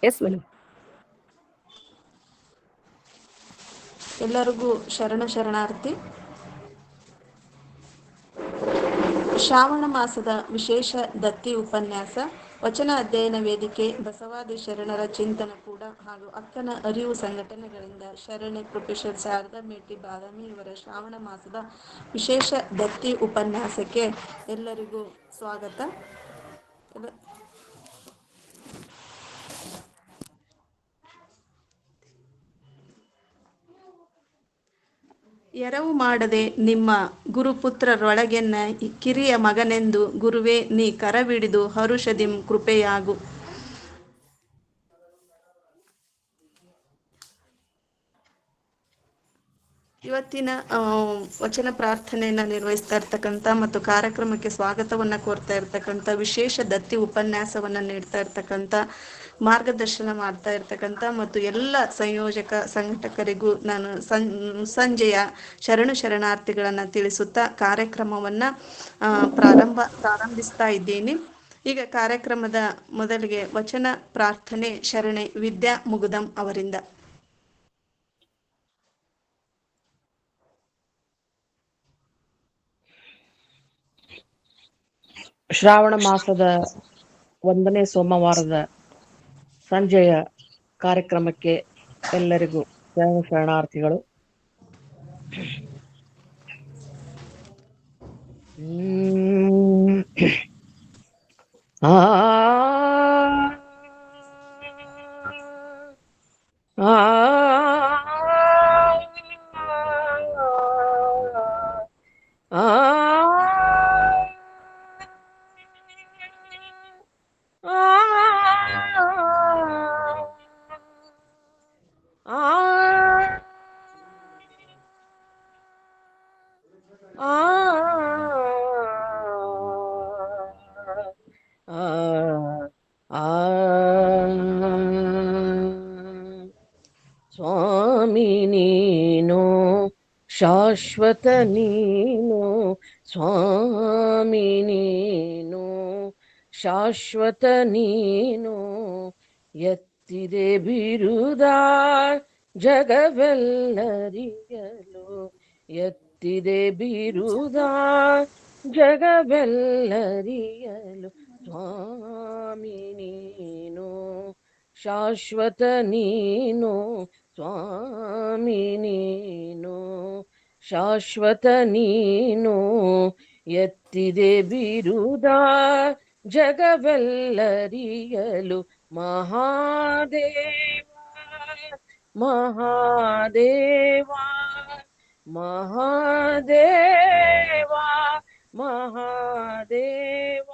Yes madam. ಎಲ್ಲರಿಗೂ ಶರಣಾರ್ಥಿ. ಶ್ರಾವಣ ಮಾಸದ ವಿಶೇಷ ದತ್ತಿ ಉಪನ್ಯಾಸ, ವಚನ ಅಧ್ಯಯನ ವೇದಿಕೆ, ಬಸವಾದಿ ಶರಣರ ಚಿಂತನ ಕೂಡ ಹಾಗೂ ಅಕ್ಕನ ಅರಿವು ಸಂಘಟನೆಗಳಿಂದ ಶರಣೆ ಪ್ರೊಫೆಸರ್ ಶಾರದಾ ಮೇಟಿ ಬಾದಾಮಿ ಇವರ ಶ್ರಾವಣ ಮಾಸದ ವಿಶೇಷ ದತ್ತಿ ಉಪನ್ಯಾಸಕ್ಕೆ ಎಲ್ಲರಿಗೂ ಸ್ವಾಗತ. ಎರವು ಮಾಡದೆ ನಿಮ್ಮ ಗುರುಪುತ್ರರೊಳಗೆನ್ನ ಕಿರಿಯ ಮಗನೆಂದು ಗುರುವೇ ನೀ ಕರವಿಡಿದು ಹರುಷದಿಂ ಕೃಪೆಯಾಗು. ಇವತ್ತಿನ ವಚನ ಪ್ರಾರ್ಥನೆಯನ್ನು ನಿರ್ವಹಿಸ್ತಾ ಇರ್ತಕ್ಕಂಥ ಮತ್ತು ಕಾರ್ಯಕ್ರಮಕ್ಕೆ ಸ್ವಾಗತವನ್ನು ಕೋರ್ತಾ ಇರ್ತಕ್ಕಂಥ, ವಿಶೇಷ ದತ್ತಿ ಉಪನ್ಯಾಸವನ್ನು ನೀಡ್ತಾ ಇರ್ತಕ್ಕಂಥ, ಮಾರ್ಗದರ್ಶನ ಮಾಡ್ತಾ ಇರ್ತಕ್ಕಂಥ ಮತ್ತು ಎಲ್ಲ ಸಂಯೋಜಕ ಸಂಘಟಕರಿಗೂ ನಾನು ಸಂಜೆಯ ಶರಣಾರ್ಥಿಗಳನ್ನು ತಿಳಿಸುತ್ತಾ ಕಾರ್ಯಕ್ರಮವನ್ನು ಪ್ರಾರಂಭಿಸ್ತಾ ಇದ್ದೀನಿ. ಈಗ ಕಾರ್ಯಕ್ರಮದ ಮೊದಲಿಗೆ ವಚನ ಪ್ರಾರ್ಥನೆ ಶರಣೆ ವಿದ್ಯಾ ಮುಗುದಂ ಅವರಿಂದ. ಶ್ರಾವಣ ಮಾಸದ 1ನೇ ಸೋಮವಾರದ ಸಂಜೆಯ ಕಾರ್ಯಕ್ರಮಕ್ಕೆ ಎಲ್ಲರಿಗೂ ಶರಣಾರ್ಥಿಗಳು. ಸ್ವಾಮಿ ನೀನು ಶಾಶ್ವತ ನೀನು, ಸ್ವಾಮಿ ನೀನು ಶಾಶ್ವತ ನೀನು, ಎತ್ತಿದೆ ಬಿರುದ ಜಗವೆಲ್ಲರಿಯಲು, ಎತ್ತಿದೆ ಬಿರುದ ಜಗವೆಲ್ಲರಿಯಲು, ಸ್ವಾಮಿ ನೀನು ಶಾಶ್ವತ ನೀನು, ಸ್ವಾಮಿ ನೀನು ಶಾಶ್ವತ ನೀನು, ಎತ್ತಿದೆ ಬಿರುದ ಜಗವೆಲ್ಲರಿಯಲು, ಮಹಾದೇವ ಮಹಾದೇವ ಮಹಾದೇವ ಮಹಾದೇವ,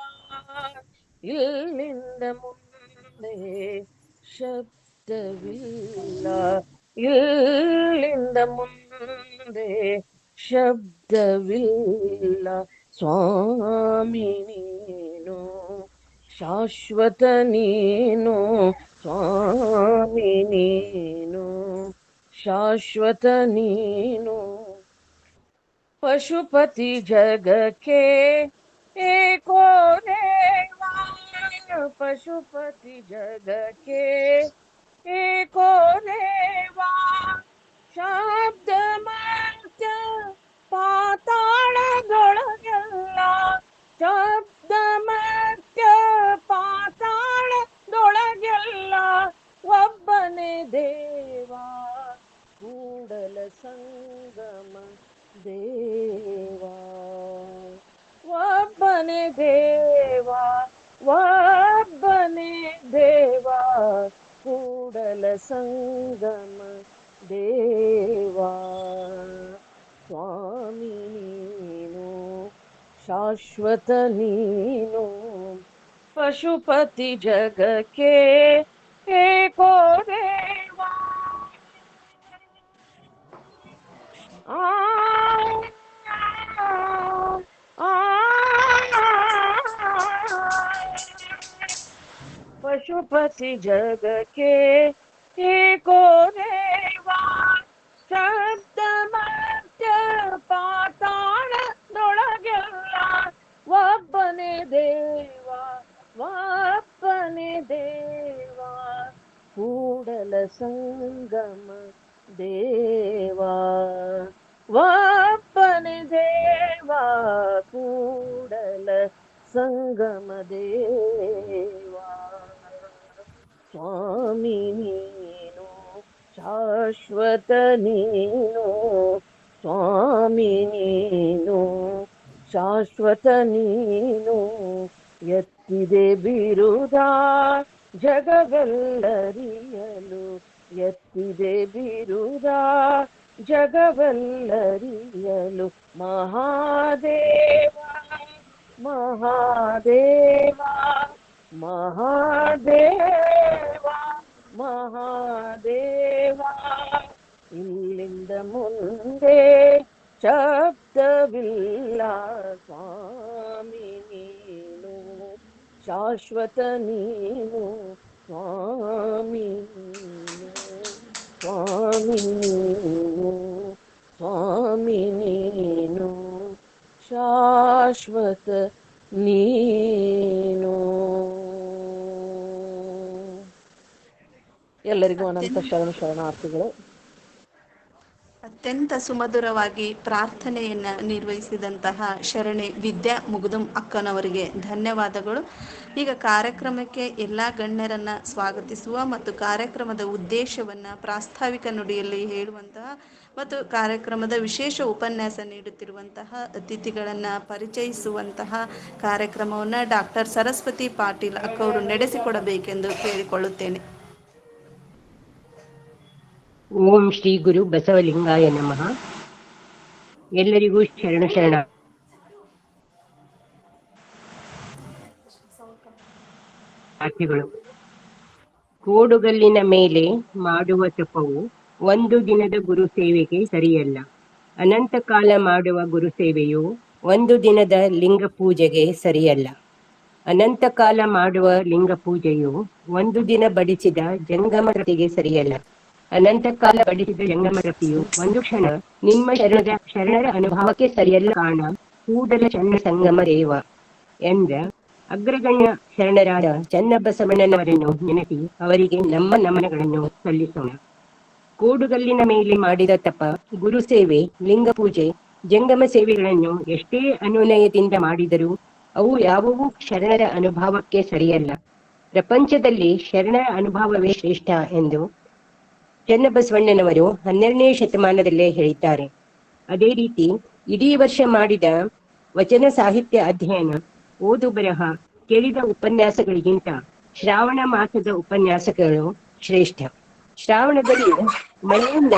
ಇಲ್ಲಿಂದ ಮುಂದೆ ಶಬ್ದವಿಲ್ಲ, ಇಲ್ಲಿಂದ ಮುಂದೆ ಶಬ್ದವಿಲ್ಲ, ಸ್ವಾಮಿ ನೀನು ಶಾಶ್ವತ ನೀನು, ಸ್ವಾಮಿ ನೀನು ಶಾಶ್ವತ ನೀನು. ಪಶುಪತಿ ಜಗಕ್ಕೆ ಏಕೋ ದೇವಾ, ಪಶುಪತಿ ಜಗಕ್ಕೆ ಏಕೋ ದೇವಾ, ಶಬ್ದ ಮರ್ತ್ಯ ಪಾತಾಳದೊಳಗೆಲ್ಲ, ಶಬ್ದ ಮರ್ತ್ಯ ಪಾತಾಳದೊಳಗೆಲ್ಲ, ಒಬ್ಬನೇ ದೇವಾ ಕೂಡಲ ಸಂಗಮ ದೇವಾ, ಒಬ್ಬನೇ ದೇವಾ ಒಬ್ಬನೇ ದೇವಾ ಕೂಡಲ ಸಂಗಮ ದೇವಾ, ಸ್ವಾಮಿ ನೀನು ಶಾಶ್ವತ ನೀನು, ಪಶುಪತಿ ಜಗಕ್ಕೆ ಏಕೋ ದೇವಾ. ಪಶುಪತಿ ಜಗಕ್ಕೆ ಏಕೋ ದೇವಾ, ಶಬ್ದ ಮರ್ತ್ಯ ಪಾತಾಳದೊಳಗೆಲ್ಲ, ಒಬ್ಬನೇ ದೇವಾ ಒಬ್ಬನೇ ದೇವಾ ಸಂಗಮ ದೇವಾ ಒಬ್ಬನೇ ದೇವಾ ಕೂಡಲ ಸಂಗಮ ದೇವಾ ಸ್ವಾಮಿ ನೀನು ಶಾಶ್ವತ ನೀನು ಸ್ವಾಮಿ ನೀನು ಶಾಶ್ವತ ನೀನು ಎತ್ತಿದೆ ಬಿರುದ ಜಗವೆಲ್ಲರಿಯಲು ಎತ್ತಿದೆ ಬಿರುದ ಜಗವೆಲ್ಲರಿಯಲು ಮಹಾದೇವ ಮಹಾದೇವ ಮಹಾದೇವ ಮಹಾದೇವ ಇಲ್ಲಿಂದ ಮುಂದೆ ಶಬ್ದವಿಲ್ಲ ಸ್ವಾಮಿ ನೀನು ಶಾಶ್ವತ ನೀನು ಸ್ವಾಮಿ ನೀನು ಸ್ವಾಮಿ ನೀನು ಸ್ವಾಮಿ ನೀನು ಶಾಶ್ವತ ನೀನು. ಎಲ್ಲರಿಗೂ ಅನಂತ ಶರಣಾರ್ಥಿಗಳು. ಅತ್ಯಂತ ಸುಮಧುರವಾಗಿ ಪ್ರಾರ್ಥನೆಯನ್ನು ನಿರ್ವಹಿಸಿದಂತಹ ಶರಣೆ ವಿದ್ಯಾ ಮುಗುದುಂ ಅಕ್ಕನವರಿಗೆ ಧನ್ಯವಾದಗಳು. ಈಗ ಕಾರ್ಯಕ್ರಮಕ್ಕೆ ಎಲ್ಲ ಗಣ್ಯರನ್ನು ಸ್ವಾಗತಿಸುವ ಮತ್ತು ಕಾರ್ಯಕ್ರಮದ ಉದ್ದೇಶವನ್ನು ಪ್ರಾಸ್ತಾವಿಕ ನುಡಿಯಲ್ಲಿ ಹೇಳುವಂತಹ ಮತ್ತು ಕಾರ್ಯಕ್ರಮದ ವಿಶೇಷ ಉಪನ್ಯಾಸ ನೀಡುತ್ತಿರುವಂತಹ ಅತಿಥಿಗಳನ್ನು ಪರಿಚಯಿಸುವಂತಹ ಕಾರ್ಯಕ್ರಮವನ್ನು ಡಾಕ್ಟರ್ ಸರಸ್ವತಿ ಪಾಟೀಲ್ ಅಕ್ಕವರು ನಡೆಸಿಕೊಡಬೇಕೆಂದು ಕೇಳಿಕೊಳ್ಳುತ್ತೇನೆ. ಓಂ ಶ್ರೀ ಗುರು ಬಸವಲಿಂಗಾಯ ನಮಃ. ಎಲ್ಲರಿಗೂ ಶರಣಾರ್ಥಿಗಳು. ಕೋಡುಗಲ್ಲಿನ ಮೇಲೆ ಮಾಡುವ ತಪವು ಒಂದು ದಿನದ ಗುರು ಸೇವೆಗೆ ಸರಿಯಲ್ಲ. ಅನಂತ ಕಾಲ ಮಾಡುವ ಗುರು ಸೇವೆಯು ಒಂದು ದಿನದ ಲಿಂಗ ಪೂಜೆಗೆ ಸರಿಯಲ್ಲ. ಅನಂತ ಕಾಲ ಮಾಡುವ ಲಿಂಗ ಪೂಜೆಯು ಒಂದು ದಿನ ಬಡಿಸಿದ ಜಂಗಮರತಿಗೆ ಸರಿಯಲ್ಲ. ಅನಂತ ಕಾಲ ಬಡಿಸಿದ ಜಂಗಮರತಿಯು ಒಂದು ಕ್ಷಣ ನಿಮ್ಮ ಶರಣರ ಅನುಭವಕ್ಕೆ ಸರಿಯಲ್ಲ ಕಾಣ ಕೂಡಲ ಚನ್ನ ಸಂಗಮ ದೇವ ಎಂದ ಅಗ್ರಗಣ್ಯ ಶರಣರಾದ ಚನ್ನಬಸವಣ್ಣನವರನ್ನು ನೆನಪಿ ಅವರಿಗೆ ನಮ್ಮ ನಮನಗಳನ್ನು ಸಲ್ಲಿಸೋಣ. ಕೋಡುಗಲ್ಲಿನ ಮೇಲೆ ಮಾಡಿದ ತಪ, ಗುರು ಸೇವೆ, ಲಿಂಗ ಪೂಜೆ, ಜಂಗಮ ಸೇವೆಗಳನ್ನು ಎಷ್ಟೇ ಅನುನಯದಿಂದ ಮಾಡಿದರೂ ಅವು ಯಾವುವೂ ಶರಣರ ಅನುಭವಕ್ಕೆ ಸರಿಯಲ್ಲ. ಪ್ರಪಂಚದಲ್ಲಿ ಶರಣರ ಅನುಭವವೇ ಶ್ರೇಷ್ಠ ಎಂದು ಚನ್ನಬಸವಣ್ಣನವರು 12ನೇ ಶತಮಾನದಲ್ಲೇ ಹೇಳಿದ್ದಾರೆ. ಅದೇ ರೀತಿ ಇಡೀ ವರ್ಷ ಮಾಡಿದ ವಚನ ಸಾಹಿತ್ಯ ಅಧ್ಯಯನ, ಓದು ಬರಹ, ಕೇಳಿದ ಉಪನ್ಯಾಸಗಳಿಗಿಂತ ಶ್ರಾವಣ ಮಾಸದ ಉಪನ್ಯಾಸಗಳು ಶ್ರೇಷ್ಠ. ಶ್ರಾವಣದಲ್ಲಿ ಮಳೆಯಿಂದ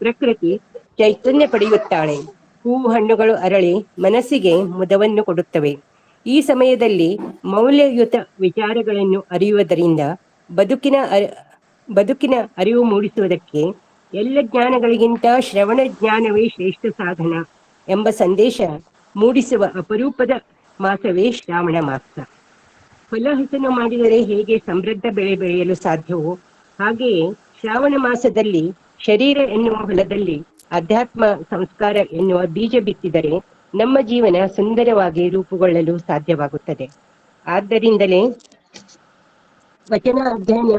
ಪ್ರಕೃತಿ ಚೈತನ್ಯ ಪಡೆಯುತ್ತಾಳೆ. ಹೂವು ಹಣ್ಣುಗಳು ಅರಳಿ ಮನಸ್ಸಿಗೆ ಮುದವನ್ನು ಕೊಡುತ್ತವೆ. ಈ ಸಮಯದಲ್ಲಿ ಮೌಲ್ಯಯುತ ವಿಚಾರಗಳನ್ನು ಅರಿಯುವುದರಿಂದ ಬದುಕಿನ ಅರಿವು ಮೂಡಿಸುವುದಕ್ಕೆ ಎಲ್ಲ ಜ್ಞಾನಗಳಿಗಿಂತ ಶ್ರವಣ ಜ್ಞಾನವೇ ಶ್ರೇಷ್ಠ ಸಾಧನ ಎಂಬ ಸಂದೇಶ ಮೂಡಿಸುವ ಅಪರೂಪದ ಮಾಸವೇ ಶ್ರಾವಣ ಮಾಸ. ಹೊಲ ಹಸನು ಮಾಡಿದರೆ ಹೇಗೆ ಸಮೃದ್ಧ ಬೆಳೆ ಬೆಳೆಯಲು ಸಾಧ್ಯವೋ ಹಾಗೆಯೇ ಶ್ರಾವಣ ಮಾಸದಲ್ಲಿ ಶರೀರ ಎನ್ನುವ ಹೊಲದಲ್ಲಿ ಅಧ್ಯಾತ್ಮ ಸಂಸ್ಕಾರ ಎನ್ನುವ ಬೀಜ ಬಿತ್ತಿದರೆ ನಮ್ಮ ಜೀವನ ಸುಂದರವಾಗಿ ರೂಪುಗೊಳ್ಳಲು ಸಾಧ್ಯವಾಗುತ್ತದೆ. ಆದ್ದರಿಂದಲೇ ವಚನ ಅಧ್ಯಯನ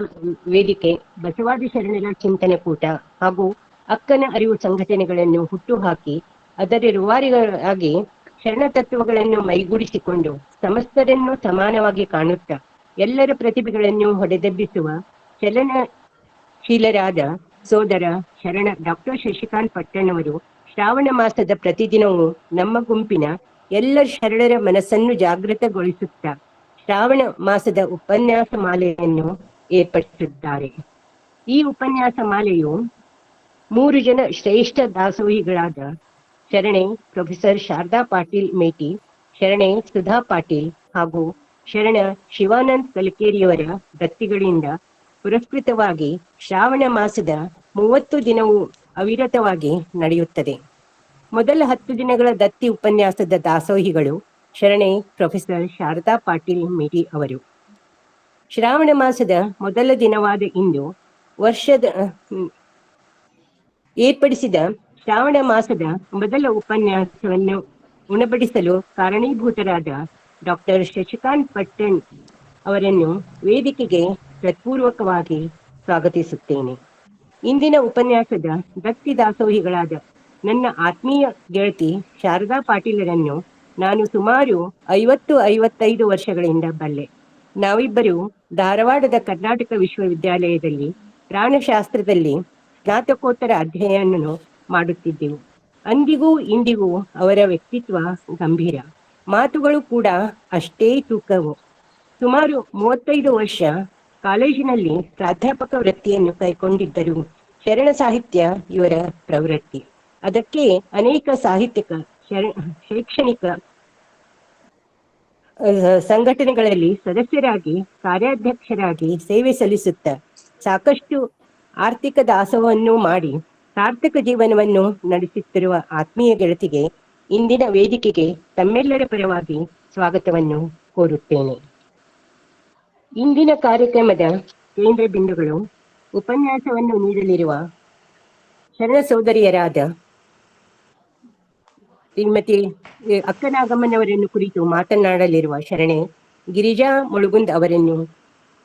ವೇದಿಕೆ, ಬಸವಾದಿ ಶರಣರ ಚಿಂತನ ಕೂಟ ಹಾಗೂ ಅಕ್ಕನ ಅರಿವು ಸಂಘಟನೆಗಳನ್ನು ಹುಟ್ಟುಹಾಕಿ ಅದರ ರೂವಾರಿಗಳಾಗಿ ಶರಣ ತತ್ವಗಳನ್ನು ಮೈಗೂಡಿಸಿಕೊಂಡು ಸಮಸ್ತರನ್ನು ಸಮಾನವಾಗಿ ಕಾಣುತ್ತಾ ಎಲ್ಲರ ಪ್ರತಿಭೆಗಳನ್ನು ಹೊಡೆದೆಬ್ಬಿಸುವ ಚಲನಶೀಲರಾದ ಸೋದರ ಶರಣ ಡಾಕ್ಟರ್ ಶಶಿಕಾಂತ್ ಪಟ್ಟಣ್ಣವರು ಶ್ರಾವಣ ಮಾಸದ ಪ್ರತಿದಿನವೂ ನಮ್ಮ ಗುಂಪಿನ ಎಲ್ಲ ಶರಣರ ಮನಸ್ಸನ್ನು ಜಾಗೃತಗೊಳಿಸುತ್ತಾ ಶ್ರಾವಣ ಮಾಸದ ಉಪನ್ಯಾಸ ಮಾಲೆಯನ್ನು ಏರ್ಪಡಿಸಿದ್ದಾರೆ. ಈ ಉಪನ್ಯಾಸ ಮಾಲೆಯು 3 ಜನ ಶ್ರೇಷ್ಠ ದಾಸೋಹಿಗಳಾದ ಶರಣೆ ಪ್ರೊಫೆಸರ್ ಶಾರದಾ ಪಾಟೀಲ್ ಮೇಟಿ, ಶರಣೆ ಸುಧಾ ಪಾಟೀಲ್ ಹಾಗೂ ಶರಣ ಶಿವಾನಂದ್ ಕಲಕೇರಿಯವರ ದತ್ತಿಗಳಿಂದ ಪುರಸ್ಕೃತವಾಗಿ ಶ್ರಾವಣ ಮಾಸದ 30 ದಿನವೂ ಅವಿರತವಾಗಿ ನಡೆಯುತ್ತದೆ. ಮೊದಲ 10 ದಿನಗಳ ದತ್ತಿ ಉಪನ್ಯಾಸದ ದಾಸೋಹಿಗಳು ಶರಣೆ ಪ್ರೊಫೆಸರ್ ಶಾರದಾ ಪಾಟೀಲ್ ಮೇಟಿ ಅವರು. ಶ್ರಾವಣ ಮಾಸದ ಮೊದಲ ದಿನವಾದ ಇಂದು ವರ್ಷದ ಏರ್ಪಡಿಸಿದ ಶ್ರಾವಣ ಮಾಸದ ಮೊದಲ ಉಪನ್ಯಾಸವನ್ನು ಉಣಬಡಿಸಲು ಕಾರಣೀಭೂತರಾದ ಡಾಕ್ಟರ್ ಶಶಿಕಾಂತ್ ಪಟ್ಟಣ್ ಅವರನ್ನು ವೇದಿಕೆಗೆ ಹೃತ್ಪೂರ್ವಕವಾಗಿ ಸ್ವಾಗತಿಸುತ್ತೇನೆ. ಇಂದಿನ ಉಪನ್ಯಾಸದ ದತ್ತಿ ದಾಸೋಹಿಗಳಾದ ನನ್ನ ಆತ್ಮೀಯ ಗೆಳತಿ ಶಾರದಾ ಪಾಟೀಲರನ್ನು ನಾನು ಸುಮಾರು 55 ವರ್ಷಗಳಿಂದ ಬಲ್ಲೆ. ನಾವಿಬ್ಬರು ಧಾರವಾಡದ ಕರ್ನಾಟಕ ವಿಶ್ವವಿದ್ಯಾಲಯದಲ್ಲಿ ಪ್ರಾಣಶಾಸ್ತ್ರದಲ್ಲಿ ಸ್ನಾತಕೋತ್ತರ ಅಧ್ಯಯನ ಮಾಡುತ್ತಿದ್ದೆವು. ಅಂದಿಗೂ ಇಂದಿಗೂ ಅವರ ವ್ಯಕ್ತಿತ್ವ ಗಂಭೀರ, ಮಾತುಗಳು ಕೂಡ ಅಷ್ಟೇ ತೂಕವು. ಸುಮಾರು 35 ವರ್ಷ ಕಾಲೇಜಿನಲ್ಲಿ ಪ್ರಾಧ್ಯಾಪಕ ವೃತ್ತಿಯನ್ನು ಕೈಗೊಂಡಿದ್ದರು. ಶರಣ ಸಾಹಿತ್ಯ ಇವರ ಪ್ರವೃತ್ತಿ. ಅದಕ್ಕೆ ಅನೇಕ ಸಾಹಿತ್ಯಿಕ ಶೈಕ್ಷಣಿಕ ಸಂಘಟನೆಗಳಲ್ಲಿ ಸದಸ್ಯರಾಗಿ ಕಾರ್ಯಾಧ್ಯಕ್ಷರಾಗಿ ಸೇವೆ ಸಲ್ಲಿಸುತ್ತಾ ಸಾಕಷ್ಟು ಆರ್ಥಿಕ ದಾಸೋಹವನ್ನು ಮಾಡಿ ಸಾರ್ಥಕ ಜೀವನವನ್ನು ನಡೆಸುತ್ತಿರುವ ಆತ್ಮೀಯ ಗೆಳತಿಗೆ ಇಂದಿನ ವೇದಿಕೆಗೆ ತಮ್ಮೆಲ್ಲರ ಪರವಾಗಿ ಸ್ವಾಗತವನ್ನು ಕೋರುತ್ತೇನೆ. ಇಂದಿನ ಕಾರ್ಯಕ್ರಮದ ಕೇಂದ್ರ ಬಿಂದುಗಳು ಉಪನ್ಯಾಸವನ್ನು ನೀಡಲಿರುವ ಶರಣ ಸೋದರಿಯರಾದ ಶ್ರೀಮತಿ ಅಕ್ಕನಾಗಮ್ಮನವರನ್ನು ಕುರಿತು ಮಾತನಾಡಲಿರುವ ಶರಣೆ ಗಿರಿಜಾ ಮುಳುಗುಂದ್ ಅವರನ್ನು,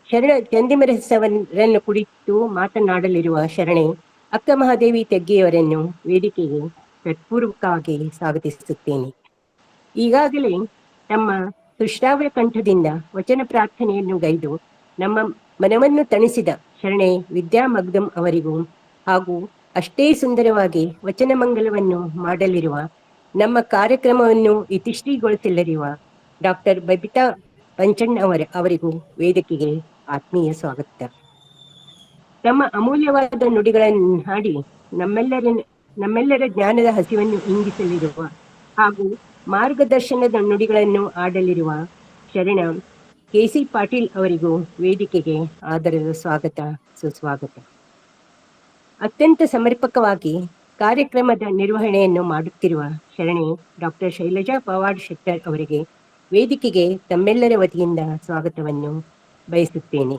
ಶರಣ ಚಂದಿಮರಸವರನ್ನು ಕುರಿತು ಮಾತನಾಡಲಿರುವ ಶರಣೆ ಅಕ್ಕ ಮಹಾದೇವಿ ತೆಗ್ಗಿಯವರನ್ನು ವೇದಿಕೆಗೆ ಹೃತ್ಪೂರ್ವಕವಾಗಿ ಸ್ವಾಗತಿಸುತ್ತೇನೆ. ಈಗಾಗಲೇ ತಮ್ಮ ಸುಶ್ರಾವ್ಯ ಕಂಠದಿಂದ ವಚನ ಪ್ರಾರ್ಥನೆಯನ್ನು ಗೈದು ನಮ್ಮ ಮನವನ್ನು ತಣಿಸಿದ ಶರಣೆ ವಿದ್ಯಾ ಮಗ್ದಮ್ ಅವರಿಗೂ ಹಾಗೂ ಅಷ್ಟೇ ಸುಂದರವಾಗಿ ವಚನ ಮಂಗಲವನ್ನು ಮಾಡಲಿರುವ ನಮ್ಮ ಕಾರ್ಯಕ್ರಮವನ್ನು ಇತಿಶ್ರೀಗೊಳಿಸಲಿರುವ ಡಾಕ್ಟರ್ ಬಬಿತಾ ಪಂಚಣ್ಣ ಅವರಿಗೂ ವೇದಿಕೆಗೆ ಆತ್ಮೀಯ ಸ್ವಾಗತ. ತಮ್ಮ ಅಮೂಲ್ಯವಾದ ನುಡಿಗಳನ್ನು ಹಾಡಿ ನಮ್ಮೆಲ್ಲರ ಜ್ಞಾನದ ಹಸಿವನ್ನು ಇಂಗಿಸಲಿರುವ ಹಾಗೂ ಮಾರ್ಗದರ್ಶನದ ನುಡಿಗಳನ್ನು ಆಡಲಿರುವ ಶರಣ ಕೆ.ಸಿ. ಪಾಟೀಲ್ ಅವರಿಗೂ ವೇದಿಕೆಗೆ ಆದರದ ಸ್ವಾಗತ, ಸುಸ್ವಾಗತ. ಅತ್ಯಂತ ಸಮರ್ಪಕವಾಗಿ ಕಾರ್ಯಕ್ರಮದ ನಿರ್ವಹಣೆಯನ್ನು ಮಾಡುತ್ತಿರುವ ಶರಣೆ ಡಾಕ್ಟರ್ ಶೈಲಜಾ ಪವಾಡ್ ಶೆಟ್ಟರ್ ಅವರಿಗೆ ವೇದಿಕೆಗೆ ತಮ್ಮೆಲ್ಲರ ವತಿಯಿಂದ ಸ್ವಾಗತವನ್ನು ಬಯಸುತ್ತೇನೆ.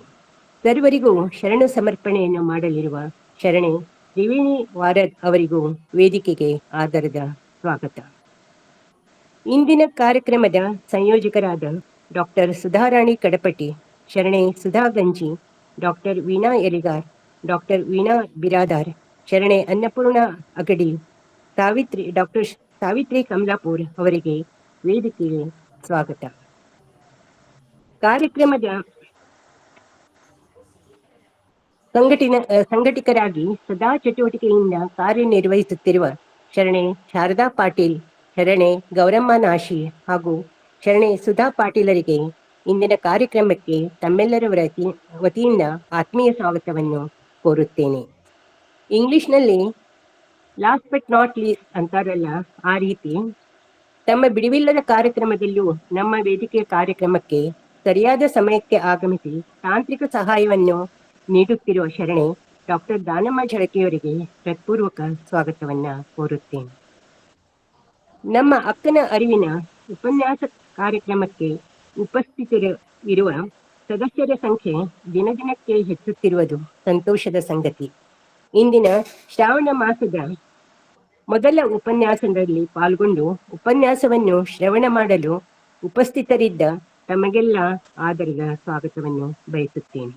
ಸರ್ವರಿಗೂ ಶರಣ ಸಮರ್ಪಣೆಯನ್ನು ಮಾಡಲಿರುವ ಶರಣೆ ತ್ರಿವೇಣಿ ವಾರದ್ ಅವರಿಗೂ ವೇದಿಕೆಗೆ ಆದರದ ಸ್ವಾಗತ. ಇಂದಿನ ಕಾರ್ಯಕ್ರಮದ ಸಂಯೋಜಕರಾದ ಡಾಕ್ಟರ್ ಸುಧಾರಾಣಿ ಕಡಪಟ್ಟಿ, ಶರಣೆ ಸುಧಾ ಗಂಜಿ, ಡಾಕ್ಟರ್ ವೀಣಾ ಎಲಿಗಾರ್, ಡಾಕ್ಟರ್ ವೀಣಾ ಬಿರಾದಾರ್, ಶರಣೆ ಅನ್ನಪೂರ್ಣ ಅಗಡಿ, ಡಾಕ್ಟರ್ ಸಾವಿತ್ರಿ ಕಮಲಾಪುರ್ ಅವರಿಗೆ ವೇದಿಕೆಗೆ ಸ್ವಾಗತ. ಕಾರ್ಯಕ್ರಮದ ಸಂಘಟಕರಾಗಿ ಸದಾ ಚಟುವಟಿಕೆಯಿಂದ ಕಾರ್ಯನಿರ್ವಹಿಸುತ್ತಿರುವ ಶರಣೆ ಶಾರದಾ ಪಾಟೀಲ್, ಶರಣೆ ಗೌರಮ್ಮ ನಾಶಿ ಹಾಗೂ ಶರಣೆ ಸುಧಾ ಪಾಟೀಲರಿಗೆ ಇಂದಿನ ಕಾರ್ಯಕ್ರಮಕ್ಕೆ ತಮ್ಮೆಲ್ಲರ ವತಿಯಿಂದ ಆತ್ಮೀಯ ಸ್ವಾಗತವನ್ನು ಕೋರುತ್ತೇನೆ. ಇಂಗ್ಲಿಷ್ನಲ್ಲಿ ಲಾಸ್ಟ್ ಬಟ್ ನಾಟ್ ಲೀಸ್ಟ್ ಅಂತಾರಲ್ಲ, ಆ ರೀತಿ ತಮ್ಮ ಬಿಡುವಿಲ್ಲದ ಕಾರ್ಯಕ್ರಮದಲ್ಲೂ ನಮ್ಮ ವೇದಿಕೆಯ ಕಾರ್ಯಕ್ರಮಕ್ಕೆ ಸರಿಯಾದ ಸಮಯಕ್ಕೆ ಆಗಮಿಸಿ ತಾಂತ್ರಿಕ ಸಹಾಯವನ್ನು ನೀಡುತ್ತಿರುವ ಶರಣೆ ಡಾಕ್ಟರ್ ದಾನಮ್ಮ ಝಳಕೆಯವರಿಗೆ ಹೃತ್ಪೂರ್ವಕ ಸ್ವಾಗತವನ್ನ ಕೋರುತ್ತೇನೆ. ನಮ್ಮ ಅಕ್ಕನ ಅರಿವಿನ ಉಪನ್ಯಾಸ ಕಾರ್ಯಕ್ರಮಕ್ಕೆ ಉಪಸ್ಥಿತರಿರುವ ಸದಸ್ಯರ ಸಂಖ್ಯೆ ದಿನದಿನಕ್ಕೆ ಹೆಚ್ಚುತ್ತಿರುವುದು ಸಂತೋಷದ ಸಂಗತಿ. ಇಂದಿನ ಶ್ರಾವಣ ಮಾಸದ ಮೊದಲ ಉಪನ್ಯಾಸದಲ್ಲಿ ಪಾಲ್ಗೊಂಡು ಉಪನ್ಯಾಸವನ್ನು ಶ್ರವಣ ಮಾಡಲು ಉಪಸ್ಥಿತರಿದ್ದ ತಮಗೆಲ್ಲ ಆದರದ ಸ್ವಾಗತವನ್ನು ಬಯಸುತ್ತೇನೆ.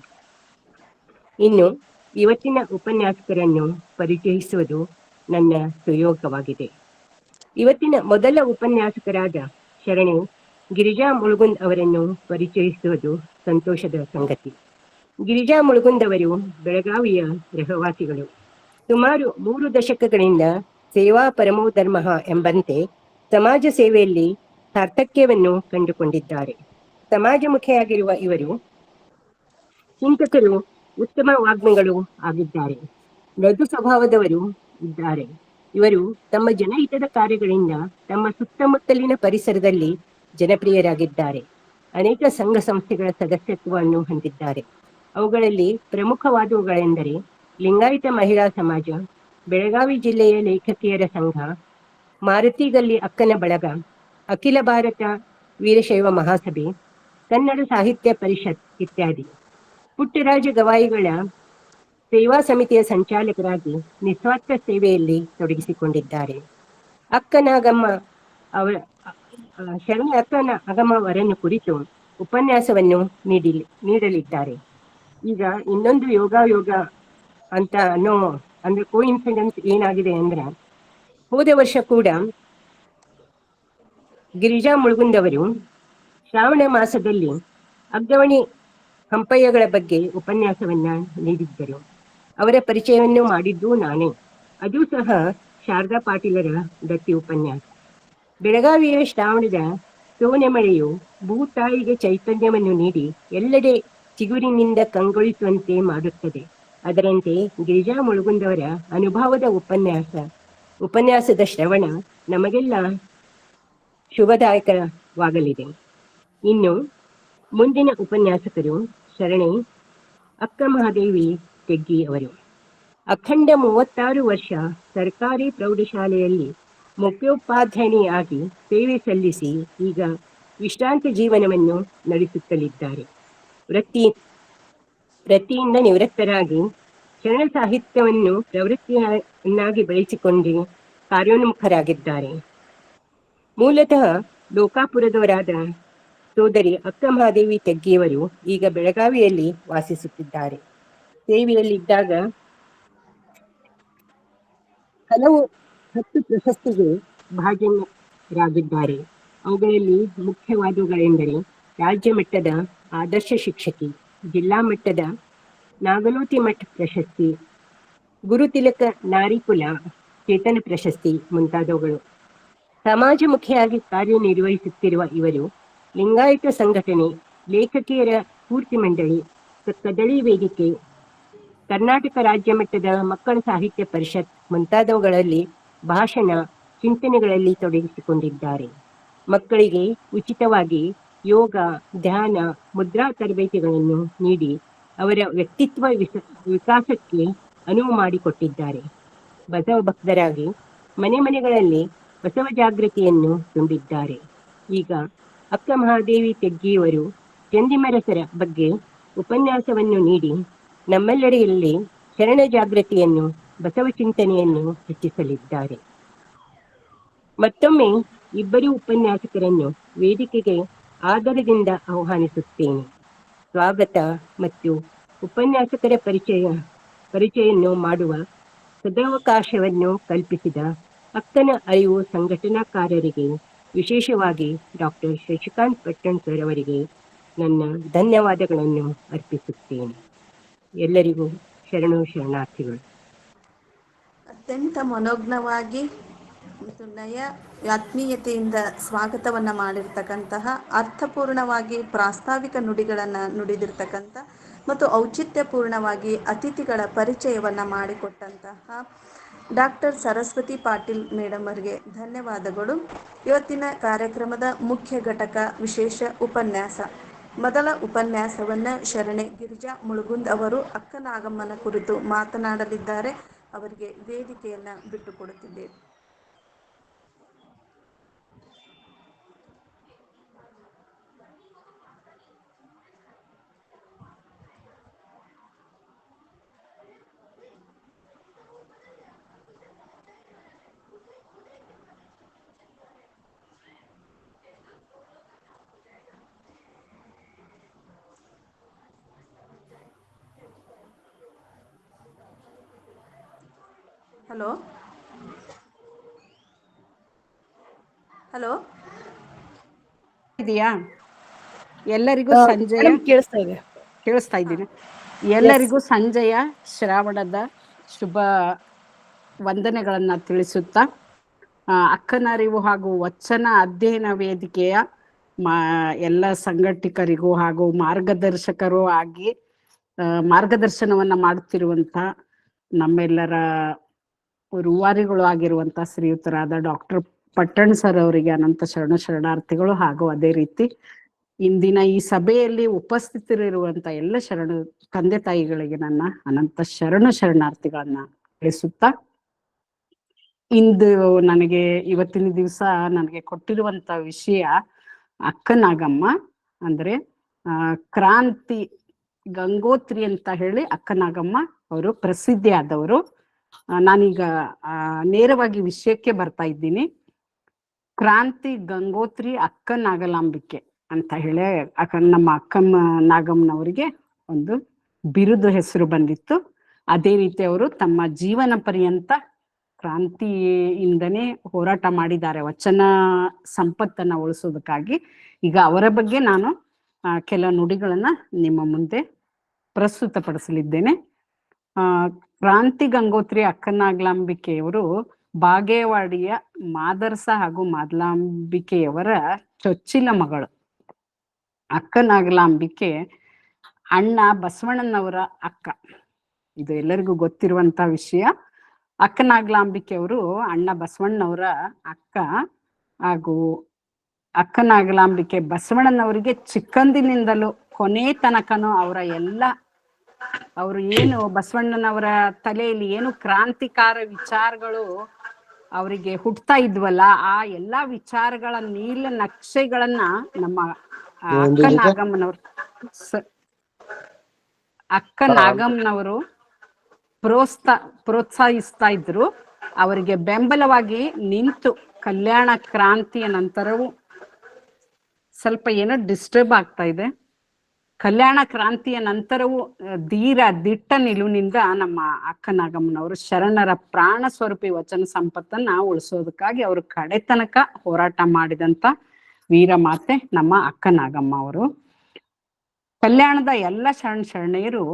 ಇನ್ನು ಇವತ್ತಿನ ಉಪನ್ಯಾಸಕರನ್ನು ಪರಿಚಯಿಸುವುದು ನನ್ನ ಸುಯೋಗವಾಗಿದೆ. ಇವತ್ತಿನ ಮೊದಲ ಉಪನ್ಯಾಸಕರಾದ ಶರಣೆ ಗಿರಿಜಾ ಮುಳುಗುಂದ್ ಅವರನ್ನು ಪರಿಚಯಿಸುವುದು ಸಂತೋಷದ ಸಂಗತಿ. ಗಿರಿಜಾ ಮುಳುಗುಂದ್ ಅವರು ಬೆಳಗಾವಿಯ ರಹವಾಸಿಗಳು. ಸುಮಾರು 3 ದಶಕಗಳಿಂದ ಸೇವಾ ಪರಮೋ ಧರ್ಮ ಎಂಬಂತೆ ಸಮಾಜ ಸೇವೆಯಲ್ಲಿ ಸಾರ್ಥಕ್ಯವನ್ನು ಕಂಡುಕೊಂಡಿದ್ದಾರೆ. ಸಮಾಜಮುಖಿಯಾಗಿರುವ ಇವರು ಚಿಂತಕರು, ಉತ್ತಮ ವಾಗ್ಮಿಗಳು ಆಗಿದ್ದಾರೆ. ಮೃದು ಸ್ವಭಾವದವರು ಇದ್ದಾರೆ. ಇವರು ತಮ್ಮ ಜನಹಿತದ ಕಾರ್ಯಗಳಿಂದ ತಮ್ಮ ಸುತ್ತಮುತ್ತಲಿನ ಪರಿಸರದಲ್ಲಿ ಜನಪ್ರಿಯರಾಗಿದ್ದಾರೆ. ಅನೇಕ ಸಂಘ ಸಂಸ್ಥೆಗಳ ಸದಸ್ಯತ್ವವನ್ನು ಹೊಂದಿದ್ದಾರೆ. ಅವುಗಳಲ್ಲಿ ಪ್ರಮುಖವಾದವುಗಳೆಂದರೆ ಲಿಂಗಾಯತ ಮಹಿಳಾ ಸಮಾಜ, ಬೆಳಗಾವಿ ಜಿಲ್ಲೆಯ ಲೇಖಕಿಯರ ಸಂಘ, ಮಾರುತಿಗಲ್ಲಿ ಅಕ್ಕನ ಬಳಗ, ಅಖಿಲ ಭಾರತ ವೀರಶೈವ ಮಹಾಸಭೆ, ಕನ್ನಡ ಸಾಹಿತ್ಯ ಪರಿಷತ್ ಇತ್ಯಾದಿ. ಪುಟ್ಟರಾಜ ಗವಾಯಿಗಳ ಸೇವಾ ಸಮಿತಿಯ ಸಂಚಾಲಕರಾಗಿ ನಿಸ್ವಾರ್ಥ ಸೇವೆಯಲ್ಲಿ ತೊಡಗಿಸಿಕೊಂಡಿದ್ದಾರೆ. ಶರಣ ಅಕ್ಕನ ಅಗಮ ಅವರನ್ನು ಕುರಿತು ಉಪನ್ಯಾಸವನ್ನು ನೀಡಲಿದ್ದಾರೆ. ಈಗ ಇನ್ನೊಂದು ಯೋಗ ಅಂತ ಅಂದ್ರೆ ಕೋಇನ್ಸಿಡೆನ್ಸ್ ಏನಾಗಿದೆ ಅಂದ್ರೆ, ಹೋದ ವರ್ಷ ಕೂಡ ಗಿರಿಜಾ ಮುಳುಗುಂದವರು ಶ್ರಾವಣ ಮಾಸದಲ್ಲಿ ಅಗ್ಗವಣಿ ಹಂಪಯ್ಯಗಳ ಬಗ್ಗೆ ಉಪನ್ಯಾಸವನ್ನ ನೀಡಿದ್ದರು. ಅವರ ಪರಿಚಯವನ್ನು ಮಾಡಿದ್ದು ನಾನೇ. ಅದು ಸಹ ಶಾರದಾ ಪಾಟೀಲರ ದತ್ತಿ ಉಪನ್ಯಾಸ. ಬೆಳಗಾವಿಯ ಶ್ರಾವಣದ ಸೋನೆ ಮಳೆಯು ಭೂತಾಯಿಗೆ ಚೈತನ್ಯವನ್ನು ನೀಡಿ ಎಲ್ಲೆಡೆ ಚಿಗುರಿನಿಂದ ಕಂಗೊಳಿಸುವಂತೆ ಮಾಡುತ್ತದೆ. ಅದರಂತೆ ಗಿರಿಜಾ ಮುಳುಗುಂದವರ ಅನುಭವದ ಉಪನ್ಯಾಸದ ಶ್ರವಣ ನಮಗೆಲ್ಲ ಶುಭದಾಯಕವಾಗಲಿದೆ. ಇನ್ನು ಮುಂದಿನ ಉಪನ್ಯಾಸಕರು ಶರಣೆ ಅಕ್ಕ ಮಹಾದೇವಿ ತೆಗ್ಗಿ ಅವರು. ಅಖಂಡ 36 ವರ್ಷ ಸರ್ಕಾರಿ ಪ್ರೌಢಶಾಲೆಯಲ್ಲಿ ಮುಖ್ಯೋಪಾಧ್ಯಾಯಿನಿಯಾಗಿ ಸೇವೆ ಸಲ್ಲಿಸಿ ಈಗ ವಿಶ್ರಾಂತಿ ಜೀವನವನ್ನು ನಡೆಸುತ್ತಲಿದ್ದಾರೆ. ವೃತ್ತಿಯಿಂದ ನಿವೃತ್ತರಾಗಿ ಶರಣ ಸಾಹಿತ್ಯವನ್ನು ಪ್ರವೃತ್ತಿಯನ್ನಾಗಿ ಬೆಳೆಸಿಕೊಂಡು ಕಾರ್ಯೋನ್ಮುಖರಾಗಿದ್ದಾರೆ. ಮೂಲತಃ ಲೋಕಾಪುರದವರಾದ ಸೋದರಿ ಅಕ್ಕ ಮಹಾದೇವಿ ತೆಗ್ಗಿಯವರು ಈಗ ಬೆಳಗಾವಿಯಲ್ಲಿ ವಾಸಿಸುತ್ತಿದ್ದಾರೆ. ಸೇವೆಯಲ್ಲಿದ್ದಾಗ ಹಲವು 10 ಪ್ರಶಸ್ತಿಗೆ ಭಾಜನರಾಗಿದ್ದಾರೆ. ಅವುಗಳಲ್ಲಿ ಮುಖ್ಯವಾದವುಗಳೆಂದರೆ ರಾಜ್ಯ ಮಟ್ಟದ ಆದರ್ಶ ಶಿಕ್ಷಕಿ, ಜಿಲ್ಲಾ ಮಟ್ಟದ ನಾಗಲೋತಿ ಮಠ ಪ್ರಶಸ್ತಿ, ಗುರುತಿಲಕ ನಾರಿಕುಲ ಚೇತನ ಪ್ರಶಸ್ತಿ ಮುಂತಾದವುಗಳು. ಸಮಾಜಮುಖಿಯಾಗಿ ಕಾರ್ಯನಿರ್ವಹಿಸುತ್ತಿರುವ ಇವರು ಲಿಂಗಾಯತ ಸಂಘಟನೆ, ಲೇಖಕಿಯರ ಸ್ಫೂರ್ತಿ ಮಂಡಳಿ, ಕದಳಿ ವೇದಿಕೆ, ಕರ್ನಾಟಕ ರಾಜ್ಯ ಮಟ್ಟದ ಮಕ್ಕಳ ಸಾಹಿತ್ಯ ಪರಿಷತ್ ಮುಂತಾದವುಗಳಲ್ಲಿ ಭಾಷಣ, ಚಿಂತನೆಗಳಲ್ಲಿ ತೊಡಗಿಸಿಕೊಂಡಿದ್ದಾರೆ. ಮಕ್ಕಳಿಗೆ ಉಚಿತವಾಗಿ ಯೋಗ, ಧ್ಯಾನ, ಮುದ್ರಾ ತರಬೇತಿಗಳನ್ನು ನೀಡಿ ಅವರ ವ್ಯಕ್ತಿತ್ವ ವಿಕಾಸಕ್ಕೆ ಅನುವು ಮಾಡಿಕೊಟ್ಟಿದ್ದಾರೆ. ಬಸವ ಭಕ್ತರಾಗಿ ಮನೆಗಳಲ್ಲಿ ಬಸವ ಜಾಗೃತಿಯನ್ನು ತುಂಬಿದ್ದಾರೆ. ಈಗ ಅಕ್ಕ ಮಹಾದೇವಿ ತೆಗ್ಗಿಯವರು ಚಂದಿಮರಸರ ಬಗ್ಗೆ ಉಪನ್ಯಾಸವನ್ನು ನೀಡಿ ನಮ್ಮೆಲ್ಲರಲ್ಲಿ ಶರಣ ಜಾಗೃತಿಯನ್ನು, ಬಸವ ಚಿಂತನೆಯನ್ನು ಹೆಚ್ಚಿಸಲಿದ್ದಾರೆ. ಮತ್ತೊಮ್ಮೆ ಇಬ್ಬರು ಉಪನ್ಯಾಸಕರನ್ನು ವೇದಿಕೆಗೆ ಆದರದಿಂದ ಆಹ್ವಾನಿಸುತ್ತೇನೆ. ಸ್ವಾಗತ ಮತ್ತು ಉಪನ್ಯಾಸಕರ ಪರಿಚಯವನ್ನು ಮಾಡುವ ಸದಾವಕಾಶವನ್ನು ಕಲ್ಪಿಸಿದ ಅಕ್ಕನ ಅರಿವು ಸಂಘಟನಾಕಾರರಿಗೆ, ವಿಶೇಷವಾಗಿ ಡಾಕ್ಟರ್ ಶಶಿಕಾಂತ್ ಪಟ್ಟಣ್ ಸರ್ ಅವರಿಗೆ ನನ್ನ ಧನ್ಯವಾದಗಳನ್ನು ಅರ್ಪಿಸುತ್ತೇನೆ. ಎಲ್ಲರಿಗೂ ಶರಣಾರ್ಥಿಗಳು. ಅತ್ಯಂತ ಮನೋಜ್ಞವಾಗಿ ಮತ್ತು ಆತ್ಮೀಯತೆಯಿಂದ ಸ್ವಾಗತವನ್ನು ಮಾಡಿರ್ತಕ್ಕಂತಹ, ಅರ್ಥಪೂರ್ಣವಾಗಿ ಪ್ರಾಸ್ತಾವಿಕ ನುಡಿಗಳನ್ನು ನುಡಿದಿರ್ತಕ್ಕಂಥ ಮತ್ತು ಔಚಿತ್ಯಪೂರ್ಣವಾಗಿ ಅತಿಥಿಗಳ ಪರಿಚಯವನ್ನು ಮಾಡಿಕೊಟ್ಟಂತಹ ಡಾಕ್ಟರ್ ಸರಸ್ವತಿ ಪಾಟೀಲ್ ಮೇಡಮ್ ಅವರಿಗೆ ಧನ್ಯವಾದಗಳು. ಇವತ್ತಿನ ಕಾರ್ಯಕ್ರಮದ ಮುಖ್ಯ ಘಟಕ ವಿಶೇಷ ಉಪನ್ಯಾಸ. ಮೊದಲ ಉಪನ್ಯಾಸವನ್ನು ಶರಣೆ ಗಿರಿಜಾ ಮುಳುಗುಂದ್ ಅವರು ಅಕ್ಕನಾಗಮ್ಮನ ಕುರಿತು ಮಾತನಾಡಲಿದ್ದಾರೆ. ಅವರಿಗೆ ವೇದಿಕೆಯನ್ನು ಬಿಟ್ಟುಕೊಡುತ್ತಿದ್ದೇವೆ. ಹಲೋ ಹಲೋ ಇದೆಯಾ? ಎಲ್ಲರಿಗೂ ಸಂಜೆಯ ಕೇಳಿಸ್ತಾ ಇದ್ದೀನಿ. ಎಲ್ಲರಿಗೂ ಸಂಜೆಯ ಶ್ರಾವಣದ ಶುಭ ವಂದನೆಗಳನ್ನ ತಿಳಿಸುತ್ತಾ, ಅಕ್ಕನರಿವು ಹಾಗೂ ವಚನ ಅಧ್ಯಯನ ವೇದಿಕೆಯ ಎಲ್ಲ ಸಂಘಟಕರಿಗೂ ಹಾಗೂ ಮಾರ್ಗದರ್ಶಕರು ಆಗಿ ಮಾರ್ಗದರ್ಶನವನ್ನ ಮಾಡುತ್ತಿರುವಂತ ನಮ್ಮೆಲ್ಲರ ರೂವಾರಿಗಳು ಆಗಿರುವಂತ ಶ್ರೀಯುತರಾದ ಡಾಕ್ಟರ್ ಪಟ್ಟಣ್ ಸರ್ ಅವರಿಗೆ ಅನಂತ ಶರಣಾರ್ಥಿಗಳು. ಹಾಗೂ ಅದೇ ರೀತಿ ಇಂದಿನ ಈ ಸಭೆಯಲ್ಲಿ ಉಪಸ್ಥಿತರಿರುವಂತ ಎಲ್ಲ ತಂದೆ ತಾಯಿಗಳಿಗೆ ನನ್ನ ಅನಂತ ಶರಣಾರ್ಥಿಗಳನ್ನ ತಿಳಿಸುತ್ತಾ, ಇಂದು ಇವತ್ತಿನ ದಿವಸ ನನಗೆ ಕೊಟ್ಟಿರುವಂತ ವಿಷಯ ಅಕ್ಕನಾಗಮ್ಮ. ಅಂದ್ರೆ ಕ್ರಾಂತಿ ಗಂಗೋತ್ರಿ ಅಂತ ಹೇಳಿ ಅಕ್ಕನಾಗಮ್ಮ ಅವರು ಪ್ರಸಿದ್ಧಿ ಆದವರು. ನಾನೀಗ ನೇರವಾಗಿ ವಿಷಯಕ್ಕೆ ಬರ್ತಾ ಇದ್ದೀನಿ. ಕ್ರಾಂತಿ ಗಂಗೋತ್ರಿ ಅಕ್ಕನಾಗಲಾಂಬಿಕೆ ಅಂತ ಹೇಳಿ ನಮ್ಮ ಅಕ್ಕಮ್ಮ ನಾಗಮ್ಮನವರಿಗೆ ಒಂದು ಬಿರುದು ಹೆಸರು ಬಂದಿತ್ತು. ಅದೇ ರೀತಿ ಅವರು ತಮ್ಮ ಜೀವನ ಪರ್ಯಂತ ಕ್ರಾಂತಿಯಿಂದನೇ ಹೋರಾಟ ಮಾಡಿದ್ದಾರೆ ವಚನ ಸಂಪತ್ತನ್ನ ಉಳಿಸೋದಕ್ಕಾಗಿ. ಈಗ ಅವರ ಬಗ್ಗೆ ನಾನು ಕೆಲ ನುಡಿಗಳನ್ನ ನಿಮ್ಮ ಮುಂದೆ ಪ್ರಸ್ತುತಪಡಿಸಲಿದ್ದೇನೆ. ಕ್ರಾಂತಿ ಗಂಗೋತ್ರಿ ಅಕ್ಕನಾಗ್ಲಾಂಬಿಕೆಯವರು ಬಾಗೇವಾಡಿಯ ಮಾದರಸ ಹಾಗೂ ಮಾದಲಾಂಬಿಕೆಯವರ ಚೊಚ್ಚಿಲ ಮಗಳು. ಅಕ್ಕನಾಗ್ಲಾಂಬಿಕೆ ಅಣ್ಣ ಬಸವಣ್ಣನವರ ಅಕ್ಕ. ಇದು ಎಲ್ಲರಿಗೂ ಗೊತ್ತಿರುವಂತ ವಿಷಯ. ಅಕ್ಕನಾಗ್ಲಾಂಬಿಕೆಯವರು ಅಣ್ಣ ಬಸವಣ್ಣನವರ ಅಕ್ಕ ಹಾಗೂ ಅಕ್ಕನಾಗ್ಲಾಂಬಿಕೆ ಬಸವಣ್ಣನವರಿಗೆ ಚಿಕ್ಕಂದಿನಿಂದಲೂ ಕೊನೆ ತನಕನೂ ಅವರು ಏನು ಬಸವಣ್ಣನವರ ತಲೆಯಲ್ಲಿ ಏನು ಕ್ರಾಂತಿಕಾರ ವಿಚಾರಗಳು ಅವರಿಗೆ ಹುಟ್ತಾ ಇದ್ವಲ್ಲ, ಆ ಎಲ್ಲಾ ವಿಚಾರಗಳ ನೀಲ ನಕ್ಷೆಗಳನ್ನ ನಮ್ಮ ಅಕ್ಕ ನಾಗಮ್ಮನವರು ಪ್ರೋತ್ಸಾಹಿಸ್ತಾ ಇದ್ರು. ಅವರಿಗೆ ಬೆಂಬಲವಾಗಿ ನಿಂತು ಕಲ್ಯಾಣ ಕ್ರಾಂತಿಯ ನಂತರವೂ ಸ್ವಲ್ಪ ಏನೋ ಡಿಸ್ಟರ್ಬ್ ಆಗ್ತಾ ಇದೆ. ಕಲ್ಯಾಣ ಕ್ರಾಂತಿಯ ನಂತರವೂ ದಿಟ್ಟ ನಿಲುವಿನಿಂದ ನಮ್ಮ ಅಕ್ಕ ನಾಗಮ್ಮನವರು ಶರಣರ ಪ್ರಾಣ ಸ್ವರೂಪಿ ವಚನ ಸಂಪತ್ತನ್ನ ಉಳಿಸೋದಕ್ಕಾಗಿ ಅವರು ಕಡೆ ತನಕ ಹೋರಾಟ ಮಾಡಿದಂತ ವೀರಮಾತೆ ನಮ್ಮ ಅಕ್ಕ ನಾಗಮ್ಮ ಅವರು. ಕಲ್ಯಾಣದ ಎಲ್ಲ ಶರಣೆಯರು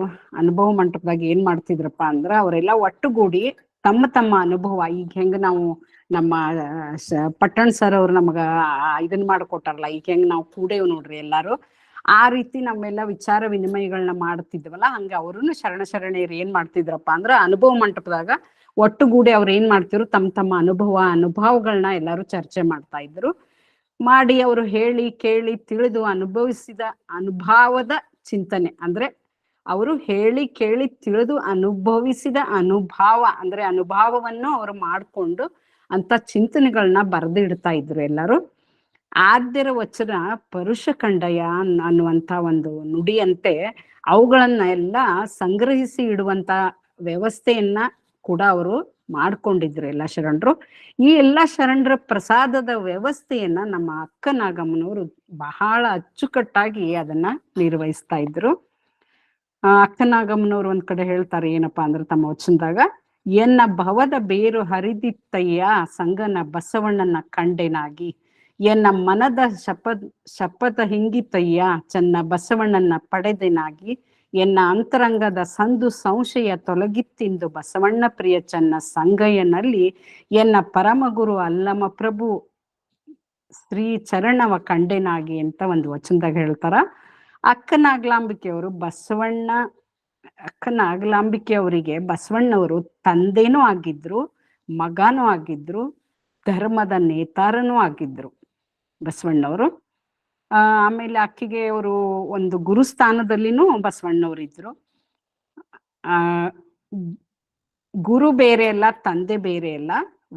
ಅನುಭವ ಮಂಟಪದಾಗ ಏನ್ ಮಾಡ್ತಿದ್ರಪ್ಪ ಅಂದ್ರ, ಅವರೆಲ್ಲ ಒಟ್ಟುಗೂಡಿ ತಮ್ಮ ತಮ್ಮ ಅನುಭವ, ಈಗ ಹೆಂಗ ನಾವು ನಮ್ಮ ಪಟ್ಟಣ್ ಸರ್ ಅವ್ರು ನಮಗ ಇದನ್ ಮಾಡ್ಕೊಟ್ಟಾರಲ್ಲ, ಈಗ ಹೆಂಗ್ ನಾವು ಕೂಡೇವ್ ನೋಡ್ರಿ ಎಲ್ಲಾರು, ಆ ರೀತಿ ನಮ್ಮೆಲ್ಲ ವಿಚಾರ ವಿನಿಮಯಗಳನ್ನ ಮಾಡ್ತಿದ್ವಲ್ಲ, ಹಂಗ ಅವ್ರು ಶರಣೆಯರು ಏನ್ ಮಾಡ್ತಿದ್ರಪ್ಪ ಅಂದ್ರ ಅನುಭವ ಮಂಟಪದಾಗ ಒಟ್ಟುಗೂಡಿ ಅವ್ರು ಏನ್ ಮಾಡ್ತಿದ್ರು, ತಮ್ಮ ತಮ್ಮ ಅನುಭವಗಳನ್ನ ಎಲ್ಲಾರು ಚರ್ಚೆ ಮಾಡ್ತಾ ಇದ್ರು. ಮಾಡಿ ಅವರು ಹೇಳಿ ಕೇಳಿ ತಿಳಿದು ಅನುಭವಿಸಿದ ಅನುಭವದ ಚಿಂತನೆ, ಅಂದ್ರೆ ಅವರು ಹೇಳಿ ಕೇಳಿ ತಿಳಿದು ಅನುಭವಿಸಿದ ಅನುಭವವನ್ನು ಅವರು ಮಾಡ್ಕೊಂಡು ಅಂತ ಚಿಂತನೆಗಳನ್ನ ಬರೆದಿಡ್ತಾ ಇದ್ರು ಎಲ್ಲರೂ. ಆದ್ಯರ ವಚನ ಪರುಷ ಖಂಡಯ ಅನ್ನುವಂತ ಒಂದು ನುಡಿಯಂತೆ ಅವುಗಳನ್ನ ಎಲ್ಲ ಸಂಗ್ರಹಿಸಿ ಇಡುವಂತ ವ್ಯವಸ್ಥೆಯನ್ನ ಕೂಡ ಅವರು ಮಾಡ್ಕೊಂಡಿದ್ರು ಎಲ್ಲ ಶರಣರು. ಈ ಎಲ್ಲ ಶರಣರ ಪ್ರಸಾದದ ವ್ಯವಸ್ಥೆಯನ್ನ ನಮ್ಮ ಅಕ್ಕ ನಾಗಮ್ಮನವರು ಬಹಳ ಅಚ್ಚುಕಟ್ಟಾಗಿ ಅದನ್ನ ನಿರ್ವಹಿಸ್ತಾ ಇದ್ರು. ಅಕ್ಕ ನಾಗಮ್ಮನವ್ರು ಒಂದ್ ಕಡೆ ಹೇಳ್ತಾರೆ ಏನಪ್ಪಾ ಅಂದ್ರೆ ತಮ್ಮ ವಚನದಾಗ, ಎನ್ನ ಭವದ ಬೇರು ಹರಿದಿತ್ತಯ್ಯ ಸಂಗನ ಬಸವಣ್ಣನ ಕಂಡೆನಾಗಿ, ಎನ್ನ ಮನದ ಶಪಥ ಹಿಂಗಿತಯ್ಯ ಚನ್ನ ಬಸವಣ್ಣನ ಪಡೆದೆನಾಗಿ, ಎನ್ನ ಅಂತರಂಗದ ಸಂದು ಸಂಶಯ ತೊಲಗಿತ್ತಿಂದು ಬಸವಣ್ಣ ಪ್ರಿಯ ಚನ್ನ ಸಂಗಯ್ಯನಲ್ಲಿ, ಎನ್ನ ಪರಮಗುರು ಅಲ್ಲಮ ಪ್ರಭು ಶ್ರೀ ಚರಣವ ಕಂಡೆನಾಗಿ ಅಂತ ಒಂದು ವಚನದಾಗ ಹೇಳ್ತಾರ. ಅಕ್ಕನಾಗ್ಲಾಂಬಿಕೆಯವರು ಅಕ್ಕನಾಗ್ಲಾಂಬಿಕೆಯವರಿಗೆ ಬಸವಣ್ಣವರು ತಂದೆನೂ ಆಗಿದ್ರು, ಮಗನೂ ಆಗಿದ್ರು, ಧರ್ಮದ ನೇತಾರನೂ ಆಗಿದ್ರು ಬಸವಣ್ಣವರು. ಆಮೇಲೆ ಅಕ್ಕಿಗೆ ಅವರು ಒಂದು ಗುರುಸ್ಥಾನದಲ್ಲಿನೂ ಬಸವಣ್ಣವ್ರು ಇದ್ರು. ಗುರು ಬೇರೆ ಅಲ್ಲ, ತಂದೆ ಬೇರೆ ಅಲ್ಲ.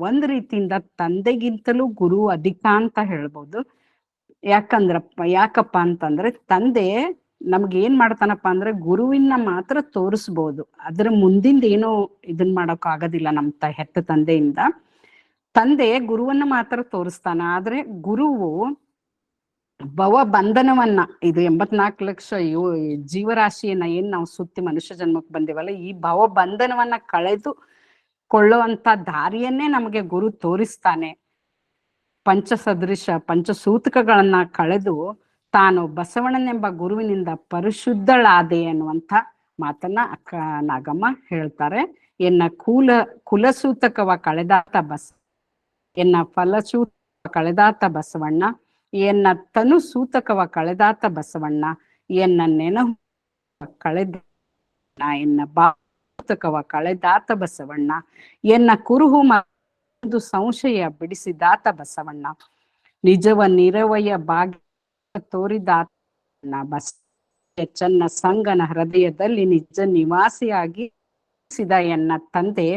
ಒಂದ್ ರೀತಿಯಿಂದ ತಂದೆಗಿಂತಲೂ ಗುರು ಅಧಿಕ ಅಂತ ಹೇಳ್ಬೋದು. ಯಾಕಪ್ಪ ಅಂತಂದ್ರೆ ತಂದೆ ನಮ್ಗೆ ಏನ್ ಮಾಡ್ತಾನಪ್ಪ ಅಂದ್ರೆ ಗುರುವಿನ ಮಾತ್ರ ತೋರಿಸ್ಬೋದು, ಅದ್ರ ಮುಂದಿಂದ ಏನೋ ಇದನ್ ಮಾಡಕ್ ಆಗೋದಿಲ್ಲ ನಮ್ಮ ಹೆತ್ತ ತಂದೆಯಿಂದ. ತಂದೆ ಗುರುವನ್ನ ಮಾತ್ರ ತೋರಿಸ್ತಾನ, ಆದ್ರೆ ಗುರುವು ಭವ ಬಂಧನವನ್ನ, ಇದು 84 ಲಕ್ಷ ಜೀವರಾಶಿಯನ್ನ ಏನ್ ನಾವು ಸುತ್ತಿ ಮನುಷ್ಯ ಜನ್ಮಕ್ಕೆ ಬಂದಿವಲ್ಲ, ಈ ಭವ ಬಂಧನವನ್ನ ಕಳೆದು ಕೊಳ್ಳುವಂತ ದಾರಿಯನ್ನೇ ನಮಗೆ ಗುರು ತೋರಿಸ್ತಾನೆ. ಪಂಚಸೂತಕಗಳನ್ನ ಕಳೆದು ತಾನು ಬಸವಣ್ಣನೆಂಬ ಗುರುವಿನಿಂದ ಪರಿಶುದ್ಧಳಾದೆ ಅನ್ನುವಂಥ ಮಾತನ್ನ ಅಕ್ಕ ನಾಗಮ್ಮ ಹೇಳ್ತಾರೆ. ಎನ್ನ ಕುಲಸೂತಕವ ಕಳೆದಾತ ಎನ್ನ ಫಲಸೂತಕ ಕಳೆದಾತ ಬಸವಣ್ಣ, ಎನ್ನ ತನು ಸೂತಕವ ಕಳೆದಾತ ಬಸವಣ್ಣ, ಎನ್ನ ನೆನಹು ಎನ್ನ ಬಾತಕವ ಕಳೆದಾತ ಬಸವಣ್ಣ, ಎನ್ನ ಕುರುಹು ಒಂದು ಸಂಶಯ ಬಿಡಿಸಿದಾತ ಬಸವಣ್ಣ, ನಿಜವ ನಿರವಯ ಭಾಗ್ಯ ತೋರಿದಾತ ಚನ್ನ ಸಂಗನ ಹೃದಯದಲ್ಲಿ ನಿಜ ನಿವಾಸಿಯಾಗಿ ಎನ್ನ ತಂದೆ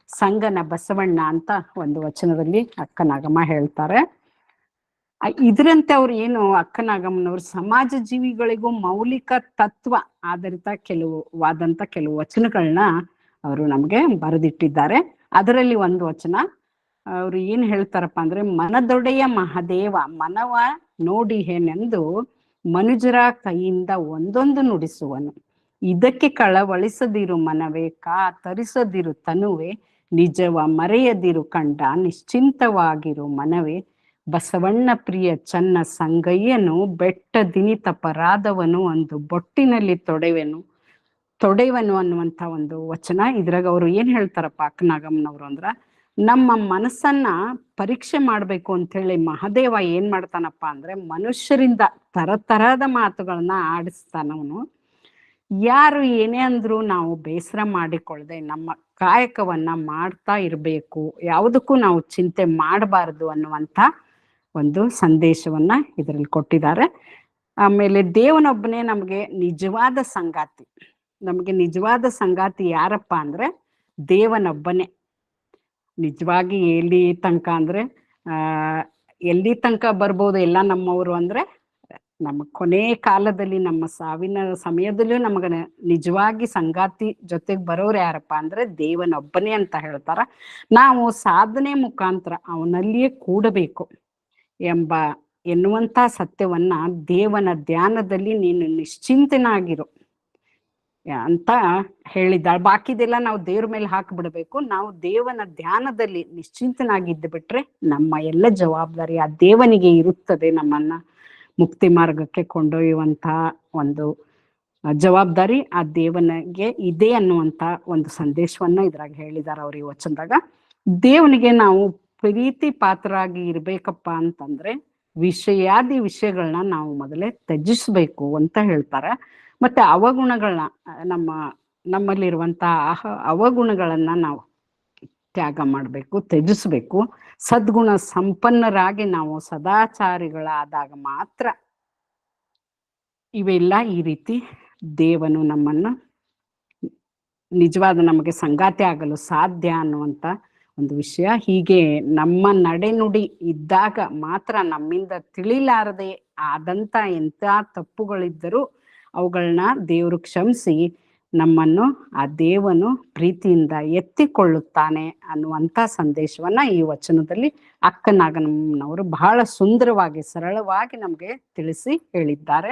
ಸಂಗನ ಬಸವಣ್ಣ ಅಂತ ಒಂದು ವಚನದಲ್ಲಿ ಅಕ್ಕ ನಾಗಮ್ಮ ಹೇಳ್ತಾರೆ. ಇದರಂತೆ ಅವ್ರು ಏನು ಅಕ್ಕ ನಾಗಮ್ಮನವ್ರು ಸಮಾಜ ಜೀವಿಗಳಿಗೂ ಮೌಲಿಕ ತತ್ವ ಆಧಾರಿತ ಕೆಲವು ವಚನಗಳನ್ನ ಅವರು ನಮ್ಗೆ ಬರೆದಿಟ್ಟಿದ್ದಾರೆ. ಅದರಲ್ಲಿ ಒಂದು ವಚನ ಅವ್ರು ಏನ್ ಹೇಳ್ತಾರಪ್ಪ ಅಂದ್ರೆ, ಮನದೊಡೆಯ ಮಹಾದೇವ ಮನವ ನೋಡಿ ಏನೆಂದು ಮನುಜರ ಕೈಯಿಂದ ಒಂದೊಂದು ನುಡಿಸುವನು, ಇದಕ್ಕೆ ಕಳವಳಿಸದಿರು ಮನವೇ, ತರಿಸದಿರು ತನುವೆ, ನಿಜವ ಮರೆಯದಿರು ಕಂಡ ನಿಶ್ಚಿಂತವಾಗಿರು ಮನವೇ. ಬಸವಣ್ಣ ಪ್ರಿಯ ಚನ್ನ ಸಂಗಯ್ಯನು ಬೆಟ್ಟ ದಿನಿತ ಪರಾದವನು ಒಂದು ಬೊಟ್ಟಿನಲ್ಲಿ ತೊಡೆವನು ಅನ್ನುವಂಥ ಒಂದು ವಚನ. ಇದ್ರಾಗ ಅವರು ಏನ್ ಹೇಳ್ತಾರಪ್ಪ ಅಕ್ಕನಾಗಮ್ಮನವ್ರು ಅಂದ್ರ, ನಮ್ಮ ಮನಸ್ಸನ್ನ ಪರೀಕ್ಷೆ ಮಾಡ್ಬೇಕು ಅಂತ ಹೇಳಿ ಮಹಾದೇವ ಏನ್ ಮಾಡ್ತಾನಪ್ಪ ಅಂದ್ರೆ ಮನುಷ್ಯರಿಂದ ತರತರದ ಮಾತುಗಳನ್ನ ಆಡಿಸ್ತಾನವನು. ಯಾರು ಏನೇ ಅಂದ್ರು ನಾವು ಬೇಸರ ಮಾಡಿಕೊಳ್ಳದೆ ನಮ್ಮ ಕಾಯಕವನ್ನ ಮಾಡ್ತಾ ಇರ್ಬೇಕು, ಯಾವುದಕ್ಕೂ ನಾವು ಚಿಂತೆ ಮಾಡಬಾರದು ಅನ್ನುವಂಥ ಒಂದು ಸಂದೇಶವನ್ನ ಇದರಲ್ಲಿ ಕೊಟ್ಟಿದ್ದಾರೆ. ಆಮೇಲೆ ದೇವನೊಬ್ಬನೇ ನಮಗೆ ನಿಜವಾದ ಸಂಗಾತಿ. ನಮಗೆ ನಿಜವಾದ ಸಂಗಾತಿ ಯಾರಪ್ಪ ಅಂದ್ರೆ ದೇವನೊಬ್ಬನೇ. ನಿಜವಾಗಿ ಎಲ್ಲಿ ತನಕ ಅಂದ್ರೆ ಎಲ್ಲಿ ತನಕ ಬರ್ಬೋದು ಎಲ್ಲ ನಮ್ಮವರು ಅಂದ್ರೆ ನಮ್ಮ ಕೊನೆ ಕಾಲದಲ್ಲಿ ನಮ್ಮ ಸಾವಿನ ಸಮಯದಲ್ಲೂ ನಮಗ ನಿಜವಾಗಿ ಸಂಗಾತಿ ಜೊತೆಗೆ ಬರೋರು ಯಾರಪ್ಪ ಅಂದ್ರೆ ದೇವನೊಬ್ಬನೇ ಅಂತ ಹೇಳ್ತಾರ. ನಾವು ಸಾಧನೆ ಮುಖಾಂತರ ಅವನಲ್ಲಿಯೇ ಕೂಡಬೇಕು ಎನ್ನುವಂತ ಸತ್ಯವನ್ನ ದೇವನ ಧ್ಯಾನದಲ್ಲಿ ನೀನು ನಿಶ್ಚಿಂತನಾಗಿರು ಅಂತ ಹೇಳಿದ್ದಾಳೆ. ಬಾಕಿದೆಲ್ಲ ನಾವು ದೇವ್ರ ಮೇಲೆ ಹಾಕ್ಬಿಡ್ಬೇಕು. ನಾವು ದೇವನ ಧ್ಯಾನದಲ್ಲಿ ನಿಶ್ಚಿಂತನಾಗಿದ್ದು ಬಿಟ್ರೆ ನಮ್ಮ ಎಲ್ಲ ಜವಾಬ್ದಾರಿ ಆ ದೇವನಿಗೆ ಇರುತ್ತದೆ. ನಮ್ಮನ್ನ ಮುಕ್ತಿ ಮಾರ್ಗಕ್ಕೆ ಕೊಂಡೊಯ್ಯುವಂತ ಒಂದು ಜವಾಬ್ದಾರಿ ಆ ದೇವನಿಗೆ ಇದೆ ಅನ್ನುವಂತ ಒಂದು ಸಂದೇಶವನ್ನ ಇದ್ರಾಗ ಹೇಳಿದಾರ ಅವ್ರ ಈ ವಚನದಾಗ. ದೇವನಿಗೆ ನಾವು ಪ್ರೀತಿ ಪಾತ್ರರಾಗಿ ಇರ್ಬೇಕಪ್ಪ ಅಂತಂದ್ರೆ ವಿಷಯಾದಿ ವಿಷಯಗಳನ್ನ ನಾವು ಮೊದಲೇ ತ್ಯಜಿಸ್ಬೇಕು ಅಂತ ಹೇಳ್ತಾರೆ. ಮತ್ತೆ ಅವಗುಣಗಳನ್ನ ನಮ್ಮಲ್ಲಿರುವಂತಹ ಅವಗುಣಗಳನ್ನ ನಾವು ತ್ಯಾಗ ಮಾಡ್ಬೇಕು, ತ್ಯಜಿಸ್ಬೇಕು. ಸದ್ಗುಣ ಸಂಪನ್ನರಾಗಿ ನಾವು ಸದಾಚಾರಿಗಳಾದಾಗ ಮಾತ್ರ ಇವೆಲ್ಲ ಈ ರೀತಿ ದೇವನು ನಮ್ಮನ್ನ ನಿಜವಾದ ನಮಗೆ ಸಂಗಾತಿ ಆಗಲು ಸಾಧ್ಯ ಅನ್ನುವಂತ ಒಂದು ವಿಷಯ. ಹೀಗೆ ನಮ್ಮ ನಡೆನುಡಿ ಇದ್ದಾಗ ಮಾತ್ರ ನಮ್ಮಿಂದ ತಿಳಿಲಾರದೆ ಆದಂತ ಎಂಥ ತಪ್ಪುಗಳಿದ್ದರೂ ಅವುಗಳನ್ನ ದೇವರು ಕ್ಷಮಿಸಿ ನಮ್ಮನ್ನು ಆ ದೇವನು ಪ್ರೀತಿಯಿಂದ ಎತ್ತಿಕೊಳ್ಳುತ್ತಾನೆ ಅನ್ನುವಂಥ ಸಂದೇಶವನ್ನ ಈ ವಚನದಲ್ಲಿ ಅಕ್ಕನಾಗಮ್ಮನವರು ಬಹಳ ಸುಂದರವಾಗಿ ಸರಳವಾಗಿ ನಮಗೆ ತಿಳಿಸಿ ಹೇಳಿದ್ದಾರೆ.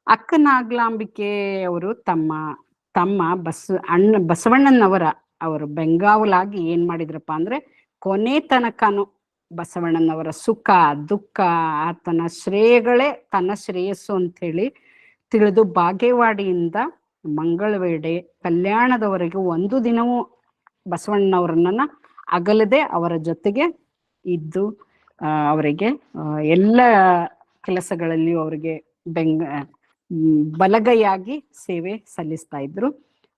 ಅಕ್ಕನಾಗ್ಲಾಂಬಿಕೆ ಅವರು ತಮ್ಮ ಬಸವಣ್ಣನವರ ಅವರು ಬೆಂಗಾವಲಾಗಿ ಏನ್ ಮಾಡಿದ್ರಪ್ಪ ಅಂದ್ರೆ ಕೊನೆ ತನಕನು ಬಸವಣ್ಣನವರ ಸುಖ ದುಃಖ ಆತನ ಶ್ರೇಯಗಳೇ ತನ್ನ ಶ್ರೇಯಸ್ಸು ಅಂತ ಹೇಳಿ ತಿಳಿದು ಬಾಗೇವಾಡಿಯಿಂದ ಮಂಗಳವೇಡೆ ಕಲ್ಯಾಣದವರೆಗೂ ಒಂದು ದಿನವೂ ಬಸವಣ್ಣನವರನ್ನ ಅಗಲದೆ ಅವರ ಜೊತೆಗೆ ಇದ್ದು ಅವರಿಗೆ ಎಲ್ಲ ಕೆಲಸಗಳಲ್ಲಿಯೂ ಅವರಿಗೆ ಬಲಗೈಯಾಗಿ ಸೇವೆ ಸಲ್ಲಿಸ್ತಾ ಇದ್ರು.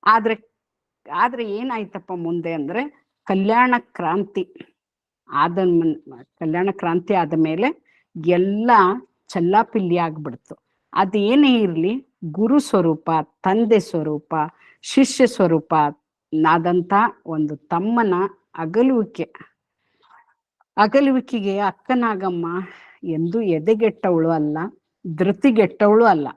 ಆದ್ರೆ ಏನಾಯ್ತಪ್ಪ ಮುಂದೆ ಅಂದ್ರೆ ಕಲ್ಯಾಣ ಕ್ರಾಂತಿ ಆದ ಮೇಲೆ ಎಲ್ಲ ಚಲ್ಲಾಪಿಲ್ಲಿ ಆಗ್ಬಿಡ್ತು. ಅದೇನೇ ಇರ್ಲಿ ಗುರು ಸ್ವರೂಪ, ತಂದೆ ಸ್ವರೂಪ, ಶಿಷ್ಯ ಸ್ವರೂಪ ಆದಂತ ಒಂದು ತಮ್ಮನ ಅಗಲುವಿಕೆಗೆ ಅಕ್ಕನಾಗಮ್ಮ ಎಂದು ಎದೆಗೆಟ್ಟವಳು ಅಲ್ಲ, ಧೃತಿಗೆಟ್ಟವಳು ಅಲ್ಲ.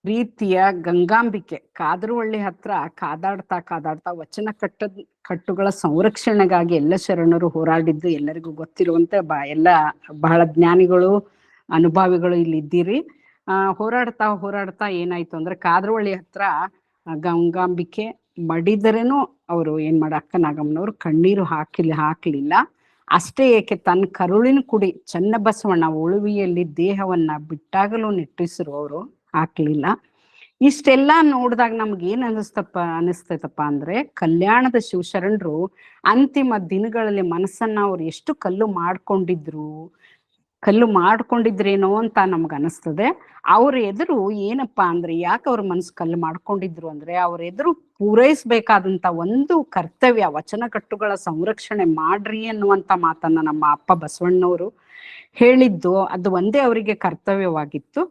ಪ್ರೀತಿಯ ಗಂಗಾಂಬಿಕೆ ಕಾದರವಳ್ಳಿ ಹತ್ರ ಕಾದಾಡ್ತಾ ವಚನ ಕಟ್ಟುಗಳ ಸಂರಕ್ಷಣೆಗಾಗಿ ಎಲ್ಲ ಶರಣರು ಹೋರಾಡಿದ್ದು ಎಲ್ಲರಿಗೂ ಗೊತ್ತಿರುವಂತೆ ಎಲ್ಲ ಬಹಳ ಜ್ಞಾನಿಗಳು ಅನುಭವಿಗಳು ಇಲ್ಲಿ ಇದ್ದೀರಿ. ಹೋರಾಡ್ತಾ ಏನಾಯ್ತು ಅಂದ್ರೆ ಕಾದರವಳ್ಳಿ ಹತ್ರ ಗಂಗಾಂಬಿಕೆ ಮಡಿದರೇನು ಅವರು ಏನ್ ಅಕ್ಕನಾಗಮ್ಮನವ್ರು ಕಣ್ಣೀರು ಹಾಕ್ಲಿಲ್ಲ. ಅಷ್ಟೇ ಏಕೆ ತನ್ನ ಕರುಳಿನ ಕುಡಿ ಚನ್ನಬಸವಣ್ಣ ಉಳುವಿಯಲ್ಲಿ ದೇಹವನ್ನ ಬಿಟ್ಟಾಗಲೂ ನಿಟ್ಟುಸಿರು ಅವರು ಹಾಕ್ಲಿಲ್ಲ. ಇಷ್ಟೆಲ್ಲಾ ನೋಡಿದಾಗ ನಮ್ಗೆ ಏನ್ ಅನಿಸ್ತೈತಪ್ಪ ಅಂದ್ರೆ ಕಲ್ಯಾಣದ ಶಿವಶರಣರು ಅಂತಿಮ ದಿನಗಳಲ್ಲಿ ಮನಸ್ಸನ್ನ ಅವ್ರು ಎಷ್ಟು ಕಲ್ಲು ಮಾಡ್ಕೊಂಡಿದ್ರೇನೋ ಅಂತ ನಮ್ಗೆ ಅನಿಸ್ತದೆ. ಅವ್ರ ಎದುರು ಏನಪ್ಪಾ ಅಂದ್ರೆ ಯಾಕೆ ಅವ್ರ ಮನಸ್ಸು ಕಲ್ಲು ಮಾಡ್ಕೊಂಡಿದ್ರು ಅಂದ್ರೆ ಅವ್ರ ಎದುರು ಪೂರೈಸ್ಬೇಕಾದಂತ ಒಂದು ಕರ್ತವ್ಯ, ವಚನ ಕಟ್ಟುಗಳ ಸಂರಕ್ಷಣೆ ಮಾಡ್ರಿ ಅನ್ನುವಂತ ಮಾತನ್ನ ನಮ್ಮ ಅಪ್ಪ ಬಸವಣ್ಣವರು ಹೇಳಿದ್ದು ಅದು ಒಂದೇ ಅವರಿಗೆ ಕರ್ತವ್ಯವಾಗಿತ್ತು.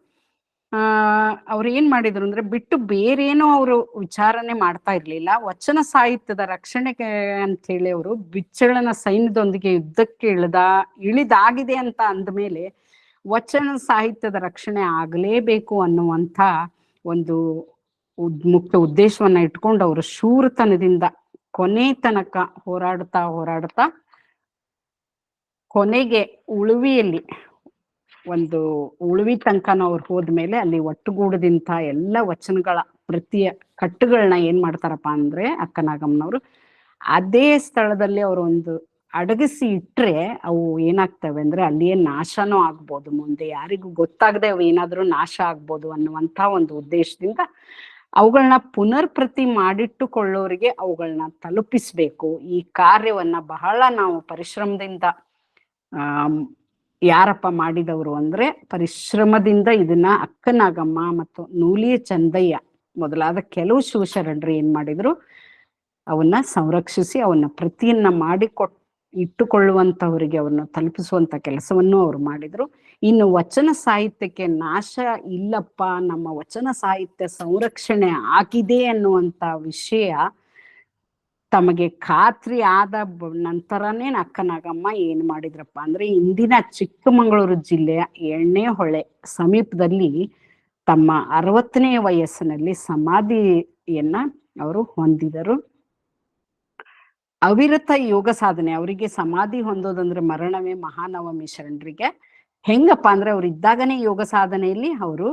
ಅವ್ರು ಏನ್ ಮಾಡಿದ್ರು ಅಂದ್ರೆ ಬಿಟ್ಟು ಬೇರೇನೋ ಅವರು ವಿಚಾರಣೆ ಮಾಡ್ತಾ ಇರ್ಲಿಲ್ಲ. ವಚನ ಸಾಹಿತ್ಯದ ರಕ್ಷಣೆಗೆ ಅಂತ ಹೇಳಿ ಅವರು ಬಿಚ್ಚಳನ ಸೈನ್ಯದೊಂದಿಗೆ ಯುದ್ಧಕ್ಕೆ ಇಳಿದಾಗಿದೆ ಅಂತ ಅಂದ್ಮೇಲೆ ವಚನ ಸಾಹಿತ್ಯದ ರಕ್ಷಣೆ ಆಗಲೇಬೇಕು ಅನ್ನುವಂಥ ಒಂದು ಮುಖ್ಯ ಉದ್ದೇಶವನ್ನ ಇಟ್ಕೊಂಡು ಅವರು ಶೂರತನದಿಂದ ಕೊನೆ ತನಕ ಹೋರಾಡ್ತಾ ಕೊನೆಗೆ ಉಳುವಿಯಲ್ಲಿ ಒಂದು ಉಳುವಿ ತನಕನೂ ಅವ್ರು ಹೋದ್ಮೇಲೆ ಅಲ್ಲಿ ಒಟ್ಟುಗೂಡದಿಂತ ಎಲ್ಲ ವಚನಗಳ ಪ್ರತಿಯ ಕಟ್ಟುಗಳನ್ನ ಏನ್ ಮಾಡ್ತಾರಪ್ಪ ಅಂದ್ರೆ ಅಕ್ಕನಾಗಮ್ಮನವರು ಅದೇ ಸ್ಥಳದಲ್ಲಿ ಅವರು ಒಂದು ಅಡಗಿಸಿ ಇಟ್ರೆ ಅವು ಏನಾಗ್ತವೆ ಅಂದ್ರೆ ಅಲ್ಲಿಯೇ ನಾಶನೂ ಆಗ್ಬೋದು, ಮುಂದೆ ಯಾರಿಗೂ ಗೊತ್ತಾಗದೆ ಅವು ಏನಾದ್ರೂ ನಾಶ ಆಗ್ಬೋದು ಅನ್ನುವಂತ ಒಂದು ಉದ್ದೇಶದಿಂದ ಅವುಗಳನ್ನ ಪ್ರತಿ ಮಾಡಿಟ್ಟುಕೊಳ್ಳೋರಿಗೆ ಅವುಗಳನ್ನ ತಲುಪಿಸ್ಬೇಕು. ಈ ಕಾರ್ಯವನ್ನ ಬಹಳ ನಾವು ಪರಿಶ್ರಮದಿಂದ ಯಾರಪ್ಪ ಮಾಡಿದವರು ಅಂದ್ರೆ ಪರಿಶ್ರಮದಿಂದ ಇದನ್ನ ಅಕ್ಕನಾಗಮ್ಮ ಮತ್ತು ನೂಲಿಯ ಚಂದಯ್ಯ ಮೊದಲಾದ ಕೆಲವು ಶಿವಶರಣರು ಏನ್ ಮಾಡಿದ್ರು, ಅವನ್ನ ಸಂರಕ್ಷಿಸಿ ಅವನ್ನ ಪ್ರತಿಯನ್ನ ಇಟ್ಟುಕೊಳ್ಳುವಂತವರಿಗೆ ಅವನ್ನ ತಲುಪಿಸುವಂತ ಕೆಲಸವನ್ನು ಅವ್ರು ಮಾಡಿದ್ರು. ಇನ್ನು ವಚನ ಸಾಹಿತ್ಯಕ್ಕೆ ನಾಶ ಇಲ್ಲಪ್ಪ, ನಮ್ಮ ವಚನ ಸಾಹಿತ್ಯ ಸಂರಕ್ಷಣೆ ಆಗಿದೆ ಅನ್ನುವಂತ ವಿಷಯ ತಮಗೆ ಖಾತ್ರಿ ಆದ ನಂತರನೇ ಅಕ್ಕನಾಗಮ್ಮ ಏನ್ ಮಾಡಿದ್ರಪ್ಪ ಅಂದ್ರೆ ಇಂದಿನ ಚಿಕ್ಕಮಗಳೂರು ಜಿಲ್ಲೆಯ ಎಣ್ಣೆಹೊಳೆ ಸಮೀಪದಲ್ಲಿ ತಮ್ಮ 60ನೇ ವಯಸ್ಸಿನಲ್ಲಿ ಸಮಾಧಿಯನ್ನ ಅವರು ಹೊಂದಿದರು. ಅವಿರತ ಯೋಗ ಸಾಧನೆ, ಅವರಿಗೆ ಸಮಾಧಿ ಹೊಂದೋದಂದ್ರೆ ಮರಣವೇ ಮಹಾನವಮಿ ಶರಣರಿಗೆ. ಹೆಂಗಪ್ಪ ಅಂದ್ರೆ ಅವ್ರು ಇದ್ದಾಗನೇ ಯೋಗ ಸಾಧನೆಯಲ್ಲಿ ಅವರು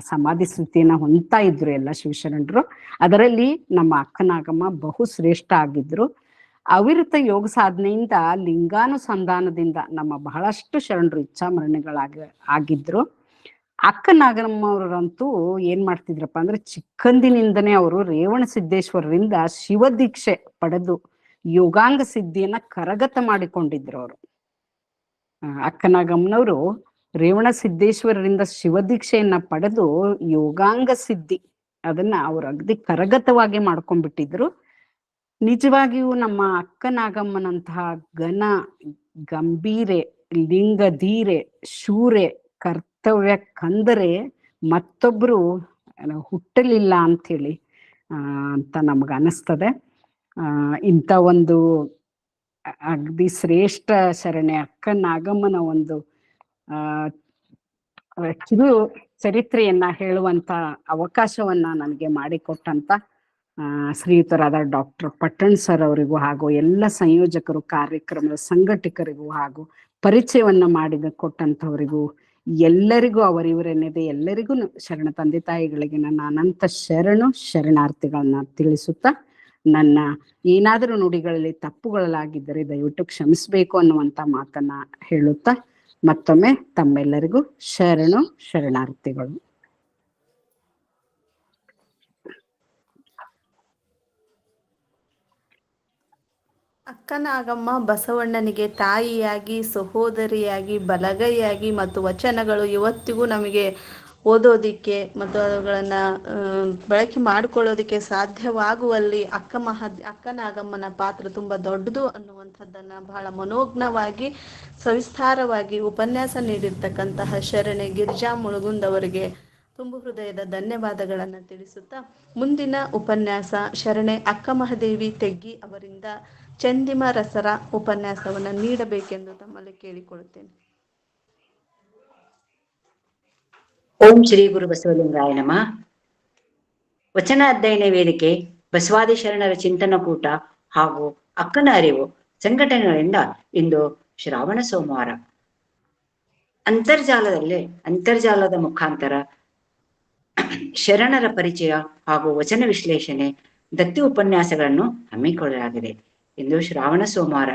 ಸಮಾಧಿ ಸ್ಥಿತಿಯನ್ನ ಹೊಂದ್ತಾ ಇದ್ರು ಎಲ್ಲ ಶಿವಶರಣರು. ಅದರಲ್ಲಿ ನಮ್ಮ ಅಕ್ಕನಾಗಮ್ಮ ಬಹು ಶ್ರೇಷ್ಠ ಆಗಿದ್ರು. ಅವಿರತ ಯೋಗ ಸಾಧನೆಯಿಂದ ಲಿಂಗಾನುಸಂಧಾನದಿಂದ ನಮ್ಮ ಬಹಳಷ್ಟು ಶರಣರು ಆಗಿದ್ರು. ಅಕ್ಕನಾಗಮ್ಮ ಅವರಂತೂ ಏನ್ ಮಾಡ್ತಿದ್ರಪ್ಪ ಅಂದ್ರೆ ಚಿಕ್ಕಂದಿನಿಂದನೇ ಅವರು ರೇವಣ ಸಿದ್ದೇಶ್ವರರಿಂದ ಶಿವದೀಕ್ಷೆ ಪಡೆದು ಯೋಗಾಂಗ ಸಿದ್ಧಿಯನ್ನ ಕರಗತ ಮಾಡಿಕೊಂಡಿದ್ರು. ಅವರು ಅಕ್ಕನಾಗಮ್ಮನವರು ರೇವಣ ಸಿದ್ದೇಶ್ವರರಿಂದ ಶಿವದೀಕ್ಷೆಯನ್ನ ಪಡೆದು ಯೋಗಾಂಗ ಸಿದ್ಧಿ ಅದನ್ನ ಅವ್ರು ಅಗದಿ ಕರಗತವಾಗಿ ಮಾಡ್ಕೊಂಡ್ಬಿಟ್ಟಿದ್ರು. ನಿಜವಾಗಿಯೂ ನಮ್ಮ ಅಕ್ಕನಾಗಮ್ಮನಂತಹ ಘನ ಗಂಭೀರೆ ಲಿಂಗಧೀರೆ ಶೂರೆ ಕರ್ತವ್ಯ ಕಂದರೆ ಮತ್ತೊಬ್ರು ಹುಟ್ಟಲಿಲ್ಲ ಅಂಥೇಳಿ ಅಂತ ನಮ್ಗ ಅನಿಸ್ತದೆ. ಇಂಥ ಒಂದು ಅಗದಿ ಶ್ರೇಷ್ಠ ಶರಣೆ ಅಕ್ಕನಾಗಮ್ಮನ ಒಂದು ಕಿರು ಚರಿತ್ರೆಯನ್ನ ಹೇಳುವಂತ ಅವಕಾಶವನ್ನ ನನಗೆ ಮಾಡಿಕೊಟ್ಟಂತ ಶ್ರೀಯುತರಾದ ಡಾಕ್ಟರ್ ಪಟ್ಟಣ್ ಸರ್ ಅವರಿಗೂ ಹಾಗೂ ಎಲ್ಲ ಸಂಯೋಜಕರು ಕಾರ್ಯಕ್ರಮದ ಸಂಘಟಕರಿಗೂ ಹಾಗೂ ಪರಿಚಯವನ್ನ ಕೊಟ್ಟಂತವರಿಗೂ ಎಲ್ಲರಿಗೂ ಅವರಿವರೆನ್ನದೆ ಎಲ್ಲರಿಗೂ ಶರಣ ತಂದೆ ತಾಯಿಗಳಿಗೆ ನನ್ನ ಅನಂತ ಶರಣಾರ್ಥಿಗಳನ್ನ ತಿಳಿಸುತ್ತಾ, ನನ್ನ ಏನಾದರೂ ನುಡಿಗಳಲ್ಲಿ ತಪ್ಪುಗಳಾಗಿದ್ದರೆ ದಯವಿಟ್ಟು ಕ್ಷಮಿಸಬೇಕು ಅನ್ನುವಂತ ಮಾತನ್ನ ಹೇಳುತ್ತಾ ಮತ್ತೊಮ್ಮೆ ತಮ್ಮೆಲ್ಲರಿಗೂ ಶರಣಾರ್ಥಿಗಳು. ಅಕ್ಕನಾಗಮ್ಮ ಬಸವಣ್ಣನಿಗೆ ತಾಯಿಯಾಗಿ, ಸಹೋದರಿಯಾಗಿ, ಬಲಗೈಯಾಗಿ ಮತ್ತು ವಚನಗಳು ಇವತ್ತಿಗೂ ನಮಗೆ ಓದೋದಿಕ್ಕೆ ಮತ್ತು ಅವುಗಳನ್ನು ಬಳಕೆ ಮಾಡಿಕೊಳ್ಳೋದಿಕ್ಕೆ ಸಾಧ್ಯವಾಗುವಲ್ಲಿ ಅಕ್ಕನಾಗಮ್ಮನ ಪಾತ್ರ ತುಂಬ ದೊಡ್ಡದು ಅನ್ನುವಂಥದ್ದನ್ನು ಬಹಳ ಮನೋಜ್ಞವಾಗಿ ಸವಿಸ್ತಾರವಾಗಿ ಉಪನ್ಯಾಸ ನೀಡಿರ್ತಕ್ಕಂತಹ ಶರಣೆ ಗಿರಿಜಾ ಮುಳುಗುಂದವರಿಗೆ ತುಂಬು ಹೃದಯದ ಧನ್ಯವಾದಗಳನ್ನು ತಿಳಿಸುತ್ತಾ, ಮುಂದಿನ ಉಪನ್ಯಾಸ ಶರಣೆ ಅಕ್ಕಮಹಾದೇವಿ ತೆಗ್ಗಿ ಅವರಿಂದ ಚಂದಿಮ ರಸರ ಉಪನ್ಯಾಸವನ್ನು ನೀಡಬೇಕೆಂದು ತಮ್ಮಲ್ಲಿ ಕೇಳಿಕೊಳ್ಳುತ್ತೇನೆ. ಓಂ ಶ್ರೀ ಗುರು ಬಸವಲಿಂಗಾಯ ನಮಃ. ವಚನ ಅಧ್ಯಯನ ವೇದಿಕೆ, ಬಸವಾದಿ ಶರಣರ ಚಿಂತನ ಕೂಟ ಹಾಗೂ ಅಕ್ಕನ ಅರಿವು ಸಂಘಟನೆಗಳಿಂದ ಇಂದು ಶ್ರಾವಣ ಸೋಮವಾರ ಅಂತರ್ಜಾಲದ ಮುಖಾಂತರ ಶರಣರ ಪರಿಚಯ ಹಾಗೂ ವಚನ ವಿಶ್ಲೇಷಣೆ ದತ್ತಿ ಉಪನ್ಯಾಸಗಳನ್ನು ಹಮ್ಮಿಕೊಳ್ಳಲಾಗಿದೆ. ಇಂದು ಶ್ರಾವಣ ಸೋಮವಾರ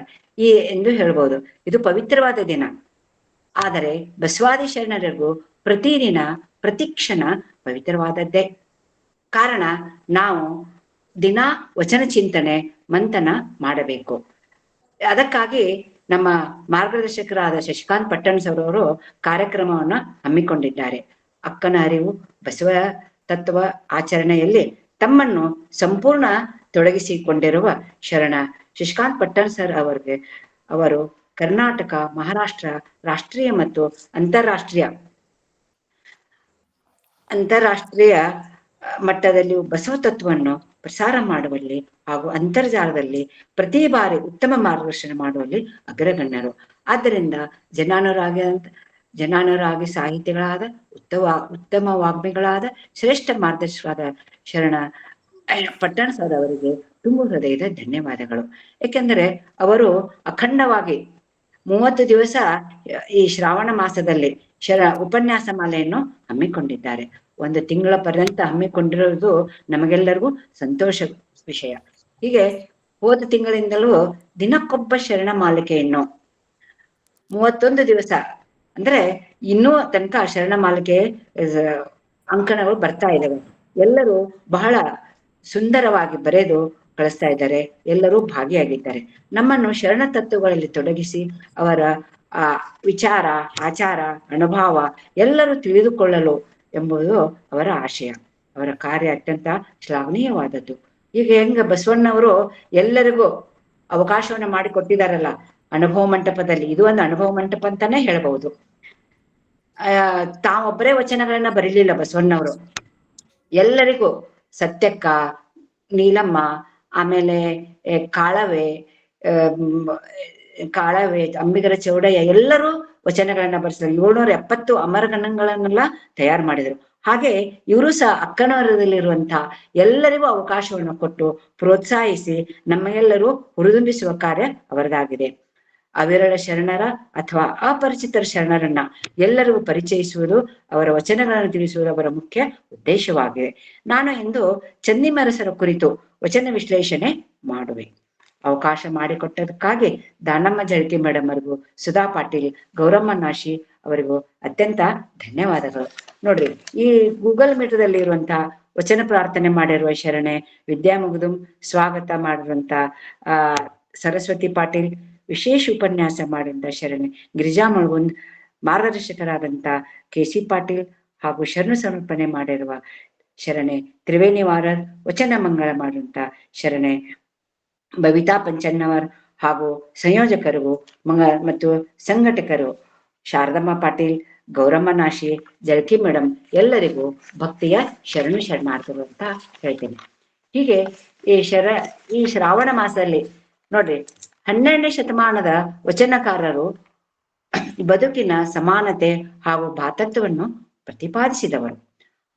ಎಂದು ಹೇಳ್ಬೋದು. ಇದು ಪವಿತ್ರವಾದ ದಿನ. ಆದರೆ ಬಸವಾದಿ ಶರಣರಿಗೂ ಪ್ರತಿದಿನ ಪ್ರತಿಕ್ಷಣ ಪವಿತ್ರವಾದದ್ದೇ. ಕಾರಣ ನಾವು ದಿನ ವಚನ ಚಿಂತನೆ ಮಂಥನ ಮಾಡಬೇಕು. ಅದಕ್ಕಾಗಿ ನಮ್ಮ ಮಾರ್ಗದರ್ಶಕರಾದ ಶಶಿಕಾಂತ್ ಪಟ್ಟಣ್ ಸರ್ ಅವರು ಕಾರ್ಯಕ್ರಮವನ್ನ ಹಮ್ಮಿಕೊಂಡಿದ್ದಾರೆ. ಅಕ್ಕನ ಅರಿವು ಬಸವ ತತ್ವ ಆಚರಣೆಯಲ್ಲಿ ತಮ್ಮನ್ನು ಸಂಪೂರ್ಣ ತೊಡಗಿಸಿಕೊಂಡಿರುವ ಶರಣ ಶಶಿಕಾಂತ್ ಪಟ್ಟಣ್ ಸರ್ ಅವರು ಕರ್ನಾಟಕ, ಮಹಾರಾಷ್ಟ್ರ, ರಾಷ್ಟ್ರೀಯ ಮತ್ತು ಅಂತಾರಾಷ್ಟ್ರೀಯ ಮಟ್ಟದಲ್ಲಿ ಬಸವ ತತ್ವವನ್ನು ಪ್ರಸಾರ ಮಾಡುವಲ್ಲಿ ಹಾಗೂ ಅಂತರ್ಜಾಲದಲ್ಲಿ ಪ್ರತಿ ಬಾರಿ ಉತ್ತಮ ಮಾರ್ಗದರ್ಶನ ಮಾಡುವಲ್ಲಿ ಅಗ್ರಗಣ್ಯರು. ಆದ್ದರಿಂದ ಜನಾನುರಾಗಿ ಸಾಹಿತಿಗಳಾದ ಉತ್ತಮ ವಾಗ್ಮಿಗಳಾದ ಶ್ರೇಷ್ಠ ಮಾರ್ಗದರ್ಶಕರಾದ ಶರಣ ಪಟ್ಟಣ್ ಸರ್ ಅವರಿಗೆ ತುಂಬ ಹೃದಯದ ಧನ್ಯವಾದಗಳು. ಏಕೆಂದರೆ ಅವರು ಅಖಂಡವಾಗಿ 30 ದಿವಸ ಈ ಶ್ರಾವಣ ಮಾಸದಲ್ಲಿ ಉಪನ್ಯಾಸ ಮಾಲೆಯನ್ನು ಹಮ್ಮಿಕೊಂಡಿದ್ದಾರೆ. 1 ತಿಂಗಳ ಪರ್ಯಂತ ಹಮ್ಮಿಕೊಂಡಿರುವುದು ನಮಗೆಲ್ಲರಿಗೂ ಸಂತೋಷ ವಿಷಯ. ಹೀಗೆ ಹೋದ ತಿಂಗಳಿಂದಲೂ ದಿನಕ್ಕೊಬ್ಬ ಶರಣ ಮಾಲಿಕೆಯನ್ನು 31 ದಿವಸ ಅಂದ್ರೆ ಇನ್ನೂ ತನಕ ಶರಣ ಮಾಲಿಕೆ ಅಂಕಣಗಳು ಬರ್ತಾ ಇದ್ದಾವೆ. ಎಲ್ಲರೂ ಬಹಳ ಸುಂದರವಾಗಿ ಬರೆದು ಕಳಿಸ್ತಾ ಇದ್ದಾರೆ. ಎಲ್ಲರೂ ಭಾಗಿಯಾಗಿದ್ದಾರೆ. ನಮ್ಮನ್ನು ಶರಣ ತತ್ವಗಳಲ್ಲಿ ತೊಡಗಿಸಿ ಅವರ ವಿಚಾರ, ಆಚಾರ, ಅನುಭವ ಎಲ್ಲರೂ ತಿಳಿದುಕೊಳ್ಳಲು ಎಂಬುದು ಅವರ ಆಶಯ. ಅವರ ಕಾರ್ಯ ಅತ್ಯಂತ ಶ್ಲಾಘನೀಯವಾದದ್ದು. ಈಗ ಹೆಂಗ ಬಸವಣ್ಣವರು ಎಲ್ಲರಿಗೂ ಅವಕಾಶವನ್ನ ಮಾಡಿಕೊಟ್ಟಿದಾರಲ್ಲ ಅನುಭವ ಮಂಟಪದಲ್ಲಿ, ಇದು ಒಂದು ಅನುಭವ ಮಂಟಪ ಅಂತಾನೆ ಹೇಳ್ಬಹುದು. ತಾವೊಬ್ಬರೇ ವಚನಗಳನ್ನ ಬರೀಲಿಲ್ಲ ಬಸವಣ್ಣವರು. ಎಲ್ಲರಿಗೂ ಸತ್ಯಕ್ಕ, ನೀಲಮ್ಮ, ಆಮೇಲೆ ಕಾಳವೆ, ಅಂಬಿಗರ ಚೌಡಯ್ಯ ಎಲ್ಲರೂ ವಚನಗಳನ್ನ ಬರೆಸಿದ್ರು. 770 ಅಮರಗಣಗಳನ್ನೆಲ್ಲ ತಯಾರು ಮಾಡಿದ್ರು. ಹಾಗೆ ಇವರು ಸಹ ಅಕ್ಕನವರದಲ್ಲಿರುವಂತಹ ಎಲ್ಲರಿಗೂ ಅವಕಾಶವನ್ನು ಕೊಟ್ಟು ಪ್ರೋತ್ಸಾಹಿಸಿ ನಮ್ಮೆಲ್ಲರೂ ಹುರಿದುಂಬಿಸುವ ಕಾರ್ಯ ಅವರದಾಗಿದೆ. ಅವಿರಳ ಶರಣರ ಅಥವಾ ಅಪರಿಚಿತರ ಶರಣರನ್ನ ಎಲ್ಲರಿಗೂ ಪರಿಚಯಿಸುವುದು, ಅವರ ವಚನಗಳನ್ನು ತಿಳಿಸುವುದು ಅವರ ಮುಖ್ಯ ಉದ್ದೇಶವಾಗಿದೆ. ನಾನು ಇಂದು ಚನ್ನಿಮರಸರ ಕುರಿತು ವಚನ ವಿಶ್ಲೇಷಣೆ ಮಾಡುವೆ. ಅವಕಾಶ ಮಾಡಿಕೊಟ್ಟದಕ್ಕಾಗಿ ದಾನಮ್ಮ ಜಳಕಿ ಮೇಡಮ್ ಅವರಿಗೂ, ಸುಧಾ ಪಾಟೀಲ್, ಗೌರಮ್ಮ ನಾಶಿ ಅವರಿಗೂ ಅತ್ಯಂತ ಧನ್ಯವಾದಗಳು. ನೋಡ್ರಿ, ಈ ಗೂಗಲ್ ಮೀಟರ್ದಲ್ಲಿ ಇರುವಂತಹ ವಚನ ಪ್ರಾರ್ಥನೆ ಮಾಡಿರುವ ಶರಣೆ ವಿದ್ಯಾ ಮುಗ್ದುಂ, ಸ್ವಾಗತ ಮಾಡಿರುವಂತ ಸರಸ್ವತಿ ಪಾಟೀಲ್, ವಿಶೇಷ ಉಪನ್ಯಾಸ ಮಾಡಿದಂತ ಶರಣೆ ಗಿರಿಜಾ ಮಳಗುಂದ್, ಮಾರ್ಗದರ್ಶಕರಾದಂತ KC ಪಾಟೀಲ್ ಹಾಗೂ ಶರಣ ಸಮರ್ಪಣೆ ಮಾಡಿರುವ ಶರಣೆ ತ್ರಿವೇಣಿ ವಾರರ್, ವಚನ ಮಂಗಳ ಮಾಡಿದಂತ ಶರಣೆ ಬಬಿತಾ ಪಂಚನ್ನವರ್ ಹಾಗೂ ಸಂಯೋಜಕರಿಗೂ ಮತ್ತು ಸಂಘಟಕರು ಶಾರದಮ್ಮ ಪಾಟೀಲ್, ಗೌರಮ್ಮ ನಾಶಿ, ಜಳಕಿ ಮೇಡಮ್ ಎಲ್ಲರಿಗೂ ಭಕ್ತಿಯ ಶರಣಾರ್ಥಿಗಳು ಅಂತ ಹೇಳ್ತೇನೆ. ಹೀಗೆ ಈ ಶ್ರಾವಣ ಮಾಸದಲ್ಲಿ ನೋಡ್ರಿ, 12ನೇ ಶತಮಾನದ ವಚನಕಾರರು ಬದುಕಿನ ಸಮಾನತೆ ಹಾಗೂ ಭಾತೃತ್ವವನ್ನು ಪ್ರತಿಪಾದಿಸಿದವರು.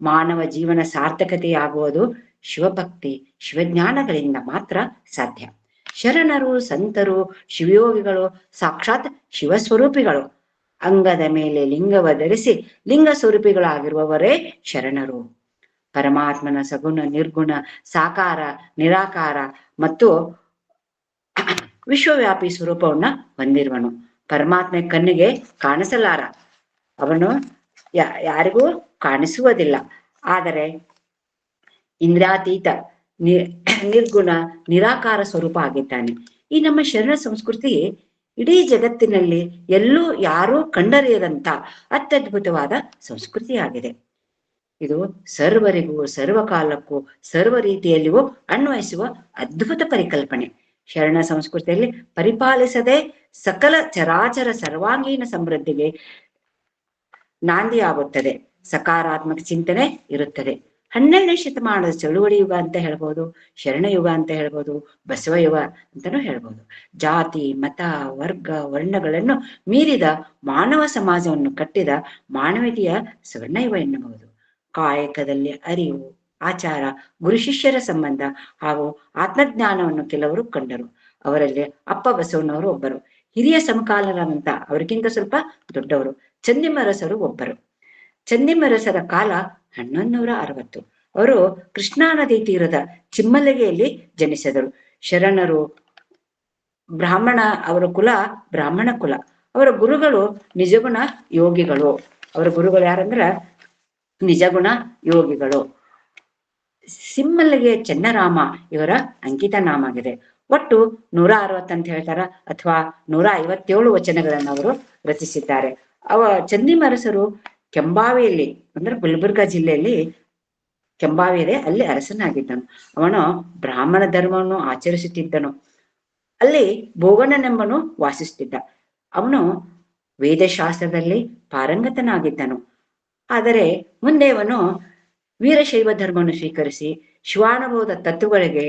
ಮಾನವ ಜೀವನ ಸಾರ್ಥಕತೆಯಾಗುವುದು ಶಿವಭಕ್ತಿ, ಶಿವಜ್ಞಾನಗಳಿಂದ ಮಾತ್ರ ಸಾಧ್ಯ. ಶರಣರು, ಸಂತರು, ಶಿವಯೋಗಿಗಳು ಸಾಕ್ಷಾತ್ ಶಿವಸ್ವರೂಪಿಗಳು. ಅಂಗದ ಮೇಲೆ ಲಿಂಗವ ಧರಿಸಿ ಲಿಂಗ ಸ್ವರೂಪಿಗಳಾಗಿರುವವರೇ ಶರಣರು. ಪರಮಾತ್ಮನ ಸಗುಣ, ನಿರ್ಗುಣ, ಸಾಕಾರ, ನಿರಾಕಾರ ಮತ್ತು ವಿಶ್ವವ್ಯಾಪಿ ಸ್ವರೂಪವನ್ನ ಹೊಂದಿರುವನು. ಪರಮಾತ್ಮ ಕಣ್ಣಿಗೆ ಕಾಣಿಸಲಾರ, ಅವನು ಯಾರಿಗೂ ಕಾಣಿಸುವುದಿಲ್ಲ. ಆದರೆ ಇಂದ್ರಾತೀತ, ನಿರ್ಗುಣ, ನಿರಾಕಾರ ಸ್ವರೂಪ ಆಗಿದ್ದಾನೆ. ಈ ನಮ್ಮ ಶರಣ ಸಂಸ್ಕೃತಿ ಇಡೀ ಜಗತ್ತಿನಲ್ಲಿ ಎಲ್ಲೂ ಯಾರೂ ಕಂಡರಿಯದಂತ ಅತ್ಯದ್ಭುತವಾದ ಸಂಸ್ಕೃತಿಯಾಗಿದೆ. ಇದು ಸರ್ವರಿಗೂ, ಸರ್ವಕಾಲಕ್ಕೂ, ಸರ್ವ ರೀತಿಯಲ್ಲಿಯೂ ಅನ್ವಯಿಸುವ ಅದ್ಭುತ ಪರಿಕಲ್ಪನೆ. ಶರಣ ಸಂಸ್ಕೃತಿಯಲ್ಲಿ ಪರಿಪಾಲಿಸದೆ ಸಕಲ ಚರಾಚರ ಸರ್ವಾಂಗೀಣ ಸಮೃದ್ಧಿಗೆ ನಾಂದಿಯಾಗುತ್ತದೆ. ಸಕಾರಾತ್ಮಕ ಚಿಂತನೆ ಇರುತ್ತದೆ. 12ನೇ ಶತಮಾನದ ಚಳುವಳಿ ಯುಗ ಅಂತ ಹೇಳ್ಬೋದು, ಶರಣ ಯುಗ ಅಂತ ಹೇಳ್ಬೋದು, ಬಸವ ಯುಗ ಅಂತಾನೂ ಹೇಳ್ಬೋದು. ಜಾತಿ, ಮತ, ವರ್ಗ, ವರ್ಣಗಳನ್ನು ಮೀರಿದ ಮಾನವ ಸಮಾಜವನ್ನು ಕಟ್ಟಿದ ಮಾನವೀಯತೆಯ ಸುವರ್ಣ ಯುಗ ಎನ್ನಬಹುದು. ಕಾಯಕದಲ್ಲಿ ಅರಿವು, ಆಚಾರ, ಗುರು ಶಿಷ್ಯರ ಸಂಬಂಧ ಹಾಗೂ ಆತ್ಮಜ್ಞಾನವನ್ನು ಕೆಲವರು ಕಂಡರು. ಅವರಲ್ಲಿ ಅಪ್ಪ ಬಸವಣ್ಣವರು ಒಬ್ಬರು. ಹಿರಿಯ ಸಮಕಾಲರಂತ ಅವರಿಗಿಂತ ಸ್ವಲ್ಪ ದೊಡ್ಡವರು ಚನ್ನಿಮರಸರು ಒಬ್ಬರು. ಚನ್ನಿಮರಸರ ಕಾಲ 1160. ಅವರು ಕೃಷ್ಣಾ ನದಿ ತೀರದ ಚಿಮ್ಮಲಗೆಯಲ್ಲಿ ಜನಿಸಿದರು. ಶರಣರು ಅವರ ಕುಲ ಬ್ರಾಹ್ಮಣ ಕುಲ. ಅವರ ಗುರುಗಳು ನಿಜಗುಣ ಯೋಗಿಗಳು. ಅವರ ಗುರುಗಳು ಯಾರಂದ್ರ ನಿಜಗುಣ ಯೋಗಿಗಳು. ಸಿಮ್ಮಲ್ಲಿಗೆ ಚೆನ್ನರಾಮ ಇವರ ಅಂಕಿತ ನಾಮ ಆಗಿದೆ. ಒಟ್ಟು 160 ಅಂತ ಹೇಳ್ತಾರ, ಅಥವಾ 157 ವಚನಗಳನ್ನು ಅವರು ರಚಿಸಿದ್ದಾರೆ. ಚನ್ನಿಮರಸರು ಕೆಂಬಾವಿಯಲ್ಲಿ ಅಂದ್ರೆ ಗುಲ್ಬರ್ಗಾ ಜಿಲ್ಲೆಯಲ್ಲಿ ಕೆಂಬಾವಿ ಇದೆ, ಅಲ್ಲಿ ಅರಸನಾಗಿದ್ದನು. ಅವನು ಬ್ರಾಹ್ಮಣ ಧರ್ಮವನ್ನು ಆಚರಿಸುತ್ತಿದ್ದನು. ಅಲ್ಲಿ ಭೋಗಣ್ಣನೆಂಬನು ವಾಸಿಸುತ್ತಿದ್ದ. ಅವನು ವೇದಶಾಸ್ತ್ರದಲ್ಲಿ ಪಾರಂಗತನಾಗಿದ್ದನು. ಆದರೆ ಮುಂದೆ ಅವನು ವೀರಶೈವ ಧರ್ಮವನ್ನು ಸ್ವೀಕರಿಸಿ ಶಿವಾನುಭವದ ತತ್ವಗಳಿಗೆ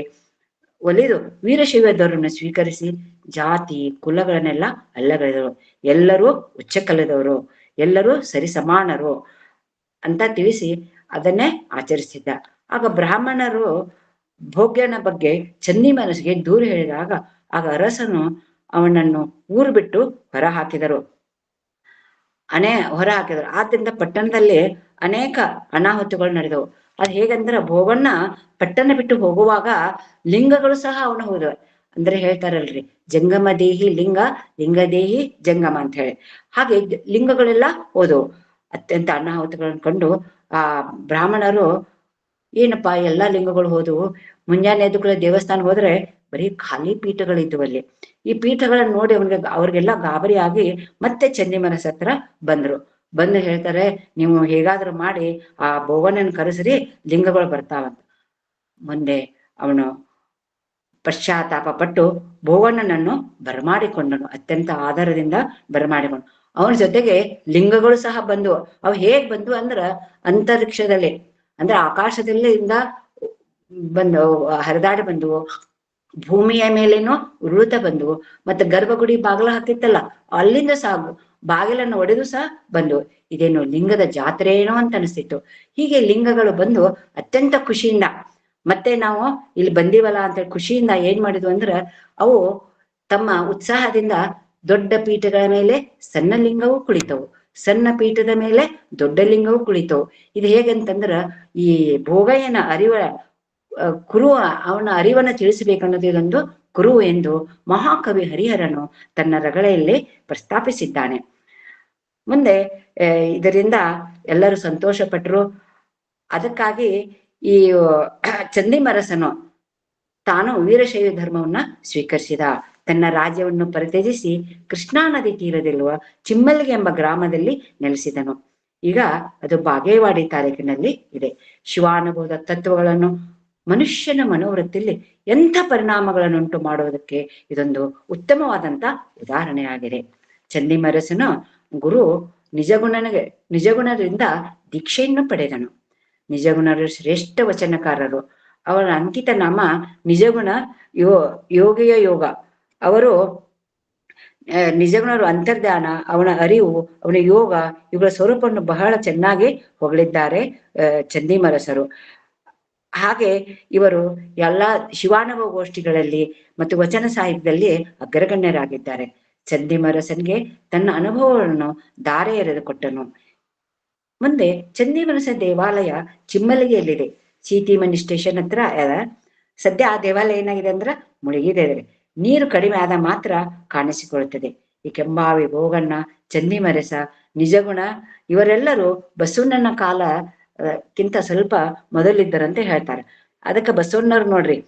ಒಲಿದು ವೀರಶೈವ ಧರ್ಮವನ್ನು ಸ್ವೀಕರಿಸಿ ಜಾತಿ ಕುಲಗಳನ್ನೆಲ್ಲ ಅಲ್ಲಗಳೆದರು. ಎಲ್ಲರೂ ಉಚ್ಚ ಕಲೆದವರು, ಎಲ್ಲರೂ ಸರಿ ಸಮಾನರು ಅಂತ ತಿಳಿಸಿ ಅದನ್ನೇ ಆಚರಿಸಿದ್ದ. ಆಗ ಬ್ರಾಹ್ಮಣರು ಭೋಗ್ಯನ ಬಗ್ಗೆ ಚನ್ನಿಮರಸರಿಗೆ ದೂರ ಹೇಳಿದಾಗ ಆಗ ಅರಸನು ಅವನನ್ನು ಊರು ಬಿಟ್ಟು ಹೊರ ಹಾಕಿದರು. ಹೊರ ಹಾಕಿದ್ರು. ಆದ್ರಿಂದ ಪಟ್ಟಣದಲ್ಲಿ ಅನೇಕ ಅನಾಹುತಗಳು ನಡೆದವು. ಅದ್ ಹೇಗಂದ್ರೆ ಭೋಗಣ್ಣ ಪಟ್ಟಣ ಬಿಟ್ಟು ಹೋಗುವಾಗ ಲಿಂಗಗಳು ಸಹ ಅವನು ಹೋದವು. ಅಂದ್ರೆ ಹೇಳ್ತಾರಲ್ರಿ, ಜಂಗಮ ದೇಹಿ ಲಿಂಗ, ಲಿಂಗ ದೇಹಿ ಜಂಗಮ ಅಂತ ಹೇಳಿ. ಹಾಗೆ ಲಿಂಗಗಳೆಲ್ಲ ಹೋದವು. ಅತ್ಯಂತ ಅನಾಹುತಗಳನ್ನು ಕಂಡು ಆ ಬ್ರಾಹ್ಮಣರು, ಏನಪ್ಪಾ ಎಲ್ಲಾ ಲಿಂಗಗಳು ಹೋದವು, ಮುಂಜಾನೆ ಎದ್ದು ಕೂಡ ದೇವಸ್ಥಾನ ಹೋದ್ರೆ ಬರೀ ಖಾಲಿ ಪೀಠಗಳಿದ್ವು ಅಲ್ಲಿ. ಈ ಪೀಠಗಳನ್ನ ನೋಡಿ ಅವ್ರಿಗೆಲ್ಲ ಗಾಬರಿ ಆಗಿ ಮತ್ತೆ ಚನ್ನಿಮನಸ ಹತ್ರ ಬಂದು ಹೇಳ್ತಾರೆ, ನೀವು ಹೇಗಾದ್ರೂ ಮಾಡಿ ಆ ಭೋಗನನ್ನು ಕರೆಸ್ರಿ, ಲಿಂಗಗಳು ಬರ್ತಾವಂತ. ಮುಂದೆ ಅವನು ಪಶ್ಚಾತ್ತಾಪ ಪಟ್ಟು ಭೋವಣ್ಣನನ್ನು ಬರಮಾಡಿಕೊಂಡನು. ಅತ್ಯಂತ ಆಧಾರದಿಂದ ಬರಮಾಡಿಕೊಂಡು ಅವನ ಜೊತೆಗೆ ಲಿಂಗಗಳು ಸಹ ಬಂದವು. ಅವು ಹೇಗ್ ಬಂದ್ವು ಅಂದ್ರ ಅಂತರಿಕ್ಷದಲ್ಲಿ, ಅಂದ್ರೆ ಆಕಾಶದಲ್ಲಿಂದ ಬಂದವು, ಹರಿದಾಡಿ ಬಂದವು. ಭೂಮಿಯ ಮೇಲೇನೋ ಉರುಳುತ್ತಾ ಬಂದವು. ಮತ್ತೆ ಗರ್ಭಗುಡಿ ಬಾಗಿಲ ಹತ್ತಿತ್ತಲ್ಲ, ಅಲ್ಲಿಂದ ಸಹ ಬಾಗಿಲನ್ನು ಒಡೆದು ಸಹ ಬಂದವು. ಇದೇನು ಲಿಂಗದ ಜಾತ್ರೆ ಏನೋ ಅಂತ ಅನಿಸ್ತಿತ್ತು. ಹೀಗೆ ಲಿಂಗಗಳು ಬಂದು ಅತ್ಯಂತ ಖುಷಿಯಿಂದ, ಮತ್ತೆ ನಾವು ಇಲ್ಲಿ ಬಂದೀವಲ್ಲ ಅಂತ ಖುಷಿಯಿಂದ ಏನ್ ಮಾಡಿದ್ವು ಅಂದ್ರ, ಅವು ತಮ್ಮ ಉತ್ಸಾಹದಿಂದ ದೊಡ್ಡ ಪೀಠಗಳ ಮೇಲೆ ಸಣ್ಣ ಲಿಂಗವು ಕುಳಿತವು, ಸಣ್ಣ ಪೀಠದ ಮೇಲೆ ದೊಡ್ಡ ಲಿಂಗವು ಕುಳಿತವು. ಇದು ಹೇಗಂತಂದ್ರ ಈ ಭೋಗಯ್ಯನ ಕುರು ಅವನ ಅರಿವನ್ನ ತಿಳಿಸಬೇಕನ್ನೋದು ಇದೊಂದು ಕುರು ಎಂದು ಮಹಾಕವಿ ಹರಿಹರನು ತನ್ನ ರಗಳೆಯಲ್ಲಿ ಪ್ರಸ್ತಾಪಿಸಿದ್ದಾನೆ. ಮುಂದೆ ಇದರಿಂದ ಎಲ್ಲರೂ ಸಂತೋಷ ಪಟ್ಟರು. ಅದಕ್ಕಾಗಿ ಈ ಚಂದಿಮರಸನು ತಾನು ವೀರಶೈವ ಧರ್ಮವನ್ನ ಸ್ವೀಕರಿಸಿದ. ತನ್ನ ರಾಜ್ಯವನ್ನು ಪರಿತ್ಯಜಿಸಿ ಕೃಷ್ಣಾ ನದಿ ತೀರದಿರುವ ಚಿಮ್ಮಲ್ಗೆ ಎಂಬ ಗ್ರಾಮದಲ್ಲಿ ನೆಲೆಸಿದನು. ಈಗ ಅದು ಬಾಗೇವಾಡಿ ತಾಲೂಕಿನಲ್ಲಿ ಇದೆ. ಶಿವಾನುಭವದ ತತ್ವಗಳನ್ನು ಮನುಷ್ಯನ ಮನೋವೃತ್ತಿಯಲ್ಲಿ ಎಂಥ ಪರಿಣಾಮಗಳನ್ನುಂಟು ಮಾಡುವುದಕ್ಕೆ ಇದೊಂದು ಉತ್ತಮವಾದಂತ ಉದಾಹರಣೆಯಾಗಿದೆ. ಚಂದಿಮರಸನು ಗುರು ನಿಜಗುಣರಿಂದ ದೀಕ್ಷೆಯನ್ನು ಪಡೆದನು. ನಿಜಗುಣರು ಶ್ರೇಷ್ಠ ವಚನಕಾರರು. ಅವರ ಅಂಕಿತ ನಾಮ ನಿಜಗುಣ ಯೋಗಿಯ ಯೋಗ. ಅವರು ನಿಜಗುಣರು ಅಂತರ್ಧಾನ, ಅವನ ಅರಿವು, ಅವನ ಯೋಗ, ಇವುಗಳ ಸ್ವರೂಪವನ್ನು ಬಹಳ ಚೆನ್ನಾಗಿ ಹೊಗಳಿದ್ದಾರೆ ಚಂದಿಮರಸರು. ಹಾಗೆ ಇವರು ಎಲ್ಲಾ ಶಿವಾನುಭವ ಗೋಷ್ಠಿಗಳಲ್ಲಿ ಮತ್ತು ವಚನ ಸಾಹಿತ್ಯದಲ್ಲಿ ಅಗ್ರಗಣ್ಯರಾಗಿದ್ದಾರೆ. ಚಂದಿಮರಸನ್ಗೆ ತನ್ನ ಅನುಭವಗಳನ್ನು ಧಾರೆ ಎರೆದು ಕೊಟ್ಟನು. ಮುಂದೆ ಚಂದಿಮರಸ ದೇವಾಲಯ ಚಿಮ್ಮಲಿಗೆಯಲ್ಲಿದೆ, ಸೀತಿಮನಿ ಸ್ಟೇಷನ್ ಹತ್ರ ಅದ. ಸದ್ಯ ಆ ದೇವಾಲಯ ಏನಾಗಿದೆ ಅಂದ್ರ ಮುಳುಗಿದೆ. ನೀರು ಕಡಿಮೆ ಆದ ಮಾತ್ರ ಕಾಣಿಸಿಕೊಳ್ಳುತ್ತದೆ. ಈ ಕೆಂಬಾವಿ ಭೋಗಣ್ಣ, ಚಂದಿಮರಸ, ನಿಜಗುಣ ಇವರೆಲ್ಲರೂ ಬಸವಣ್ಣನ ಕಾಲಕ್ಕಿಂತ ಸ್ವಲ್ಪ ಮೊದಲಿದ್ದರಂತೆ ಹೇಳ್ತಾರೆ. ಅದಕ್ಕೆ ಬಸವಣ್ಣವ್ರು ನೋಡ್ರಿ,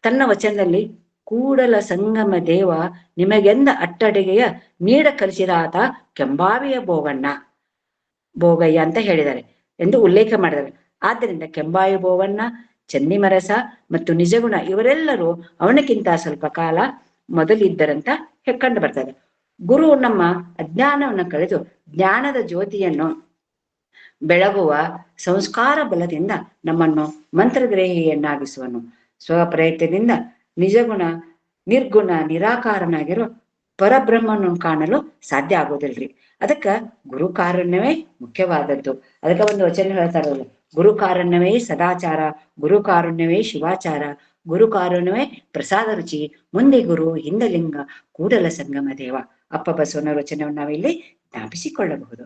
ತನ್ನ ವಚನದಲ್ಲಿ ಕೂಡಲ ಸಂಗಮ ದೇವ ನಿಮಗೆಂದ ಅಟ್ಟಡಿಗೆಯ ನೀಡ ಕಲಿಸಿದ ಆತ ಕೆಂಬಾವಿಯ ಭೋಗಯ್ಯ ಅಂತ ಹೇಳಿದ್ದಾರೆ ಎಂದು ಉಲ್ಲೇಖ ಮಾಡಿದ್ದಾರೆ. ಆದ್ದರಿಂದ ಕೆಂಬಾವಿ ಭೋಗಣ್ಣ, ಚಂದಿಮರಸ ಮತ್ತು ನಿಜಗುಣ ಇವರೆಲ್ಲರೂ ಅವನಕ್ಕಿಂತ ಸ್ವಲ್ಪ ಕಾಲ ಮೊದಲಿದ್ದರಂತ ಕಂಡು ಬರ್ತದೆ. ಗುರು ನಮ್ಮ ಅಜ್ಞಾನವನ್ನು ಕಳೆದು ಜ್ಞಾನದ ಜ್ಯೋತಿಯನ್ನು ಬೆಳಗುವ ಸಂಸ್ಕಾರ ಬಲದಿಂದ ನಮ್ಮನ್ನು ಮಂತ್ರಗ್ರಹಿಯನ್ನಾಗಿಸುವನು. ಸ್ವಪ್ರಯತ್ನದಿಂದ ನಿಜಗುಣ ನಿರ್ಗುಣ ನಿರಾಕಾರನಾಗಿರೋ ಪರಬ್ರಹ್ಮನ್ನು ಕಾಣಲು ಸಾಧ್ಯ ಆಗೋದಿಲ್ರಿ. ಅದಕ್ಕ ಗುರು ಕಾರುಣ್ಯವೇ ಮುಖ್ಯವಾದದ್ದು. ಅದಕ್ಕೆ ಒಂದು ವಚನ ಹೇಳ್ತಾರಲ್ಲ, ಗುರು ಕಾರುಣ್ಯವೇ ಸದಾಚಾರ, ಗುರು ಕಾರುಣ್ಯವೇ ಶಿವಾಚಾರ, ಗುರು ಕಾರುಣ್ಯವೇ ಪ್ರಸಾದ ರುಚಿ, ಮುಂದೆ ಗುರು ಹಿಂದೆ ಲಿಂಗ ಕೂಡಲ ಸಂಗಮ ದೇವ. ಅಪ್ಪ ಬಸವನ ವಚನವನ್ನು ನಾವಿಲ್ಲಿ ಜ್ಞಾಪಿಸಿಕೊಳ್ಳಬಹುದು.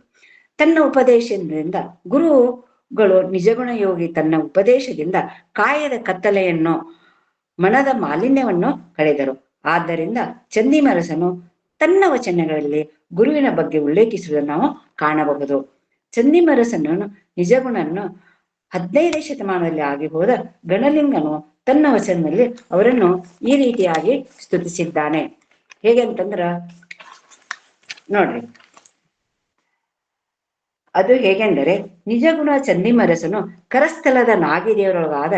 ತನ್ನ ಉಪದೇಶದಿಂದ ಗುರುಗಳು ನಿಜಗುಣ ಯೋಗಿ ತನ್ನ ಉಪದೇಶದಿಂದ ಕಾಯದ ಕತ್ತಲೆಯನ್ನು, ಮನದ ಮಾಲಿನ್ಯವನ್ನು ಕಳೆದರು. ಆದ್ದರಿಂದ ಚಂದಿಮರಸನು ತನ್ನ ವಚನಗಳಲ್ಲಿ ಗುರುವಿನ ಬಗ್ಗೆ ಉಲ್ಲೇಖಿಸುವುದನ್ನು ನಾವು ಕಾಣಬಹುದು. ಚಂದಿಮರಸನು ನಿಜಗುಣನ್ನು 15ನೇ ಶತಮಾನದಲ್ಲಿ ಆಗಿ ಹೋದ ಗಣಲಿಂಗನು ತನ್ನ ವಚನದಲ್ಲಿ ಅವರನ್ನು ಈ ರೀತಿಯಾಗಿ ಸ್ತುತಿಸಿದ್ದಾನೆ. ಹೇಗೆಂತಂದ್ರ ನೋಡ್ರಿ, ಅದು ಹೇಗೆಂದರೆ, ನಿಜಗುಣ ಚಂದಿಮರಸನು ಕರಸ್ಥಲದ ನಾಗಿದೇವರೊಳಗಾದ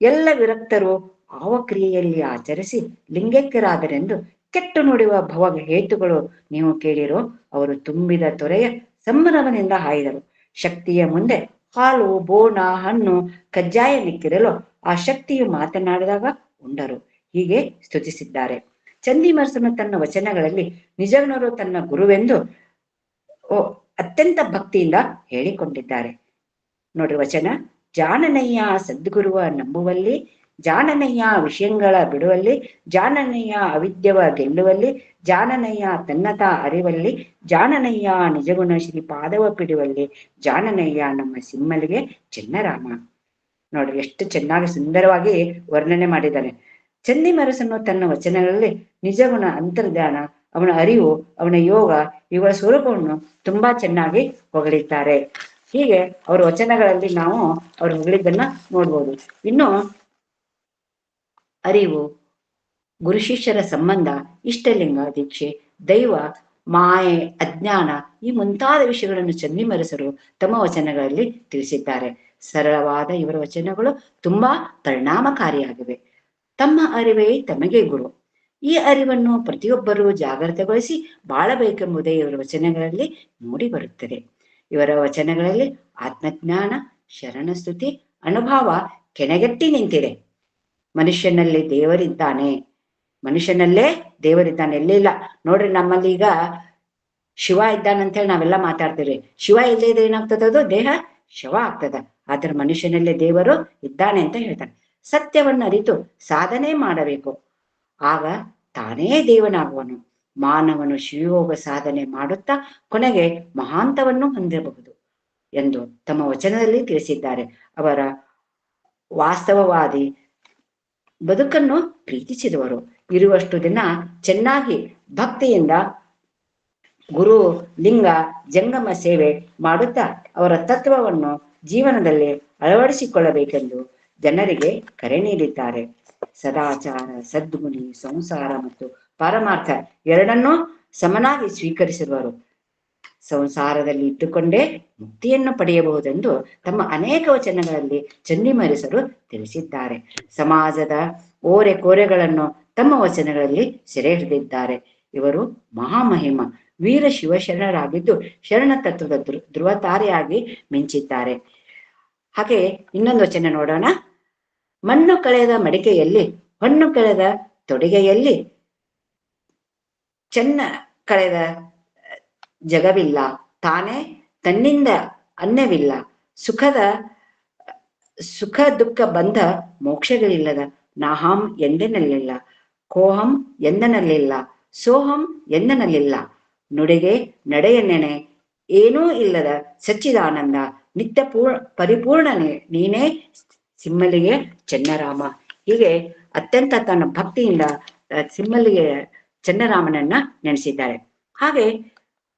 ಎಲ್ಲ ವಿರಕ್ತರು ಆವ ಕ್ರಿಯೆಯಲ್ಲಿ ಆಚರಿಸಿ ಲಿಂಗೈಕ್ಯರಾದರೆಂದು ಕೆಟ್ಟು ನುಡಿಯುವ ಭವ ಹೇತುಗಳು ನೀವು ಕೇಳಿರೋ. ಅವರು ತುಂಬಿದ ತೊರೆಯ ಸಂಭ್ರಮದಿಂದ ಹಾಯ್ದರು. ಶಕ್ತಿಯ ಮುಂದೆ ಹಾಲು, ಬೋಣ, ಹಣ್ಣು, ಕಜ್ಜಾಯ ನಿಕ್ಕಿರಲು ಆ ಶಕ್ತಿಯು ಮಾತನಾಡಿದಾಗ ಉಂಡರು. ಹೀಗೆ ಸ್ತುತಿಸಿದ್ದಾರೆ. ಚಂದಿಮರಸನು ತನ್ನ ವಚನಗಳಲ್ಲಿ ನಿಜಗುಣರು ತನ್ನ ಗುರುವೆಂದು ಅತ್ಯಂತ ಭಕ್ತಿಯಿಂದ ಹೇಳಿಕೊಂಡಿದ್ದಾರೆ. ನೋಡ್ರಿ ವಚನ, ಜಾಣನಯ್ಯ ಸದ್ಗುರುವ ನಂಬುವಲ್ಲಿ ಜಾನನಯ್ಯ ವಿಷಯಗಳ ಬಿಡುವಲ್ಲಿ, ಜಾನನಯ್ಯ ಅವಿದ್ಯವ ಗೆಲ್ಲುವಲ್ಲಿ, ಜಾನನಯ್ಯ ತನ್ನತ ಅರಿವಲ್ಲಿ, ಜಾನನಯ್ಯ ನಿಜಗುಣ ಶ್ರೀ ಪಾದವ ಪಿಡುವಲ್ಲಿ, ಜಾನನಯ್ಯ ನಮ್ಮ ಸಿಮ್ಮಲಿಗೆ ಚೆನ್ನರಾಮ. ನೋಡ್ರಿ ಎಷ್ಟು ಚೆನ್ನಾಗಿ ಸುಂದರವಾಗಿ ವರ್ಣನೆ ಮಾಡಿದ್ದಾನೆ. ಚಂದಿಮರಸನು ತನ್ನ ವಚನಗಳಲ್ಲಿ ನಿಜಗುಣ, ಅಂತರ್ಧಾನ, ಅವನ ಅರಿವು, ಅವನ ಯೋಗ, ಇವುಗಳ ಸ್ವರೂಪವನ್ನು ತುಂಬಾ ಚೆನ್ನಾಗಿ ಹೊಗಳಿದ್ದಾರೆ. ಹೀಗೆ ಅವರ ವಚನಗಳಲ್ಲಿ ನಾವು ಅವ್ರು ಹೊಗಳಿದ್ದನ್ನ ನೋಡ್ಬೋದು. ಇನ್ನು ಅರಿವು, ಗುರು ಶಿಷ್ಯರ ಸಂಬಂಧ, ಇಷ್ಟಲಿಂಗ ದೀಕ್ಷೆ, ದೈವ, ಮಾಯೆ, ಅಜ್ಞಾನ ಈ ಮುಂತಾದ ವಿಷಯಗಳನ್ನು ಚಂದಿಮರಸರು ತಮ್ಮ ವಚನಗಳಲ್ಲಿ ತಿಳಿಸಿದ್ದಾರೆ. ಸರಳವಾದ ಇವರ ವಚನಗಳು ತುಂಬಾ ಪರಿಣಾಮಕಾರಿಯಾಗಿವೆ. ತಮ್ಮ ಅರಿವೇ ತಮಗೆ ಗುರು. ಈ ಅರಿವನ್ನು ಪ್ರತಿಯೊಬ್ಬರೂ ಜಾಗೃತಗೊಳಿಸಿ ಬಾಳಬೇಕೆಂಬುದೇ ಇವರ ವಚನಗಳಲ್ಲಿ ಮೂಡಿ ಬರುತ್ತದೆ. ಇವರ ವಚನಗಳಲ್ಲಿ ಆತ್ಮಜ್ಞಾನ, ಶರಣಸ್ತುತಿ, ಅನುಭವ ಕೆಣಗೆಟ್ಟಿ ನಿಂತಿದೆ. ಮನುಷ್ಯನಲ್ಲಿ ದೇವರಿದ್ದಾನೆ, ಮನುಷ್ಯನಲ್ಲೇ ದೇವರಿದ್ದಾನೆ, ಎಲ್ಲಿಲ್ಲ. ನೋಡ್ರಿ, ನಮ್ಮಲ್ಲಿ ಈಗ ಶಿವ ಇದ್ದಾನಂತ ಹೇಳಿ ನಾವೆಲ್ಲ ಮಾತಾಡ್ತೀವಿ. ಶಿವ ಇಲ್ಲೇ ಇದ್ರೆ ಏನಾಗ್ತದ? ಅದು ದೇಹ ಶವ ಆಗ್ತದ. ಆದ್ರೆ ಮನುಷ್ಯನಲ್ಲೇ ದೇವರು ಇದ್ದಾನೆ ಅಂತ ಹೇಳ್ತಾರೆ. ಸತ್ಯವನ್ನು ಅರಿತು ಸಾಧನೆ ಮಾಡಬೇಕು, ಆಗ ತಾನೇ ದೇವನಾಗುವನು. ಮಾನವನು ಶಿವಯೋಗ ಸಾಧನೆ ಮಾಡುತ್ತಾ ಕೊನೆಗೆ ಮಹಾಂತವನ್ನು ಹೊಂದಬಹುದು ಎಂದು ತಮ್ಮ ವಚನದಲ್ಲಿ ತಿಳಿಸಿದ್ದಾರೆ. ಅವರ ವಾಸ್ತವವಾದಿ, ಬದುಕನ್ನು ಪ್ರೀತಿಸಿದವರು. ಇರುವಷ್ಟು ದಿನ ಚೆನ್ನಾಗಿ ಭಕ್ತಿಯಿಂದ ಗುರು ಲಿಂಗ ಜಂಗಮ ಸೇವೆ ಮಾಡುತ್ತಾ ಅವರ ತತ್ವವನ್ನು ಜೀವನದಲ್ಲಿ ಅಳವಡಿಸಿಕೊಳ್ಳಬೇಕೆಂದು ಜನರಿಗೆ ಕರೆ ನೀಡಿದ್ದಾರೆ. ಸದಾಚಾರ, ಸದ್ಗುಣಿ, ಸಂಸಾರ ಮತ್ತು ಪಾರಮಾರ್ಥ ಎರಡನ್ನೂ ಸಮನಾಗಿ ಸ್ವೀಕರಿಸಿರುವರು. ಸಂಸಾರದಲ್ಲಿ ಇಟ್ಟುಕೊಂಡೇ ಮುಕ್ತಿಯನ್ನು ಪಡೆಯಬಹುದೆಂದು ತಮ್ಮ ಅನೇಕ ವಚನಗಳಲ್ಲಿ ಚಂದಿಮರಸರು ತಿಳಿಸಿದ್ದಾರೆ. ಸಮಾಜದ ಓರೆ ಕೋರೆಗಳನ್ನು ತಮ್ಮ ವಚನಗಳಲ್ಲಿ ಸೆರೆ ಹಿಡಿದಿದ್ದಾರೆ. ಇವರು ಮಹಾಮಹಿಮ ವೀರ ಶಿವಶರಣರಾಗಿದ್ದು ಶರಣ ತತ್ವದ ಧ್ರುವತಾರೆಯಾಗಿ ಮಿಂಚಿದ್ದಾರೆ. ಹಾಗೆ ಇನ್ನೊಂದು ವಚನ ನೋಡೋಣ. ಮಣ್ಣು ಕಳೆದ ಮಡಿಕೆಯಲ್ಲಿ, ಹೊನ್ನು ಕಳೆದ ತೊಡಿಗೆಯಲ್ಲಿ, ಚೆನ್ನ ಕಳೆದ ಜಗವಿಲ್ಲ, ತಾನೇ ತನ್ನಿಂದ ಅನ್ನವಿಲ್ಲ, ಸುಖ ದುಃಖ ಬಂಧ ಮೋಕ್ಷಗಳಿಲ್ಲದ, ನಾಹಂ ಎಂದೆನಲ್ಲಿಲ್ಲ, ಕೋಹಂ ಎಂದನಲ್ಲಿಲ್ಲ, ಸೋಹಂ ಎಂದನಲ್ಲಿಲ್ಲ, ನುಡಿಗೆ ನಡೆಯನ್ನೆನೆ ಏನೂ ಇಲ್ಲದ ಸಚ್ಚಿದಾನಂದ, ನಿತ್ಯ ಪರಿಪೂರ್ಣನೆ ನೀನೇ ಸಿಮ್ಮಲಿಗೆ ಚೆನ್ನರಾಮ. ಹೀಗೆ ಅತ್ಯಂತ ತನ್ನ ಭಕ್ತಿಯಿಂದ ಸಿಮ್ಮಲಿಗೆ ಚೆನ್ನರಾಮನನ್ನ ನೆನೆಸಿದ್ದಾರೆ. ಹಾಗೆ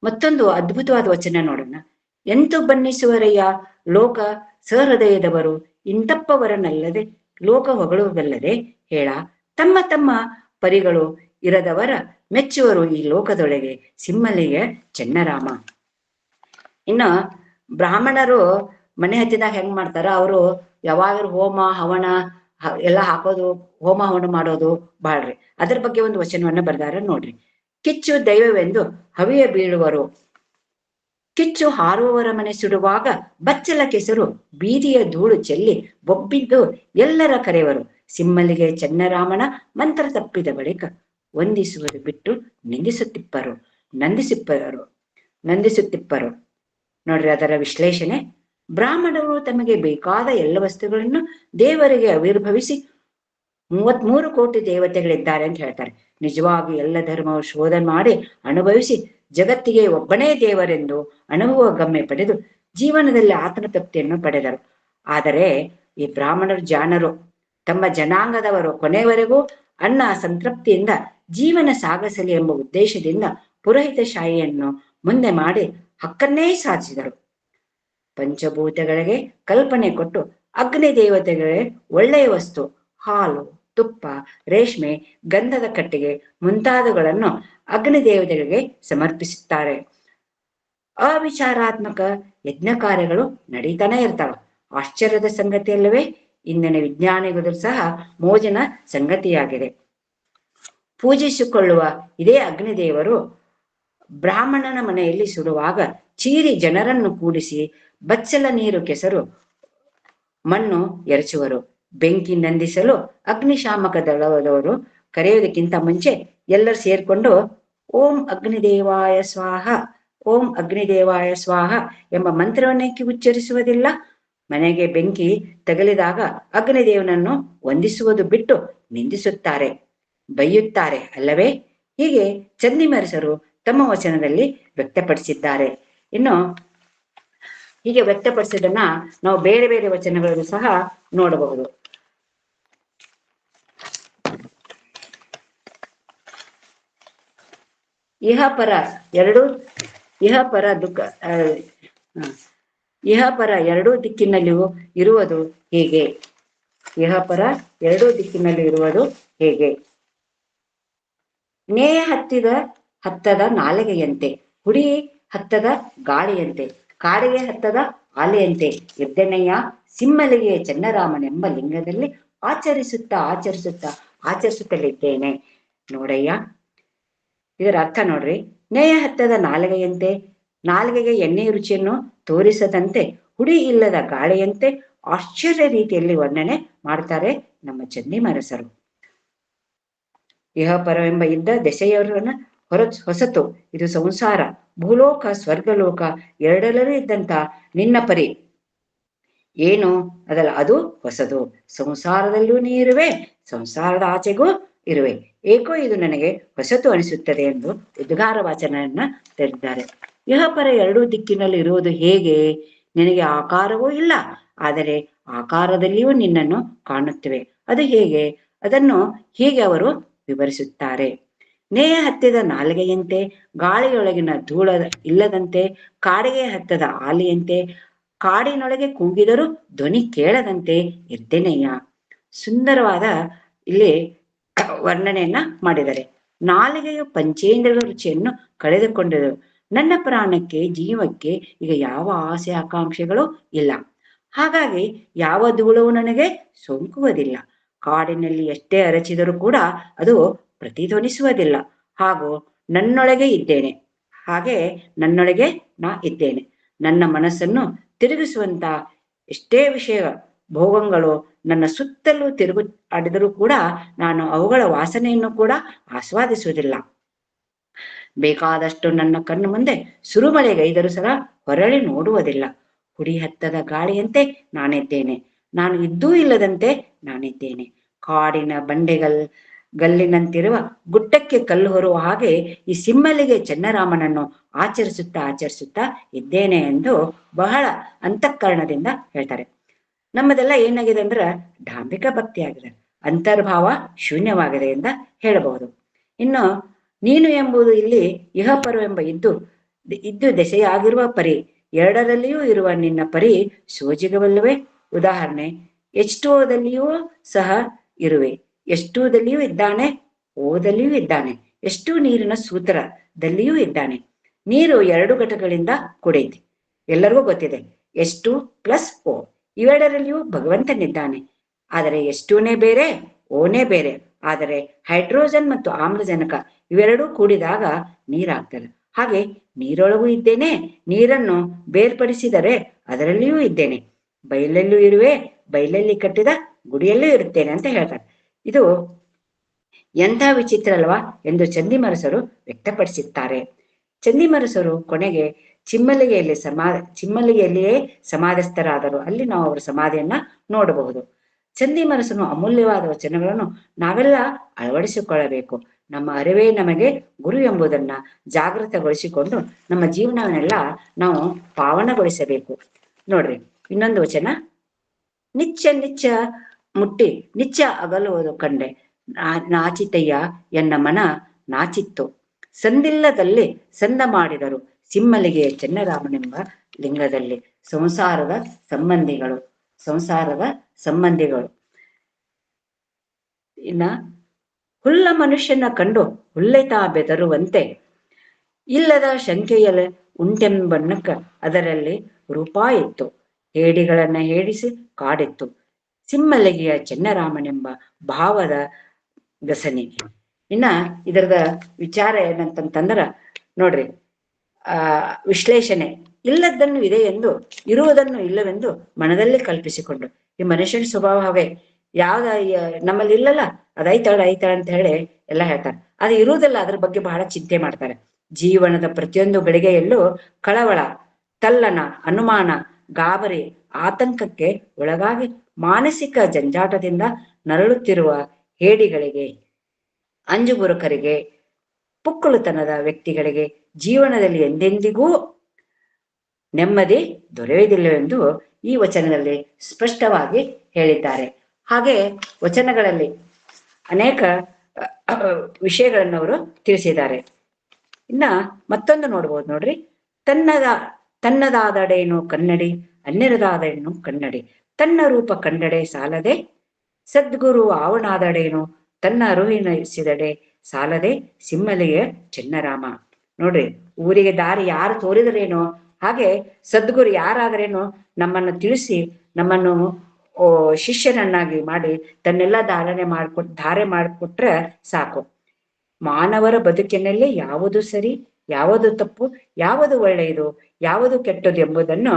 ಮತ್ತೊಂದು ಅದ್ಭುತವಾದ ವಚನ ನೋಡೋಣ. ಎಂತು ಬಣ್ಣಿಸುವರಯ್ಯ ಲೋಕ ಸಹೃದಯದವರು, ಇಂತಪ್ಪವರನ್ನಲ್ಲದೆ ಲೋಕ ಹೊಗಳುವುದಲ್ಲದೆ ಹೇಳ, ತಮ್ಮ ತಮ್ಮ ಪರಿಗಳು ಇರದವರ ಮೆಚ್ಚುವರು ಈ ಲೋಕದೊಳಗೆ ಸಿಮ್ಮಲಿಗೆ ಚೆನ್ನರಾಮ. ಇನ್ನು ಬ್ರಾಹ್ಮಣರು ಮನೆ ಹತ್ತಿದಾಗ ಹೆಂಗ್ ಮಾಡ್ತಾರ, ಅವರು ಯಾವಾಗಲೂ ಹೋಮ ಹವನ ಎಲ್ಲ ಹಾಕೋದು, ಹೋಮ ಹವನ ಮಾಡೋದು ಬಾಳ್ರಿ. ಅದ್ರ ಬಗ್ಗೆ ಒಂದು ವಚನವನ್ನ ಬರ್ದಾರ ನೋಡ್ರಿ. ಕಿಚ್ಚು ದೈವವೆಂದು ಹವಿಯ ಬೀಳುವರು, ಕಿಚ್ಚು ಹಾರುವವರ ಮನೆ ಸುಡುವಾಗ ಬಚ್ಚಲ ಕೆಸರು ಬೀದಿಯ ಧೂಳು ಚೆಲ್ಲಿ ಬೊಬ್ಬಿದ್ದು ಎಲ್ಲರ ಕರೆವರು, ಸಿಮ್ಮಲಿಗೆ ಚೆನ್ನರಾಮನ ಮಂತ್ರ ತಪ್ಪಿದ ಬಳಿಕ ವಂದಿಸುವುದು ಬಿಟ್ಟು ನಂದಿಸುತ್ತಿಪ್ಪರು. ನೋಡ್ರಿ ಅದರ ವಿಶ್ಲೇಷಣೆ. ಬ್ರಾಹ್ಮಣರು ತಮಗೆ ಬೇಕಾದ ಎಲ್ಲ ವಸ್ತುಗಳನ್ನು ದೇವರಿಗೆ ಆವಿರ್ಭವಿಸಿ 33 ಕೋಟಿ ದೇವತೆಗಳಿದ್ದಾರೆ ಅಂತ ಹೇಳ್ತಾರೆ. ನಿಜವಾಗಿ ಎಲ್ಲ ಧರ್ಮವು ಶೋಧನೆ ಮಾಡಿ ಅನುಭವಿಸಿ ಜಗತ್ತಿಗೆ ಒಬ್ಬನೇ ದೇವರೆಂದು ಅನುಭವ ಗಮ್ಯ ಪಡೆದು ಜೀವನದಲ್ಲಿ ಆತ್ಮತೃಪ್ತಿಯನ್ನು ಪಡೆದರು. ಆದರೆ ಈ ಬ್ರಾಹ್ಮಣರು ಜಾಣರು, ತಮ್ಮ ಜನಾಂಗದವರು ಕೊನೆಯವರೆಗೂ ಅನ್ನ ಸಂತೃಪ್ತಿಯಿಂದ ಜೀವನ ಸಾಗಿಸಲಿ ಎಂಬ ಉದ್ದೇಶದಿಂದ ಪುರೋಹಿತ ಶಾಹಿಯನ್ನು ಮುಂದೆ ಮಾಡಿ ಹಕ್ಕನ್ನೇ ಸಾಧಿಸಿದರು. ಪಂಚಭೂತಗಳಿಗೆ ಕಲ್ಪನೆ ಕೊಟ್ಟು ಅಗ್ನಿ ದೇವತೆಗಳೇ ಒಳ್ಳೆಯ ವಸ್ತು, ಹಾಲು, ತುಪ್ಪ, ರೇಷ್ಮೆ, ಗಂಧದ ಕಟ್ಟಿಗೆ ಮುಂತಾದವುಗಳನ್ನು ಅಗ್ನಿ ದೇವತೆಗಳಿಗೆ ಸಮರ್ಪಿಸುತ್ತಾರೆ. ಅವಿಚಾರಾತ್ಮಕ ಯಜ್ಞ ಕಾರ್ಯಗಳು ನಡೀತಾನೆ ಇರ್ತಾವ. ಆಶ್ಚರ್ಯದ ಸಂಗತಿಯಲ್ಲವೇ? ಇಂದಿನ ವಿಜ್ಞಾನಿಗಳು ಸಹ ಮೋಜಿನ ಸಂಗತಿಯಾಗಿದೆ. ಪೂಜಿಸಿಕೊಳ್ಳುವ ಇದೇ ಅಗ್ನಿದೇವರು ಬ್ರಾಹ್ಮಣನ ಮನೆಯಲ್ಲಿ ಸುಡುವಾಗ ಚೀರಿ ಜನರನ್ನು ಕೂಡಿಸಿ ಬಚ್ಚಲ ನೀರು ಕೆಸರು ಮಣ್ಣು ಎರಚುವರು. ಬೆಂಕಿ ನಂದಿಸಲು ಅಗ್ನಿಶಾಮಕ ದಳದವರು ಕರೆಯುವುದಕ್ಕಿಂತ ಮುಂಚೆ ಎಲ್ಲರೂ ಸೇರ್ಕೊಂಡು ಓಂ ಅಗ್ನಿದೇವಾಯ ಸ್ವಾಹ, ಓಂ ಅಗ್ನಿದೇವಾಯ ಸ್ವಾಹ ಎಂಬ ಮಂತ್ರವನ್ನೇಕೆ ಉಚ್ಚರಿಸುವುದಿಲ್ಲ? ಮನೆಗೆ ಬೆಂಕಿ ತಗಲಿದಾಗ ಅಗ್ನಿದೇವನನ್ನು ವಂದಿಸುವುದು ಬಿಟ್ಟು ನಿಂದಿಸುತ್ತಾರೆ, ಬೈಯುತ್ತಾರೆ ಅಲ್ಲವೇ? ಹೀಗೆ ಚನ್ನಿಮರಸರು ತಮ್ಮ ವಚನದಲ್ಲಿ ವ್ಯಕ್ತಪಡಿಸಿದ್ದಾರೆ. ಇನ್ನು ಹೀಗೆ ವ್ಯಕ್ತಪಡಿಸಿದನ್ನ ನಾವು ಬೇರೆ ಬೇರೆ ವಚನಗಳನ್ನು ಸಹ ನೋಡಬಹುದು. ಇಹಪರ ಎರಡೂ ದಿಕ್ಕಿನಲ್ಲಿಯೂ ಇರುವುದು ಹೇಗೆ? ಇಹಪರ ಎರಡೂ ದಿಕ್ಕಿನಲ್ಲಿ ಇರುವುದು ಹೇಗೆ? ನೇಯ ಹತ್ತದ ನಾಲಿಗೆಯಂತೆ, ಹುಡಿ ಹತ್ತದ ಗಾಳಿಯಂತೆ, ಕಾಡಿಗೆ ಹತ್ತದ ಆಲೆಯಂತೆ ಎದ್ದೆಣ್ಣೆಯ ಸಿಮ್ಮಲಿಗೆ ಚನ್ನರಾಮನೆಂಬ ಲಿಂಗದಲ್ಲಿ ಆಚರಿಸುತ್ತಲಿದ್ದೇನೆ ನೋಡಯ್ಯ. ಇದರ ಅರ್ಥ ನೋಡ್ರಿ. ನೇಯ ಹತ್ತದ ನಾಲಿಗೆಯಂತೆ, ನಾಲಿಗೆಗೆ ಎಣ್ಣೆಯ ರುಚಿಯನ್ನು ತೋರಿಸದಂತೆ, ಹುಡಿ ಇಲ್ಲದ ಗಾಳಿಯಂತೆ ಆಶ್ಚರ್ಯ ರೀತಿಯಲ್ಲಿ ವರ್ಣನೆ ಮಾಡ್ತಾರೆ ನಮ್ಮ ಚನ್ನಿಮರಸರು. ಇಹಪರವೆಂಬ ಇದ್ದ ದೆಸೆಯವರನ್ನ ಹೊಸತು ಇದು ಸಂಸಾರ, ಭೂಲೋಕ ಸ್ವರ್ಗಲೋಕ ಎರಡರಲ್ಲೂ ಇದ್ದಂತ ನಿನ್ನ ಪರಿ ಏನು ಅದಲ್ಲ, ಅದು ಹೊಸದು. ಸಂಸಾರದಲ್ಲೂ ನೀ ಇರುವೆ, ಸಂಸಾರದ ಆಚೆಗೂ ಇರುವೆ, ಏಕೋ ಇದು ನನಗೆ ಹೊಸತು ಅನಿಸುತ್ತದೆ ಎಂದು ಉದ್ಗಾರ ವಾಚನನ್ನ ತೆರೆದಿದ್ದಾರೆ. ಇಹಪರ ಎರಡೂ ದಿಕ್ಕಿನಲ್ಲಿ ಇರುವುದು ಹೇಗೆ? ನಿನಗೆ ಆಕಾರವೂ ಇಲ್ಲ, ಆದರೆ ಆಕಾರದಲ್ಲಿಯೂ ನಿನ್ನನ್ನು ಕಾಣುತ್ತವೆ, ಅದು ಹೇಗೆ? ಅದನ್ನು ಹೀಗೆ ಅವರು ವಿವರಿಸುತ್ತಾರೆ. ನೇಯ ಹತ್ತಿದ ನಾಲಿಗೆಯಂತೆ, ಗಾಳಿಯೊಳಗಿನ ಧೂಳ ಇಲ್ಲದಂತೆ, ಕಾಡಿಗೆ ಹತ್ತದ ಆಲಿಯಂತೆ, ಕಾಡಿನೊಳಗೆ ಕೂಗಿದರೂ ಧ್ವನಿ ಕೇಳದಂತೆ ಎದ್ದೆನೆಯ. ಸುಂದರವಾದ ಇಲ್ಲಿ ವರ್ಣನೆಯನ್ನ ಮಾಡಿದ್ದಾರೆ. ನಾಲಿಗೆಯು ಪಂಚೇಂದ್ರಿಯ ರುಚಿಯನ್ನು ಕಳೆದುಕೊಂಡರು. ನನ್ನ ಪ್ರಾಣಕ್ಕೆ ಜೀವಕ್ಕೆ ಈಗ ಯಾವ ಆಸೆ ಆಕಾಂಕ್ಷೆಗಳು ಇಲ್ಲ, ಹಾಗಾಗಿ ಯಾವ ಧೂಳವು ನನಗೆ ಸೋಂಕುವುದಿಲ್ಲ. ಕಾಡಿನಲ್ಲಿ ಎಷ್ಟೇ ಅರಚಿದರೂ ಕೂಡ ಅದು ಪ್ರತಿಧ್ವನಿಸುವುದಿಲ್ಲ. ಹಾಗೂ ನನ್ನೊಳಗೆ ಇದ್ದೇನೆ, ಹಾಗೆ ನನ್ನೊಳಗೆ ನಾ ಇದ್ದೇನೆ. ನನ್ನ ಮನಸ್ಸನ್ನು ತಿರುಗಿಸುವಂತ ಎಷ್ಟೇ ವಿಷಯ ಭೋಗಗಳು ನನ್ನ ಸುತ್ತಲೂ ಆಡಿದರೂ ಕೂಡ ನಾನು ಅವುಗಳ ವಾಸನೆಯನ್ನು ಕೂಡ ಆಸ್ವಾದಿಸುವುದಿಲ್ಲ. ಬೇಕಾದಷ್ಟು ನನ್ನ ಕಣ್ಣು ಮುಂದೆ ಸುರುಮಳೆಗೈದರೂ ಸಹ ಹೊರಳಿ ನೋಡುವುದಿಲ್ಲ. ಹುಡಿ ಹತ್ತದ ಗಾಳಿಯಂತೆ ನಾನಿದ್ದೇನೆ, ನಾನು ಇದ್ದೂ ಇಲ್ಲದಂತೆ ನಾನಿದ್ದೇನೆ. ಕಾಡಿನ ಗಲ್ಲಿನಂತಿರುವ ಗುಡ್ಡಕ್ಕೆ ಕಲ್ಲು ಹೊರುವ ಹಾಗೆ ಈ ಸಿಮ್ಮಲಿಗೆ ಚನ್ನರಾಮನನ್ನು ಆಚರಿಸುತ್ತಾ ಇದ್ದೇನೆ ಎಂದು ಬಹಳ ಅಂತಃಕರಣದಿಂದ ಹೇಳ್ತಾರೆ. ನಮ್ಮದೆಲ್ಲ ಏನಾಗಿದೆ ಅಂದ್ರೆ ಢಾಂಬಿಕ ಭಕ್ತಿ ಆಗಿದೆ, ಅಂತರ್ಭಾವ ಶೂನ್ಯವಾಗಿದೆ ಅಂತ ಹೇಳಬಹುದು. ಇನ್ನು ನೀನು ಎಂಬುದು ಇಲ್ಲಿ ಇಹಪರವೆಂಬ ಇದ್ದು ದೆಸೆಯಾಗಿರುವ ಪರಿ, ಎರಡರಲ್ಲಿಯೂ ಇರುವ ನಿನ್ನ ಪರಿ ಸೋಜಿಗವಲ್ಲವೇ? ಉದಾಹರಣೆ, H2O ಸಹ ಇರುವೆ, H2ದಲ್ಲಿಯೂ ಇದ್ದಾನೆ, ಓದಲ್ಲಿಯೂ ಇದ್ದಾನೆ, ಎಷ್ಟು ನೀರಿನ ಸೂತ್ರದಲ್ಲಿಯೂ ಇದ್ದಾನೆ. ನೀರು ಎರಡು ಘಟಕಗಳಿಂದ ಕೂಡೈತಿ, ಎಲ್ಲರಿಗೂ ಗೊತ್ತಿದೆ. H2+O ಇವೆರಡರಲ್ಲಿಯೂ ಭಗವಂತನಿದ್ದಾನೆ. ಆದರೆ H2ನೇ ಬೇರೆ, ಓನೇ ಬೇರೆ. ಆದರೆ ಹೈಡ್ರೋಜನ್ ಮತ್ತು ಆಮ್ಲಜನಕ ಇವೆರಡೂ ಕೂಡಿದಾಗ ನೀರಾಗ್ತದೆ. ಹಾಗೆ ನೀರೊಳಗೂ ಇದ್ದೇನೆ, ನೀರನ್ನು ಬೇರ್ಪಡಿಸಿದರೆ ಅದರಲ್ಲಿಯೂ ಇದ್ದೇನೆ. ಬಯಲಲ್ಲೂ ಇರುವೆ, ಬಯಲಲ್ಲಿ ಕಟ್ಟಿದ ಗುಡಿಯಲ್ಲೂ ಇರುತ್ತೇನೆ ಅಂತ ಹೇಳ್ತಾರೆ. ಇದು ಎಂಥ ವಿಚಿತ್ರ ಅಲ್ವಾ ಎಂದು ಚನ್ನಿಮರಸರು ವ್ಯಕ್ತಪಡಿಸುತ್ತಾರೆ. ಚನ್ನಿಮರಸರು ಕೊನೆಗೆ ಚಿಮ್ಮಲಿಗೆಯಲ್ಲಿಯೇ ಸಮಾಧಿಸ್ಥರಾದರು. ಅಲ್ಲಿ ನಾವು ಅವರ ಸಮಾಧಿಯನ್ನ ನೋಡಬಹುದು. ಚನ್ನಿಮರಸನು ಅಮೂಲ್ಯವಾದ ವಚನಗಳನ್ನು ನಾವೆಲ್ಲ ಅಳವಡಿಸಿಕೊಳ್ಳಬೇಕು. ನಮ್ಮ ಅರಿವೇ ನಮಗೆ ಗುರು ಎಂಬುದನ್ನ ಜಾಗೃತಗೊಳಿಸಿಕೊಂಡು ನಮ್ಮ ಜೀವನವನ್ನೆಲ್ಲ ನಾವು ಪಾವನಗೊಳಿಸಬೇಕು. ನೋಡ್ರಿ, ಇನ್ನೊಂದು ವಚನ. ನಿಚ್ಚ ಮುಟ್ಟಿ ನಿಚ್ಚ ಅಗಲುವುದು ಕಂಡೆ, ನಾಚಿತಯ್ಯ ಎನ್ನ ಮನ ನಾಚಿತ್ತು. ಸಂದಿಲ್ಲದಲ್ಲಿ ಸಂದ ಮಾಡಿದರು ಸಿಮ್ಮಲಿಗೆಯ ಚನ್ನರಾಮನೆಂಬ ಲಿಂಗದಲ್ಲಿ. ಸಂಸಾರದ ಸಂಬಂಧಿಗಳು. ಇನ್ನ ಹುಲ್ಲ ಮನುಷ್ಯನ ಕಂಡು ಹುಲ್ಲೆತಾ ಬೆದರುವಂತೆ, ಇಲ್ಲದ ಶಂಕೆಯಲ್ಲ ಉಂಟೆಂಬಣ್ಣಕ್ಕ ಅದರಲ್ಲಿ ರೂಪ ಇತ್ತು. ಹೇಡಿಗಳನ್ನ ಹೇಡಿಸಿ ಕಾಡಿತ್ತು ಸಿಮ್ಮಲಿಗೆಯ ಚನ್ನರಾಮನೆಂಬ ಭಾವದ ಗಸನಿ. ಇನ್ನ ಇದರದ ವಿಚಾರ ಏನಂತಂದ್ರ ನೋಡ್ರಿ, ವಿಶ್ಲೇಷಣೆ. ಇಲ್ಲದನ್ನು ಇದೆ ಎಂದು, ಇರುವುದನ್ನು ಇಲ್ಲವೆಂದು ಮನದಲ್ಲಿ ಕಲ್ಪಿಸಿಕೊಂಡು, ಈ ಮನುಷ್ಯನ ಸ್ವಭಾವವೇ. ಯಾವ್ದ ನಮ್ಮಲ್ಲಿ ಇಲ್ಲಲ್ಲ, ಅದೈತಾಳ ಅಂತ ಹೇಳಿ ಎಲ್ಲ ಹೇಳ್ತಾರೆ. ಅದು ಇರುವುದಿಲ್ಲ, ಅದ್ರ ಬಗ್ಗೆ ಬಹಳ ಚಿಂತೆ ಮಾಡ್ತಾರೆ. ಜೀವನದ ಪ್ರತಿಯೊಂದು ಗಳಿಗೆಯಲ್ಲೂ ಕಳವಳ, ತಲ್ಲನ, ಅನುಮಾನ, ಗಾಬರಿ ಆತಂಕಕ್ಕೆ ಒಳಗಾಗಿ ಮಾನಸಿಕ ಜಂಜಾಟದಿಂದ ನರಳುತ್ತಿರುವ ಹೇಡಿಗಳಿಗೆ, ಅಂಜುಬುರುಕರಿಗೆ, ಪುಕ್ಕಳುತನದ ವ್ಯಕ್ತಿಗಳಿಗೆ ಜೀವನದಲ್ಲಿ ಎಂದೆಂದಿಗೂ ನೆಮ್ಮದಿ ದೊರೆಯುವುದಿಲ್ಲವೆಂದು ಈ ವಚನದಲ್ಲಿ ಸ್ಪಷ್ಟವಾಗಿ ಹೇಳಿದ್ದಾರೆ. ಹಾಗೆ ವಚನಗಳಲ್ಲಿ ಅನೇಕ ವಿಷಯಗಳನ್ನು ಅವರು ತಿಳಿಸಿದ್ದಾರೆ. ಇನ್ನ ಮತ್ತೊಂದು ನೋಡ್ಬೋದು ನೋಡ್ರಿ, ತನ್ನದಾದಡೇನು ಕನ್ನಡಿ, ಅನ್ಯರದಾದಡೇನು ಕನ್ನಡಿ, ತನ್ನ ರೂಪ ಕಂಡಡೆ ಸಾಲದೆ, ಸದ್ಗುರು ಆವಣಾದಡೇನು ತನ್ನ ಅರುಹಿಸಿದಡೆ ಸಾಲದೆ, ಸಿಮ್ಮಲಿಗೆ ಚೆನ್ನರಾಮ. ನೋಡ್ರಿ, ಊರಿಗೆ ದಾರಿ ಯಾರು ತೋರಿದರೇನೋ ಹಾಗೆ ಸದ್ಗುರು ಯಾರಾದರೇನೋ ನಮ್ಮನ್ನು ತಿಳಿಸಿ ನಮ್ಮನ್ನು ಶಿಷ್ಯನನ್ನಾಗಿ ಮಾಡಿ ತನ್ನೆಲ್ಲ ಧಾರೆ ಮಾಡಿಕೊಟ್ರೆ ಸಾಕು. ಮಾನವರ ಬದುಕಿನಲ್ಲಿ ಯಾವುದು ಸರಿ, ಯಾವುದು ತಪ್ಪು, ಯಾವುದು ಒಳ್ಳೆಯದು, ಯಾವುದು ಕೆಟ್ಟದ್ದು ಎಂಬುದನ್ನು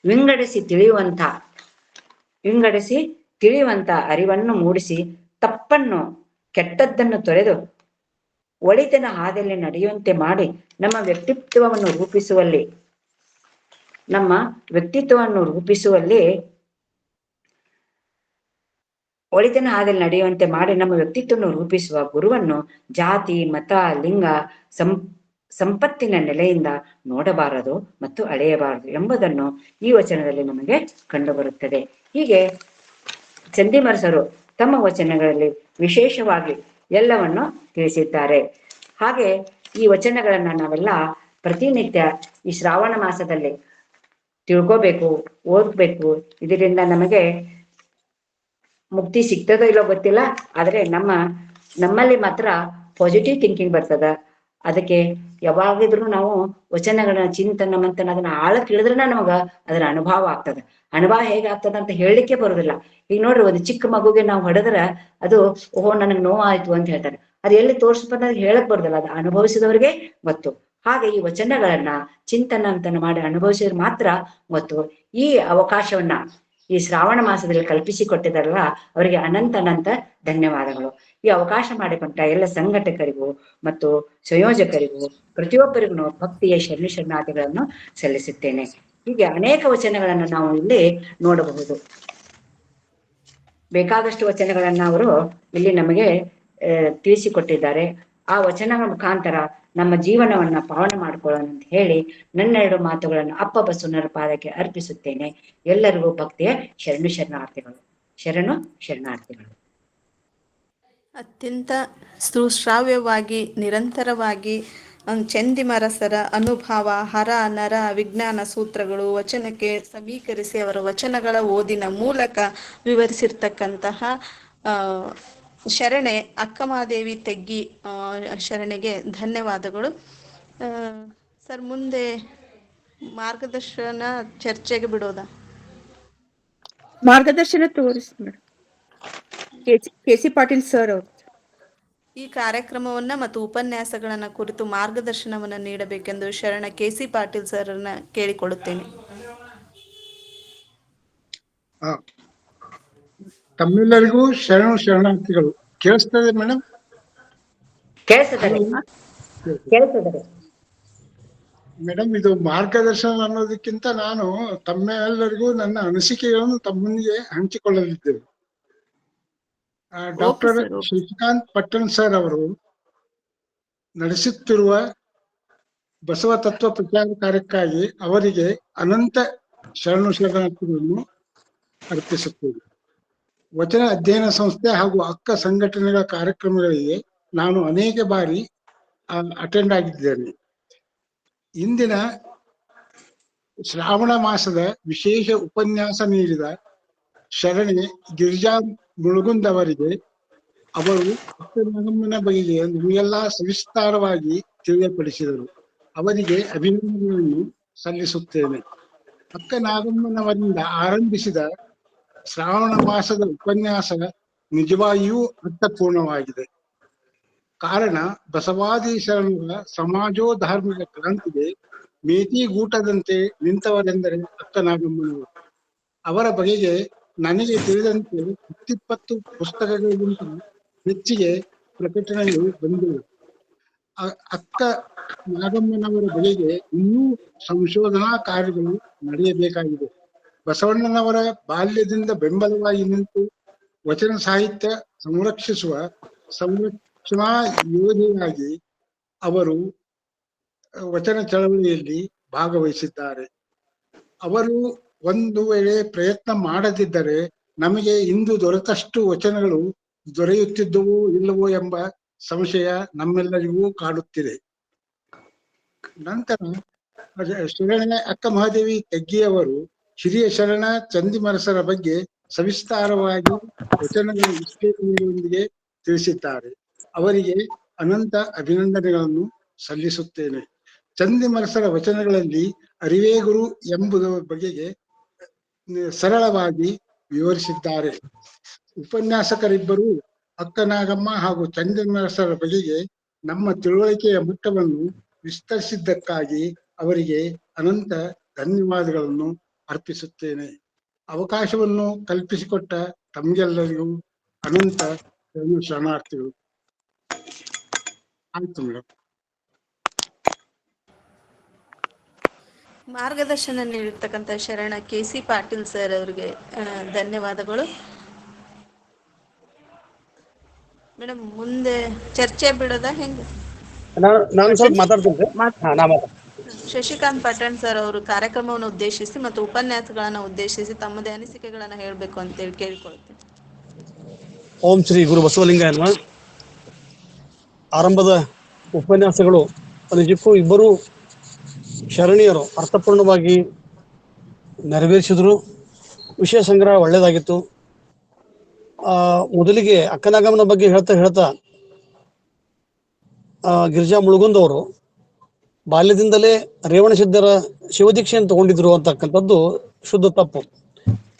ವಿಂಗಡಿಸಿ ತಿಳಿಯುವಂತ ಅರಿವನ್ನು ಮೂಡಿಸಿ ತಪ್ಪನ್ನು ಕೆಟ್ಟದ್ದನ್ನು ತೊರೆದು ಒಳಿತಿನ ಹಾದಿಯಲ್ಲಿ ನಡೆಯುವಂತೆ ಮಾಡಿ ನಮ್ಮ ವ್ಯಕ್ತಿತ್ವವನ್ನು ರೂಪಿಸುವಲ್ಲಿ ಒಳಿತಿನ ಹಾದಿಯಲ್ಲಿ ನಡೆಯುವಂತೆ ಮಾಡಿ ನಮ್ಮ ವ್ಯಕ್ತಿತ್ವವನ್ನು ರೂಪಿಸುವ ಗುರುವನ್ನು ಜಾತಿ, ಮತ, ಲಿಂಗ, ಸಂಪತ್ತಿನ ನೆಲೆಯಿಂದ ನೋಡಬಾರದು ಮತ್ತು ಅಳೆಯಬಾರದು ಎಂಬುದನ್ನು ಈ ವಚನದಲ್ಲಿ ನಮಗೆ ಕಂಡುಬರುತ್ತದೆ. ಹೀಗೆ ಚಂದಿಮರಸರು ತಮ್ಮ ವಚನಗಳಲ್ಲಿ ವಿಶೇಷವಾಗಿ ಎಲ್ಲವನ್ನು ತಿಳಿಸಿದ್ದಾರೆ. ಹಾಗೆ ಈ ವಚನಗಳನ್ನ ನಾವೆಲ್ಲ ಪ್ರತಿನಿತ್ಯ ಈ ಶ್ರಾವಣ ಮಾಸದಲ್ಲಿ ತಿಳ್ಕೋಬೇಕು, ಓದ್ಬೇಕು. ಇದರಿಂದ ನಮಗೆ ಮುಕ್ತಿ ಸಿಗ್ತದೋ ಇಲ್ಲೋ ಗೊತ್ತಿಲ್ಲ, ಆದ್ರೆ ನಮ್ಮಲ್ಲಿ ಮಾತ್ರ ಪಾಸಿಟಿವ್ ಥಿಂಕಿಂಗ್ ಬರ್ತದ. ಅದಕ್ಕೆ ಯಾವಾಗಿದ್ರು ನಾವು ವಚನಗಳನ್ನ ಚಿಂತನ ಮಂಥನ ಅದನ್ನ ಆಳಕ್ಕೆ ಇಳಿದ್ರೆ ನಮಗ ಅದರ ಅನುಭವ ಆಗ್ತದೆ. ಅನುಭವ ಹೇಗಾಗ್ತದ ಅಂತ ಹೇಳಲಿಕ್ಕೆ ಬರುದಿಲ್ಲ. ಈಗ ನೋಡ್ರಿ, ಒಂದು ಚಿಕ್ಕ ಮಗುಗೆ ನಾವು ಹೊಡೆದ್ರೆ ಅದು ಓಹೋ ನನಗೆ ನೋವಾಯ್ತು ಅಂತ ಹೇಳ್ತಾರೆ. ಅದು ಎಲ್ಲಿ ತೋರಿಸ್ಬಂದ ಹೇಳಕ್ ಬರುದಿಲ್ಲ, ಅದು ಅನುಭವಿಸಿದವ್ರಿಗೆ ಗೊತ್ತು. ಹಾಗೆ ಈ ವಚನಗಳನ್ನ ಚಿಂತನ ಮಂಥನ ಮಾಡಿ ಅನುಭವಿಸಿದ್ರೆ ಮಾತ್ರ ಗೊತ್ತು. ಈ ಅವಕಾಶವನ್ನ ಈ ಶ್ರಾವಣ ಮಾಸದಲ್ಲಿ ಕಲ್ಪಿಸಿಕೊಟ್ಟಿದಾರಲ್ಲ, ಅವರಿಗೆ ಅನಂತ ಧನ್ಯವಾದಗಳು. ಈ ಅವಕಾಶ ಮಾಡಿಕೊಂಡ ಎಲ್ಲ ಸಂಘಟಕರಿಗೂ ಮತ್ತು ಸಂಯೋಜಕರಿಗೂ ಪ್ರತಿಯೊಬ್ಬರಿಗೂ ಭಕ್ತಿಯ ಶರಣಾರ್ಥಿಗಳನ್ನು ಸಲ್ಲಿಸುತ್ತೇನೆ. ಹೀಗೆ ಅನೇಕ ವಚನಗಳನ್ನು ನಾವು ಇಲ್ಲಿ ನೋಡಬಹುದು. ಬೇಕಾದಷ್ಟು ವಚನಗಳನ್ನ ಅವರು ಇಲ್ಲಿ ನಮಗೆ ತಿಳಿಸಿಕೊಟ್ಟಿದ್ದಾರೆ. ಆ ವಚನಗಳ ಮುಖಾಂತರ ನಮ್ಮ ಜೀವನವನ್ನ ಪಾವನ ಮಾಡ್ಕೊಳ್ಳೋಣ ಅಂತ ಹೇಳಿ ನನ್ನೆರಡು ಮಾತುಗಳನ್ನು ಅಪ್ಪ ಬಸವಣ್ಣರ ಪಾದಕ್ಕೆ ಅರ್ಪಿಸುತ್ತೇನೆ. ಎಲ್ಲರಿಗೂ ಭಕ್ತಿಯ ಶರಣಾರ್ಥಿಗಳು. ಅತ್ಯಂತ ಸುಶ್ರಾವ್ಯವಾಗಿ ನಿರಂತರವಾಗಿ ಚಂದಿಮರಸರ ಅನುಭವ, ಹರ ನರ ವಿಜ್ಞಾನ ಸೂತ್ರಗಳು ವಚನಕ್ಕೆ ಸಮೀಕರಿಸಿ ಅವರ ವಚನಗಳ ಓದಿನ ಮೂಲಕ ವಿವರಿಸಿರ್ತಕ್ಕಂತಹ ಶರಣೆ ಅಕ್ಕಮಹಾದೇವಿ ತೆಗ್ಗಿ ಶರಣೆಗೆ ಧನ್ಯವಾದಗಳು. ಸರ್, ಮುಂದೆ ಮಾರ್ಗದರ್ಶನ ಚರ್ಚೆಗೆ ಬಿಡೋದಾ? ಮಾರ್ಗದರ್ಶನ ತೋರಿಸಿ ಮೇಡಮ್. ಕೆ.ಸಿ. ಪಾಟೀಲ್ ಸರ್ ಅವರು ಈ ಕಾರ್ಯಕ್ರಮವನ್ನ ಮತ್ತು ಉಪನ್ಯಾಸಗಳನ್ನ ಕುರಿತು ಮಾರ್ಗದರ್ಶನವನ್ನ ನೀಡಬೇಕೆಂದು ಶರಣ ಕೆ.ಸಿ. ಪಾಟೀಲ್ ಸರ್ ಅನ್ನ ಕೇಳಿಕೊಳ್ಳುತ್ತೇನೆ. ತಮ್ಮೆಲ್ಲರಿಗೂ ಶರಣಾರ್ಥಿಗಳು. ಕೇಳಿಸ್ತದೆ ಮೇಡಮ್? ಕೇಳಿಸ್ತದೆ ಮೇಡಮ್. ಇದು ಮಾರ್ಗದರ್ಶನ ಅನ್ನೋದಕ್ಕಿಂತ ನಾನು ತಮ್ಮೆಲ್ಲರಿಗೂ ನನ್ನ ಅನಿಸಿಕೆಗಳನ್ನು ತಮ್ಮೊಂದಿಗೆ ಹಂಚಿಕೊಳ್ಳಲಿದ್ದೇವೆ. ಡಾಕ್ಟರ್ ಶಶಿಕಾಂತ್ ಪಟ್ಟಣ್ ಸರ್ ಅವರು ನಡೆಸುತ್ತಿರುವ ಬಸವ ತತ್ವ ಪ್ರಚಾರ ಕಾರ್ಯಕ್ಕಾಗಿ ಅವರಿಗೆ ಅನಂತ ಶರಣಾರ್ಥಿಗಳನ್ನು ಅರ್ಪಿಸುತ್ತೇವೆ. ವಚನ ಅಧ್ಯಯನ ಸಂಸ್ಥೆ ಹಾಗೂ ಅಕ್ಕ ಸಂಘಟನೆಗಳ ಕಾರ್ಯಕ್ರಮಗಳಿಗೆ ನಾನು ಅನೇಕ ಬಾರಿ ಅಟೆಂಡ್ ಆಗಿದ್ದೇನೆ. ಇಂದಿನ ಶ್ರಾವಣ ಮಾಸದ ವಿಶೇಷ ಉಪನ್ಯಾಸ ನೀಡಿದ ಶರಣೆ ಗಿರಿಜಾ ಮುಳುಗುಂದ್ ಅವರಿಗೆ ಅವರು ಅಕ್ಕನಾಗಮ್ಮನ ಬಗೆಗೆ ನಮಗೆಲ್ಲ ಸವಿಸ್ತಾರವಾಗಿ ತಿಳಿಯಪಡಿಸಿದರು. ಅವರಿಗೆ ಅಭಿನಂದನೆಯನ್ನು ಸಲ್ಲಿಸುತ್ತೇನೆ. ಅಕ್ಕನಾಗಮ್ಮನವರಿಂದ ಆರಂಭಿಸಿದ ಶ್ರಾವಣ ಮಾಸದ ಉಪನ್ಯಾಸ ನಿಜವಾಗಿಯೂ ಅರ್ಥಪೂರ್ಣವಾಗಿದೆ. ಕಾರಣ ಬಸವಾದಿ ಶರಣರ ಸಮಾಜೋಧಾರ್ಮಿಕ ಕ್ರಾಂತಿಗೆ ಮೇಟಿಗೂಟದಂತೆ ನಿಂತವರೆಂದರೆ ಅಕ್ಕನಾಗಮ್ಮನವರು. ಅವರ ಬಗೆಗೆ ನನಗೆ ತಿಳಿದಂತೆ 10-20 ಪುಸ್ತಕಗಳಿಗಿಂತ ಹೆಚ್ಚಿಗೆ ಪ್ರಕಟಣೆಗಳು ಬಂದಿವೆ. ಅಕ್ಕ ನಾಗಮ್ಮನವರ ಬಳಿಗೆ ಇನ್ನೂ ಸಂಶೋಧನಾ ಕಾರ್ಯಗಳು ನಡೆಯಬೇಕಾಗಿದೆ. ಬಸವಣ್ಣನವರ ಬಾಲ್ಯದಿಂದ ಬೆಂಬಲವಾಗಿ ನಿಂತು ವಚನ ಸಾಹಿತ್ಯ ಸಂರಕ್ಷಣಾ ಯೋಧೆಯಾಗಿ ಅವರು ವಚನ ಚಳವಳಿಯಲ್ಲಿ ಭಾಗವಹಿಸಿದ್ದಾರೆ. ಅವರು ಒಂದು ವೇಳೆ ಪ್ರಯತ್ನ ಮಾಡದಿದ್ದರೆ ನಮಗೆ ಇಂದು ದೊರೆತಷ್ಟು ವಚನಗಳು ದೊರೆಯುತ್ತಿದ್ದವೋ ಇಲ್ಲವೋ ಎಂಬ ಸಂಶಯ ನಮ್ಮೆಲ್ಲರಿಗೂ ಕಾಡುತ್ತಿದೆ. ನಂತರ ಶರಣ ಅಕ್ಕ ಮಹಾದೇವಿ ತೆಗ್ಗಿಯವರು ಹಿರಿಯ ಶರಣ ಚಂದಿಮರಸರ ಬಗ್ಗೆ ಸವಿಸ್ತಾರವಾಗಿ ವಚನಗಳ ವಿಶ್ಲೇಷಣೆಯೊಂದಿಗೆ ತಿಳಿಸಿದ್ದಾರೆ. ಅವರಿಗೆ ಅನಂತ ಅಭಿನಂದನೆಗಳನ್ನು ಸಲ್ಲಿಸುತ್ತೇನೆ. ಚಂದಿಮರಸರ ವಚನಗಳಲ್ಲಿ ಅರಿವೇ ಗುರು ಎಂಬುದರ ಬಗೆಗೆ ಸರಳವಾಗಿ ವಿವರಿಸಿದ್ದಾರೆ. ಉಪನ್ಯಾಸಕರಿಬ್ಬರು ಅಕ್ಕನಾಗಮ್ಮ ಹಾಗೂ ಚಂದಿಮರಸರ ಬಗೆಗೆ ನಮ್ಮ ತಿಳುವಳಿಕೆಯ ಮಟ್ಟವನ್ನು ವಿಸ್ತರಿಸಿದ್ದಕ್ಕಾಗಿ ಅವರಿಗೆ ಅನಂತ ಧನ್ಯವಾದಗಳನ್ನು ಅರ್ಪಿಸುತ್ತೇನೆ. ಅವಕಾಶವನ್ನು ಕಲ್ಪಿಸಿಕೊಟ್ಟ ತಮಗೆಲ್ಲರಿಗೂ ಅನಂತ ಶರಣಾರ್ಥಿಗಳು. ಆಯ್ತು ಮೇಡಮ್. ಮಾರ್ಗದರ್ಶನ ನೀಡಿರ್ತಕ್ಕಂಥ ಶರಣ KC ಪಾಟೀಲ್ ಸರ್ ಅವರಿಗೆ ಧನ್ಯವಾದಗಳು. ಮೇಡಮ್ ಮುಂದೆ ಚರ್ಚೆ ಬಿಡೋದ ಹೆಂಗೆ? ನಾನು ಸ್ವಲ್ಪ ಮಾತಾಡ್ತೀನಿ. ಶಶಿಕಾಂತ್ ಪಟ್ಟಣ್ ಸರ್ ಅವರು ಕಾರ್ಯಕ್ರಮವನ್ನು ಉದ್ದೇಶಿಸಿ ಮತ್ತು ಉಪನ್ಯಾಸಗಳನ್ನು ಉದ್ದೇಶಿಸಿ ತಮ್ಮದೇ ಅನಿಸಿಕೆಗಳನ್ನು ಹೇಳಬೇಕು ಅಂತೇಳಿ ಕೇಳಿಕೊಳ್ತೀನಿ. ಓಂ ಶ್ರೀ ಗುರು ಬಸವಲಿಂಗಾಯ ನಮಃ. ಆರಂಭದ ಉಪನ್ಯಾಸಗಳು ನಿಜಕ್ಕೂ ಇಬ್ಬರು ಶರಣೀಯರು ಅರ್ಥಪೂರ್ಣವಾಗಿ ನೆರವೇರಿಸಿದ್ರು. ವಿಷಯ ಸಂಗ್ರಹ ಒಳ್ಳೆಯದಾಗಿತ್ತು. ಮೊದಲಿಗೆ ಅಕ್ಕನಾಗಮ್ಮನ ಬಗ್ಗೆ ಹೇಳ್ತಾ ಗಿರಿಜಾ ಮುಳುಗುಂದವರು ಬಾಲ್ಯದಿಂದಲೇ ರೇವಣಸಿದ್ಧರ ಶಿವದೀಕ್ಷೆಯನ್ನು ತಗೊಂಡಿದ್ರು ಅಂತಕ್ಕಂಥದ್ದು ಶುದ್ಧ ತಪ್ಪು.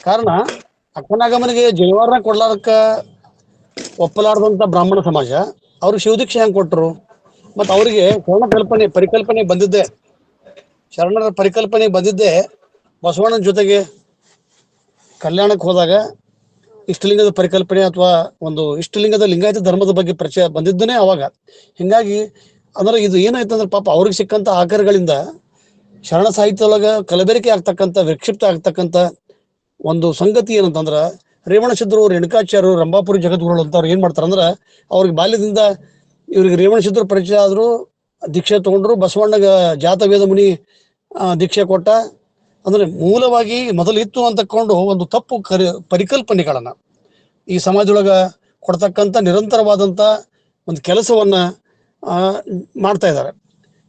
ಕಾರಣ ಅಕ್ಕನಾಗಮ್ಮನಿಗೆ ಜೈವಾರ ಕೊಡ್ಲಾರಕ್ಕ ಒಪ್ಪಲಾರದಂಥ ಬ್ರಾಹ್ಮಣ ಸಮಾಜ ಅವ್ರಿಗೆ ಶಿವದೀಕ್ಷೆ ಹೆಂಗೆ ಕೊಟ್ಟರು? ಮತ್ತು ಅವರಿಗೆ ಪರಿಕಲ್ಪನೆ ಶರಣರ ಪರಿಕಲ್ಪನೆ ಬಂದಿದ್ದೆ ಬಸವಣ್ಣನ ಜೊತೆಗೆ ಕಲ್ಯಾಣಕ್ಕೆ ಹೋದಾಗ ಇಷ್ಟಲಿಂಗದ ಪರಿಕಲ್ಪನೆ ಅಥವಾ ಒಂದು ಇಷ್ಟಲಿಂಗದ ಲಿಂಗಾಯತ ಧರ್ಮದ ಬಗ್ಗೆ ಪರಿಚಯ ಬಂದಿದ್ದನೇ ಅವಾಗ. ಹಿಂಗಾಗಿ ಅಂದ್ರೆ ಇದು ಏನಾಯ್ತು ಅಂದ್ರೆ ಪಾಪ ಅವ್ರಿಗೆ ಸಿಕ್ಕಂತ ಆಕಾರಗಳಿಂದ ಶರಣ ಸಾಹಿತ್ಯದೊಳಗ ಕಲಬೆರಕೆ ಆಗ್ತಕ್ಕಂಥ ವಿಕ್ಷಿಪ್ತ ಆಗ್ತಕ್ಕಂಥ ಒಂದು ಸಂಗತಿ ಏನಂತಂದ್ರ ರೇವಣಸಿದ್ಧರು ರೇಣುಕಾಚಾರ್ಯರು ರಂಭಾಪುರಿ ಜಗದ್ಗುರುಗಳು ಅಂತ ಅವ್ರು ಏನ್ ಮಾಡ್ತಾರಂದ್ರ ಅವ್ರಿಗೆ ಬಾಲ್ಯದಿಂದ ಇವ್ರಿಗೆ ರೇವಣಸಿದ್ಧರು ಪರಿಚಯ ಆದ್ರು, ದೀಕ್ಷೆ ತಗೊಂಡ್ರು. ಬಸವಣ್ಣಗ ಜಾತವೇದ ಮುನಿ ದೀಕ್ಷೆ ಕೊಟ್ಟ. ಅಂದ್ರೆ ಮೂಲವಾಗಿ ಮೊದಲು ಇತ್ತು ಅಂತಕೊಂಡು ಒಂದು ತಪ್ಪು ಪರಿಕಲ್ಪನೆಗಳನ್ನ ಈ ಸಮಾಜದೊಳಗ ಕೊಡ್ತಕ್ಕಂಥ ನಿರಂತರವಾದಂತ ಒಂದು ಕೆಲಸವನ್ನ ಮಾಡ್ತಾ ಇದ್ದಾರೆ.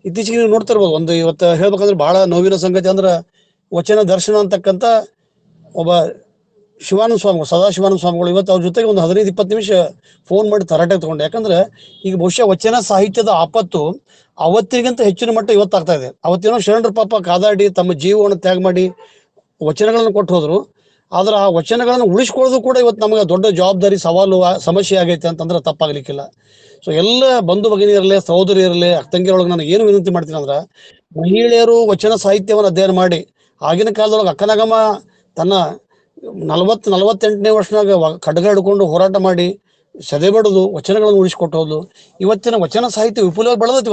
ಇತ್ತೀಚೆಗೆ ನೀವು ನೋಡ್ತಿರ್ಬೋದು, ಒಂದು ಇವತ್ತು ಹೇಳ್ಬೇಕಂದ್ರೆ ಬಹಳ ನೋವಿನ ಸಂಗತಿ ಅಂದ್ರೆ ವಚನ ದರ್ಶನ ಅಂತಕ್ಕಂಥ ಒಬ್ಬ ಶಿವಾನಂದ ಸ್ವಾಮಿಗಳು, ಸದಾಶಿವಾನಂದ ಸ್ವಾಮಿಗಳು ಇವತ್ತು ಅವ್ರ ಜೊತೆಗೆ ಒಂದು 15-20 ನಿಮಿಷ ಫೋನ್ ಮಾಡಿ ತರಾಟೆ ತಗೊಂಡೆ. ಯಾಕಂದ್ರೆ ಈಗ ಬಹುಶಃ ವಚನ ಸಾಹಿತ್ಯದ ಆಪತ್ತು ಅವತ್ತಿಗಿಂತ ಹೆಚ್ಚಿನ ಮಟ್ಟ ಇವತ್ತಾಗ್ತಾ ಇದೆ. ಅವತ್ತೇನೋ ಶರಣರ ಪಾಪ ಕಾದಾಡಿ ತಮ್ಮ ಜೀವವನ್ನು ತ್ಯಾಗ ಮಾಡಿ ವಚನಗಳನ್ನು ಕೊಟ್ಟು ಹೋದ್ರು. ಆದ್ರೆ ಆ ವಚನಗಳನ್ನು ಉಳಿಸ್ಕೊಳ್ಳೋದು ಕೂಡ ಇವತ್ತು ನಮಗೆ ದೊಡ್ಡ ಜವಾಬ್ದಾರಿ, ಸವಾಲು, ಸಮಸ್ಯೆ ಆಗೈತೆ ಅಂತಂದ್ರೆ ತಪ್ಪಾಗ್ಲಿಕ್ಕಿಲ್ಲ. ಸೊ ಎಲ್ಲ ಬಂಧು ಭಗಿನಿಯರಲ್ಲೇ, ಸಹೋದರಿಯರಲ್ಲೇ, ಅಕ್ಕಂಗಿಯರೊಳಗೆ ನಾನು ಏನು ವಿನಂತಿ ಮಾಡ್ತೀನಿ ಅಂದ್ರೆ, ಮಹಿಳೆಯರು ವಚನ ಸಾಹಿತ್ಯವನ್ನು ಅಧ್ಯಯನ ಮಾಡಿ ಆಗಿನ ಕಾಲದೊಳಗೆ ಅಕ್ಕನಾಗಮ್ಮ ತನ್ನ 48ನೇ ವರ್ಷನಾಗ ಖಡ್ಗ ಹಿಡ್ಕೊಂಡು ಹೋರಾಟ ಮಾಡಿ ಸದೆಬಡಿದು ವಚನಗಳನ್ನು ಉಳಿಸ್ಕೊಟ್ಟು ಹೋದ್ಲು. ಇವತ್ತಿನ ವಚನ ಸಾಹಿತ್ಯ ವಿಪುಲವಾಗಿ ಬೆಳೆದೈತಿ.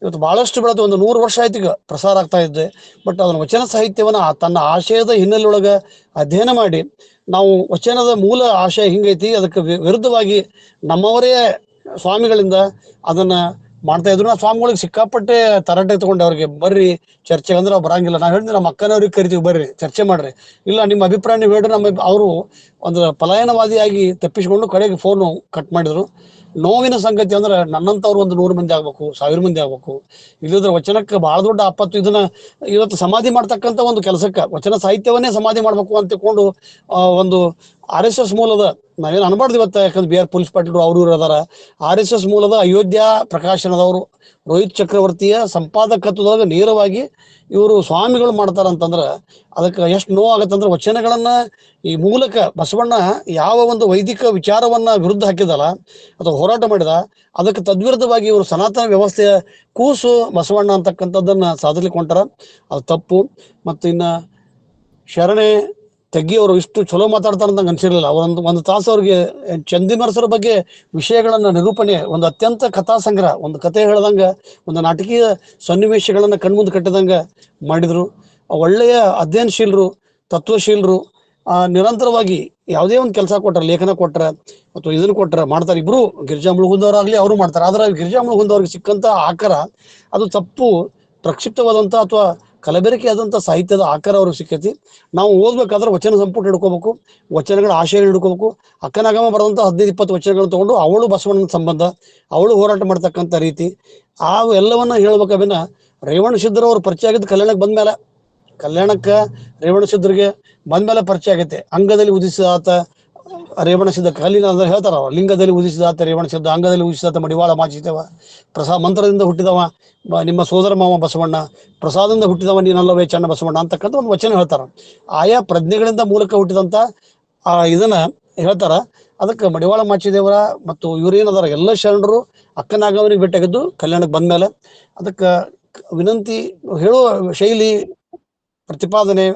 ಇವತ್ತು ಬಹಳಷ್ಟು ಬೆಳೆದು ಒಂದು 100 ವರ್ಷ ಆಯ್ತು ಈಗ ಪ್ರಸಾರ ಆಗ್ತಾ ಇದ್ದೆ. ಬಟ್ ಅದನ್ನ ವಚನ ಸಾಹಿತ್ಯವನ್ನ ತನ್ನ ಆಶಯದ ಹಿನ್ನೆಲೆಯೊಳಗ ಅಧ್ಯಯನ ಮಾಡಿ ನಾವು ವಚನದ ಮೂಲ ಆಶಯ ಹಿಂಗೈತಿ, ಅದಕ್ಕೆ ವಿರುದ್ಧವಾಗಿ ನಮ್ಮವರೇ ಸ್ವಾಮಿಗಳಿಂದ ಅದನ್ನ ಮಾಡ್ತಾ ಇದ್ರು. ನಾವು ಸ್ವಾಮಿಗಳಿಗೆ ಸಿಕ್ಕಾಪಟ್ಟೆ ತರಾಟೆ ತಗೊಂಡೆ ಅವ್ರಿಗೆ ಬರ್ರಿ ಚರ್ಚೆಗೆ ಅಂದ್ರೆ ಅವ್ರು ಬರಂಗಿಲ್ಲ. ನಾವು ಹೇಳಿದ್ರೆ ನಮ್ಮ ಅಕ್ಕನವ್ರಿಗೆ ಕರಿತೀವಿ, ಬರ್ರಿ ಚರ್ಚೆ ಮಾಡ್ರಿ, ಇಲ್ಲ ನಿಮ್ಮ ಅಭಿಪ್ರಾಯ ನೀವು ಹೇಳ್ರಿ. ಅವರು ಒಂದು ಪಲಾಯನವಾದಿಯಾಗಿ ತಪ್ಪಿಸಿಕೊಂಡು ಕಡೆಗೆ ಫೋನು ಕಟ್ ಮಾಡಿದ್ರು. ನೋವಿನ ಸಂಗತಿ ಅಂದ್ರೆ ನನ್ನಂತವ್ರು ಒಂದು 100 ಮಂದಿ ಆಗ್ಬೇಕು, 1000 ಮಂದಿ ಆಗ್ಬೇಕು. ಇಲ್ಲದ್ರೆ ವಚನಕ್ಕೆ ಬಹಳ ದೊಡ್ಡ ಆಪತ್ತು. ಇದನ್ನ ಇವತ್ತು ಸಮಾಧಿ ಮಾಡ್ತಕ್ಕಂಥ ಒಂದು ಕೆಲಸಕ್ಕೆ ವಚನ ಸಾಹಿತ್ಯವನ್ನೇ ಸಮಾಧಿ ಮಾಡ್ಬೇಕು ಅಂತ ತಿಳ್ಕೊಂಡು ಒಂದು RSS ಮೂಲದ, ನಾವೇನು ಅನ್ಬಾರ್ದು ಇವತ್ತು, ಯಾಕಂದ್ರೆ BR ಪೊಲೀಸ್ ಪಾಟೀಲ್ ಅವರು ಅದಾರ. RSS ಮೂಲದ ಅಯೋಧ್ಯ ಪ್ರಕಾಶನದವರು ರೋಹಿತ್ ಚಕ್ರವರ್ತಿಯ ಸಂಪಾದಕತ್ವದೊಳಗೆ ನೇರವಾಗಿ ಇವರು ಸ್ವಾಮಿಗಳು ಮಾಡ್ತಾರಂತಂದ್ರೆ ಅದಕ್ಕೆ ಎಷ್ಟು ನೋವು ಆಗತ್ತಂದ್ರೆ, ವಚನಗಳನ್ನ ಈ ಮೂಲಕ ಬಸವಣ್ಣ ಯಾವ ಒಂದು ವೈದಿಕ ವಿಚಾರವನ್ನ ವಿರುದ್ಧ ಹಾಕಿದಲ್ಲ ಅಥವಾ ಹೋರಾಟ ಮಾಡಿದ, ಅದಕ್ಕೆ ತದ್ವಿರುದ್ಧವಾಗಿ ಇವರು ಸನಾತನ ವ್ಯವಸ್ಥೆಯ ಕೂಸು ಬಸವಣ್ಣ ಅಂತಕ್ಕಂಥದ್ದನ್ನ ಸಾಧಲಿಕ್ಕೆ ಹೊಂಟಾರ. ಅದು ತಪ್ಪು. ಮತ್ತು ಇನ್ನ ಶರಣೆ ತೆಗ್ಗಿ ಅವರು ಇಷ್ಟು ಚಲೋ ಮಾತಾಡ್ತಾರೆ ಅಂತ ನಂಗೆ ಅನ್ಸಿರ್ಲಿಲ್ಲ. ಒಂದು ತಾಸು ಅವ್ರಿಗೆ ಚಂದಿಮರಸರ ಬಗ್ಗೆ ವಿಷಯಗಳನ್ನ ನಿರೂಪಣೆ, ಒಂದು ಅತ್ಯಂತ ಕಥಾ ಸಂಗ್ರಹ, ಒಂದು ಕತೆ ಹೇಳ್ದಂಗ, ಒಂದು ನಾಟಕೀಯ ಸನ್ನಿವೇಶಗಳನ್ನ ಕಣ್ಮುಂದೆ ಕಟ್ಟಿದಂಗ ಮಾಡಿದ್ರು. ಒಳ್ಳೆಯ ಅಧ್ಯಯನಶೀಲರು, ತತ್ವಶೀಲರು, ನಿರಂತರವಾಗಿ ಯಾವುದೇ ಒಂದು ಕೆಲಸ ಕೊಟ್ರ, ಲೇಖನ ಕೊಟ್ರ ಅಥವಾ ಇದನ್ನ ಕೊಟ್ರ ಮಾಡ್ತಾರೆ. ಇಬ್ರು ಗಿರಿಜಾ ಮುಳುಗುಂದವರಾಗ್ಲಿ ಅವರು ಮಾಡ್ತಾರೆ. ಆದ್ರೆ ಗಿರಿಜಾ ಮುಳುಗುಂದವ್ರಿಗೆ ಸಿಕ್ಕಂತ ಆಕಾರ ಅದು ತಪ್ಪು, ಪ್ರಕ್ಷಿಪ್ತವಾದಂತ ಅಥವಾ ಕಲಬೆರಕೆ ಆದಂತ ಸಾಹಿತ್ಯದ ಆಕಾರ ಅವ್ರಿಗೆ ಸಿಕ್ಕೈತಿ. ನಾವು ಓದ್ಬೇಕಾದ್ರೆ ವಚನ ಸಂಪುಟ ಹಿಡ್ಕೋಬೇಕು, ವಚನಗಳ ಆಶಯ ಹಿಡ್ಕೋಬೇಕು. ಅಕ್ಕನಾಗಮ್ಮ ಬರೆದಂತ 15-20 ವಚನಗಳನ್ನು ತಗೊಂಡು ಅವಳು ಬಸವಣ್ಣನ ಸಂಬಂಧ, ಅವಳು ಹೋರಾಟ ಮಾಡ್ತಕ್ಕಂಥ ರೀತಿ, ಆ ಎಲ್ಲವನ್ನ ಹೇಳ್ಬೇಕಾಗಿನ ರೇವಣ ಸಿದ್ಧರವ್ರು ಪರಿಚಯ ಆಗಿದ್ದು ಕಲ್ಯಾಣಕ್ಕೆ ಬಂದ್ಮೇಲೆ. ಕಲ್ಯಾಣಕ್ಕೆ ರೇವಣ ಸಿದ್ಧರಿಗೆ ಬಂದ್ಮೇಲೆ ಪರಿಚಯ ಆಗೈತೆ. ಅಂಗದಲ್ಲಿ ಉದಿಸಿದಾತ ರೇವಣ ಸಿದ್ಧ, ಕಲ್ಲಿನ ಹೇಳ್ತಾರ, ಲಿಂಗದಲ್ಲಿ ಉದಿಸಿದಾತ ರೇವಣ ಸಿದ್ಧ, ಅಂಗದಲ್ಲಿ ಉದಿಸಿದಾತ ಮಡಿವಾಳ ಮಾಚಿದೇವ, ಮಂತ್ರದಿಂದ ಹುಟ್ಟಿದವ ನಿಮ್ಮ ಸೋದರ ಮಾವ ಬಸವಣ್ಣ, ಪ್ರಸಾದದಿಂದ ಹುಟ್ಟಿದವ ನೀನಲ್ಲವೇ ಚನ್ನ ಬಸವಣ್ಣ ಅಂತಕ್ಕಂಥ ಒಂದು ವಚನ ಹೇಳ್ತಾರ. ಆಯಾ ಪ್ರಜ್ಞೆಗಳಿಂದ ಮೂಲಕ ಹುಟ್ಟಿದಂತ ಇದನ್ನ ಹೇಳ್ತಾರ. ಅದಕ್ಕೆ ಮಡಿವಾಳ ಮಾಚಿದೇವರ ಮತ್ತು ಇವರೇನದಾರ ಎಲ್ಲ ಶರಣರು ಅಕ್ಕನಾಗವನಿಗೆ ಭೇಟಿಯಾಗಿದ್ದು ಕಲ್ಯಾಣಕ್ಕೆ ಬಂದ್ಮೇಲೆ. ಅದಕ್ಕೆ ವಿನಂತಿ, ಹೇಳುವ ಶೈಲಿ, ಪ್ರತಿಪಾದನೆ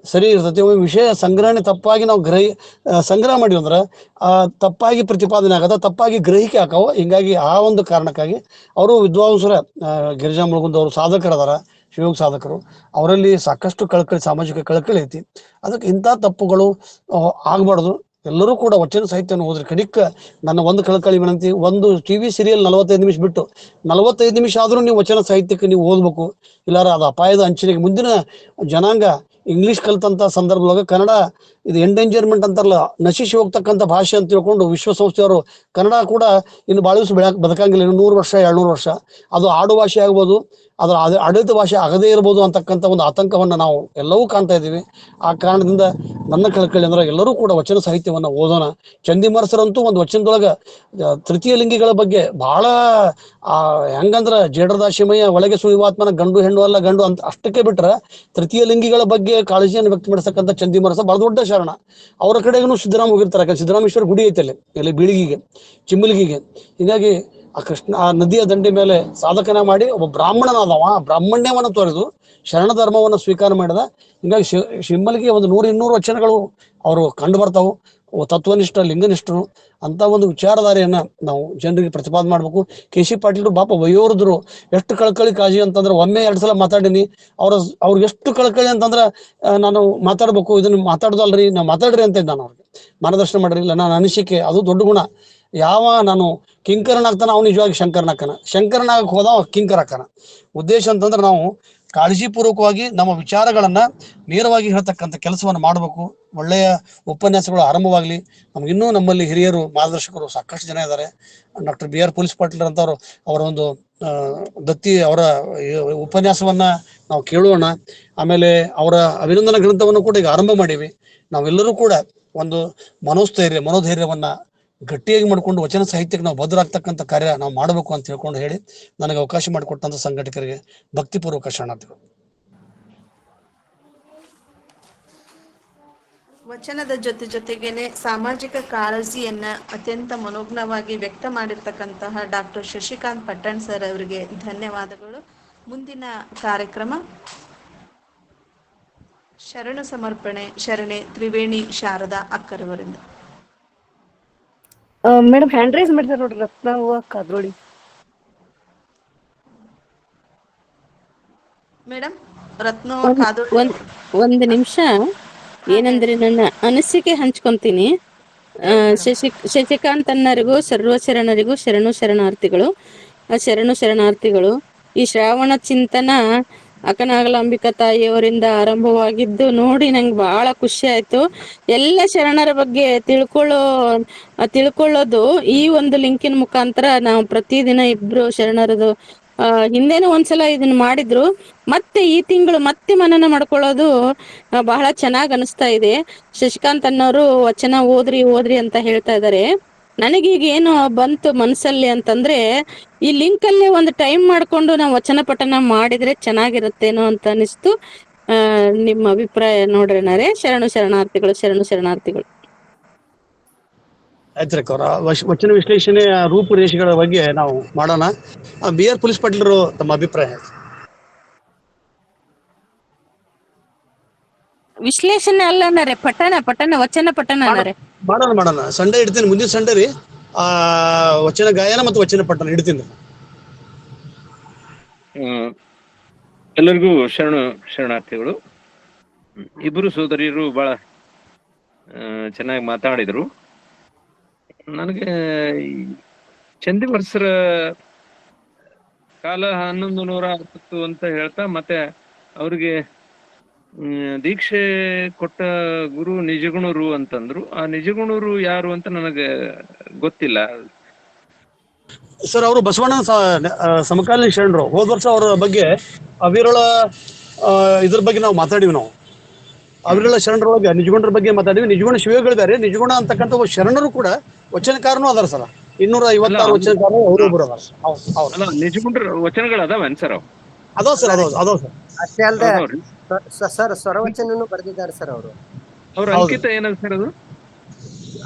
ಸರಿ ಇರ್ತೈತಿ. ವಿಷಯ ಸಂಗ್ರಹಣೆ ತಪ್ಪಾಗಿ ನಾವು ಸಂಗ್ರಹ ಮಾಡಿವಿ ಅಂದ್ರೆ ತಪ್ಪಾಗಿ ಪ್ರತಿಪಾದನೆ ಆಗದ, ತಪ್ಪಾಗಿ ಗ್ರಹಿಕೆ ಆಕಾವ. ಹಿಂಗಾಗಿ ಆ ಒಂದು ಕಾರಣಕ್ಕಾಗಿ ಅವರು ವಿದ್ವಾಂಸರ, ಗಿರಿಜಾ ಮುಳುಗುಂದವರು ಸಾಧಕರದಾರ, ಶಿವಯೋಗ ಸಾಧಕರು, ಅವರಲ್ಲಿ ಸಾಕಷ್ಟು ಕಳಕಳಿ, ಸಾಮಾಜಿಕ ಕಳಕಳಿ ಐತಿ. ಅದಕ್ಕೆ ಇಂಥ ತಪ್ಪುಗಳು ಆಗ್ಬಾರ್ದು. ಎಲ್ಲರೂ ಕೂಡ ವಚನ ಸಾಹಿತ್ಯವನ್ನು ಓದ್ರಿ. ಕಡಿಕ ನನ್ನ ಒಂದು ಕಳಕಳಿ ವಿನಂತಿ, ಒಂದು ಟಿವಿ ಸೀರಿಯಲ್ 45 ನಿಮಿಷ ಬಿಟ್ಟು 45 ನಿಮಿಷ ಆದ್ರೂ ನೀವು ವಚನ ಸಾಹಿತ್ಯಕ್ಕೆ ನೀವು ಓದ್ಬೇಕು. ಇಲ್ಲಾರ ಅದು ಅಪಾಯದ ಅಂಚಿನಿಗೆ ಮುಂದಿನ ಜನಾಂಗ ಇಂಗ್ಲಿಷ್ ಕಲ್ತಂತ ಸಂದರ್ಭದೊಳಗೆ ಕನ್ನಡ ಇದು ಎಂಡೇಂಜರ್ಮೆಂಟ್ ಅಂತಾರಲ್ಲ, ನಶಿಸಿ ಹೋಗ್ತಕ್ಕಂಥ ಭಾಷೆ ಅಂತ ತಿಳ್ಕೊಂಡು ವಿಶ್ವಸಂಸ್ಥೆಯವರು ಕನ್ನಡ ಕೂಡ ಇನ್ನು ಭಾಳ ದಿವಸ ಬದುಕಂಗಿಲ್ಲ, 100 ವರ್ಷ 200 ವರ್ಷ ಅದು ಆಡು ಭಾಷೆ ಆಗ್ಬೋದು, ಅದರ ಆಡಳಿತ ಭಾಷೆ ಆಗದೇ ಇರ್ಬೋದು ಅಂತಕ್ಕಂಥ ಒಂದು ಆತಂಕವನ್ನ ನಾವು ಎಲ್ಲವೂ ಕಾಣ್ತಾ ಇದ್ದೀವಿ. ಆ ಕಾರಣದಿಂದ ನನ್ನ ಕಳಕಳಿ ಅಂದ್ರೆ ಎಲ್ಲರೂ ಕೂಡ ವಚನ ಸಾಹಿತ್ಯವನ್ನ ಓದೋಣ. ಚಂದಿಮರಸರಂತೂ ಒಂದು ವಚನದೊಳಗ ತೃತೀಯ ಲಿಂಗಿಗಳ ಬಗ್ಗೆ ಬಹಳ ಹೆಂಗಂದ್ರ ಜೇಡರದಾಶಿಮಯ್ಯ ಒಳಗೆ ಸುಳಿವಾತ್ಮನ ಗಂಡು ಹೆಣ್ಣು ಅಲ್ಲ ಗಂಡು ಅಂತ ಅಷ್ಟಕ್ಕೆ ಬಿಟ್ರೆ ತೃತೀಯ ಲಿಂಗಿಗಳ ಬಗ್ಗೆ ಕಾಳಜಿಯನ್ನು ವ್ಯಕ್ತಪಡಿಸತಕ್ಕಂಥ ಚಂದಿಮರಸ ಬಹಳ ದೊಡ್ಡ ಶರಣ. ಅವರ ಕಡೆಗೂ ಸಿದ್ದರಾಮ ಹೋಗಿರ್ತಾರೆ. ಯಾಕಂದ್ರೆ ಸಿದ್ದರಾಮೇಶ್ವರ ಗುಡಿ ಐತಲ್ಲಿ ಇಲ್ಲಿ ಬೀಳಿಗೆಗೆ, ಚಿಮ್ಮಲಿಗೆಗೆ. ಹೀಗಾಗಿ ಆ ನದಿಯ ದಂಡೆ ಮೇಲೆ ಸಾಧಕನ ಮಾಡಿ ಒಬ್ಬ ಬ್ರಾಹ್ಮಣನಾದವ ಬ್ರಾಹ್ಮಣ್ಯವನ್ನ ತೋರಿದು ಶರಣ ಧರ್ಮವನ್ನು ಸ್ವೀಕಾರ ಮಾಡಿದ. ಹಿಂಗಾಗಿ ಶಿಮ್ಮಲಿಗೆ ಒಂದು 100-200 ವಚನಗಳು ಅವರು ಕಂಡು ಬರ್ತಾವು. ತತ್ವನಿಷ್ಠ, ಲಿಂಗನಿಷ್ಠರು ಅಂತ ಒಂದು ವಿಚಾರಧಾರೆಯನ್ನ ನಾವು ಜನರಿಗೆ ಪ್ರತಿಪಾದನೆ ಮಾಡ್ಬೇಕು. ಕೆ.ಸಿ. ಪಾಟೀಲ್ ಪಾಪ ವಯೋವೃದ್ಧರು, ಎಷ್ಟು ಕಳಕಳಿ ಕಾಳಜಿ ಅಂತಂದ್ರೆ ಒಮ್ಮೆ 2 ಸಲ ಮಾತಾಡೀನಿ. ಅವ್ರಿಗೆ ಎಷ್ಟು ಕಳಕಳಿ ಅಂತಂದ್ರೆ ನಾನು ಮಾತಾಡ್ಬೇಕು, ಇದನ್ನ ಮಾತಾಡೋದಲ್ರಿ, ನಾವು ಮಾತಾಡ್ರಿ ಅಂತ ನಾನು ಅವ್ರಿಗೆ ಮಾರ್ಗದರ್ಶನ ಮಾಡ್ರಿ. ಇಲ್ಲ ನಾನು ಅನಿಸಿಕೆ, ಅದು ದೊಡ್ಡ ಗುಣ. ನಾನು ಕಿಂಕರನಾಗ್ತಾನ ಅವ್ನು ನಿಜವಾಗಿ ಶಂಕರನಾಗ್ತಾನ, ಶಂಕರನಾಗಕ್ಕೆ ಹೋದ ಕಿಂಕರಾಗ್ತಾನ. ಉದ್ದೇಶ ಅಂತಂದ್ರೆ ನಾವು ಕಾಳಜಿಪೂರ್ವಕವಾಗಿ ನಮ್ಮ ವಿಚಾರಗಳನ್ನ ನೇರವಾಗಿ ಹೇಳ್ತಕ್ಕಂಥ ಕೆಲಸವನ್ನು ಮಾಡಬೇಕು. ಒಳ್ಳೆಯ ಉಪನ್ಯಾಸಗಳು ಆರಂಭವಾಗಲಿ. ನಮಗಿನ್ನೂ ನಮ್ಮಲ್ಲಿ ಹಿರಿಯರು, ಮಾರ್ಗದರ್ಶಕರು ಸಾಕಷ್ಟು ಜನ ಇದ್ದಾರೆ. Doctor B R. ಪೊಲೀಸ್ ಪಾಟೀಲ್ ಅಂತವ್ರು, ಅವರ ಒಂದು ದತ್ತಿ ಅವರ ಉಪನ್ಯಾಸವನ್ನ ನಾವು ಕೇಳೋಣ. ಆಮೇಲೆ ಅವರ ಅಭಿನಂದನಾ ಗ್ರಂಥವನ್ನು ಕೂಡ ಈಗ ಆರಂಭ ಮಾಡೀವಿ. ನಾವೆಲ್ಲರೂ ಕೂಡ ಒಂದು ಮನೋಧೈರ್ಯವನ್ನ ಗಟ್ಟಿಯಾಗಿ ಮಾಡಿಕೊಂಡು ವಚನ ಸಾಹಿತ್ಯಕ್ಕೆ ನಾವು ಭದ್ರಾಗ್ತಕ್ಕಂಥ ಕಾರ್ಯ ನಾವು ಮಾಡಬೇಕು ಅಂತ ಹೇಳ್ಕೊಂಡು ಹೇಳಿ ನನಗೆ ಅವಕಾಶ ಮಾಡಿಕೊಟ್ಟಂತ ಸಂಘಟಕರಿಗೆ ಭಕ್ತಿಪೂರ್ವಕ ಶರಣಾರ್ಥಿಗಳು. ವಚನದ ಜೊತೆಗೇನೆ ಸಾಮಾಜಿಕ ಕಾಳಜಿಯನ್ನ ಅತ್ಯಂತ ಮನೋಜ್ಞವಾಗಿ ವ್ಯಕ್ತ ಮಾಡಿರ್ತಕ್ಕಂತಹ ಡಾಕ್ಟರ್ ಶಶಿಕಾಂತ್ ಪಟ್ಟಣ್ ಸರ್ ಅವರಿಗೆ ಧನ್ಯವಾದಗಳು. ಮುಂದಿನ ಕಾರ್ಯಕ್ರಮ ಶರಣ ಸಮರ್ಪಣೆ, ಶರಣೆ ತ್ರಿವೇಣಿ ಶಾರದಾ ಅಕ್ಕರವರಿಂದ. ಮೇಡಮ್ ಹ್ಯಾಂಡ್ ರೈಸ್ ಮಾಡಿದಾರೆ ನೋಡ್ರಿ, ರತ್ನವ್ವ ಕಾದ್ರೋಳಿ. ಮೇಡಮ್ ರತ್ನವ್ವ ಕಾದ್ರೋಳಿ, ಒಂದು ನಿಮಿಷ. ಏನಂದ್ರೆ ನನ್ನ ಅನಿಸಿಕೆ ಹಂಚ್ಕೊಂತೀನಿ. ಶಶಿಕಾಂತ್ ಅನ್ನರಿಗೂ ಸರ್ವ ಶರಣರಿಗೂ ಶರಣಾರ್ಥಿಗಳು. ಶರಣಾರ್ಥಿಗಳು. ಈ ಶ್ರಾವಣ ಚಿಂತನ ಅಕ್ಕನಾಗಲಾಂಬಿಕಾ ತಾಯಿಯವರಿಂದ ಆರಂಭವಾಗಿದ್ದು ನೋಡಿ ನಂಗೆ ಬಹಳ ಖುಷಿ ಆಯ್ತು. ಎಲ್ಲ ಶರಣರ ಬಗ್ಗೆ ತಿಳ್ಕೊಳ್ಳೋದು ಈ ಒಂದು ಲಿಂಕಿನ ಮುಖಾಂತರ. ನಾವು ಪ್ರತಿದಿನ ಇಬ್ರು ಶರಣರದು ಹಿಂದೆನೂ ಒಂದ್ಸಲ ಇದನ್ನ ಮಾಡಿದ್ರು, ಮತ್ತೆ ಈ ತಿಂಗಳು ಮತ್ತೆ ಮನನ ಮಾಡ್ಕೊಳ್ಳೋದು ಬಹಳ ಚೆನ್ನಾಗ್ ಅನಿಸ್ತಾ ಇದೆ. ಶಶಿಕಾಂತ್ ಅನ್ನೋರು ವಚನ ಓದ್ರಿ ಅಂತ ಹೇಳ್ತಾ ಇದ್ದಾರೆ. ನನಗೀಗ ಏನು ಬಂತು ಮನಸ್ಸಲ್ಲಿ ಅಂತಂದ್ರೆ, ಈ ಲಿಂಕ್ ಅಲ್ಲಿ ಒಂದು ಟೈಮ್ ಮಾಡ್ಕೊಂಡು ನಾವು ವಚನ ಪಠನ ಮಾಡಿದ್ರೆ ಚೆನ್ನಾಗಿರುತ್ತೇನೋ ಅಂತ ಅನಿಸ್ತು. ನಿಮ್ಮ ಅಭಿಪ್ರಾಯ ನೋಡ್ರೇನಾರೆ. ಶರಣಾರ್ಥಿಗಳು. ಆಯ್ತು ಅವರ ವಚನ ವಿಶ್ಲೇಷಣೆಯ ರೂಪುರೇಷೆಗಳ ಬಗ್ಗೆ ನಾವು ಮಾಡೋಣ. ಬಿ.ಆರ್. ಪೊಲೀಸ್ ಪಾಟೀಲರು ತಮ್ಮ ಅಭಿಪ್ರಾಯ. ವಿಶ್ಲೇಷಣೆ ಅಲ್ಲ ಅಣ್ಣಾರೆ, ಪಠಣ ವಚನ ಪಠಣ ಅಣ್ಣಾರೆ. ಮಾಡೋಣ ಸಂಡೇ ಇಡ್ತೀನಿ, ಮುಂದಿನ ಸಂಡೇ ರೀ. ವಚನ ಗಾಯನ ಮತ್ತು ವಚನ ಪಠಣ ಇಡ್ತೀನಿ. ಎಲ್ಲರಿಗೂ ಶರಣಾರ್ಥಿಗಳು. ಇಬ್ಬರು ಸೋದರಿಯರು ಬಹಳ ಚೆನ್ನಾಗಿ ಮಾತಾಡಿದ್ರು. ನನಗೆ ಚಂದಿವರ್ಸರ ಕಾಲ 1160 ಅಂತ ಹೇಳ್ತಾ, ಮತ್ತೆ ಅವ್ರಿಗೆ ದೀಕ್ಷೆ ಕೊಟ್ಟ ಗುರು ನಿಜಗುಣರು ಅಂತಂದ್ರು. ಆ ನಿಜಗುಣರು ಯಾರು ಅಂತ ನನಗೆ ಗೊತ್ತಿಲ್ಲ ಸರ್. ಅವರು ಬಸವಣ್ಣನ ಸಮಕಾಲೀನ ಶರಣರು. ಹೋದ ವರ್ಷ ಅವರ ಬಗ್ಗೆ ಅವಿರಳ ಇದ್ರ ಬಗ್ಗೆ ನಾವು ಮಾತಾಡಿವಿ. ನಾವು ಅವಿರಳ ಶರಣರೊಳಗೆ ನಿಜಗುಣರ ಬಗ್ಗೆ ಮಾತಾಡಿವಿ. ನಿಜಗುಣ ಶಿವಗಳು ಬೇರೆ, ನಿಜಗುಣ ಅಂತಕ್ಕಂಥ ಶರಣರು ಕೂಡ ವಚನಕಾರನು ಅದಾರ ಸರ್. 256 ವಚನಕಾರರು ಅವರು ಅದಾರ. ನಿಜಗುಣರ ವಚನಗಳು ಅದಾವೇನ್ ಸರ್? ಅದಾವ ಸರ್, ಅದಾವ ಸರ್. ಅಷ್ಟೇ ಅಲ್ಲದೆ ಸರ್ ಸ್ವರವಚನನು ಬರೆದಿದ್ದಾರೆ ಸರ್ ಅವರು. ಅವ್ರ ಅಂಕಿತ ಏನದ ಸರ್ ಅದು?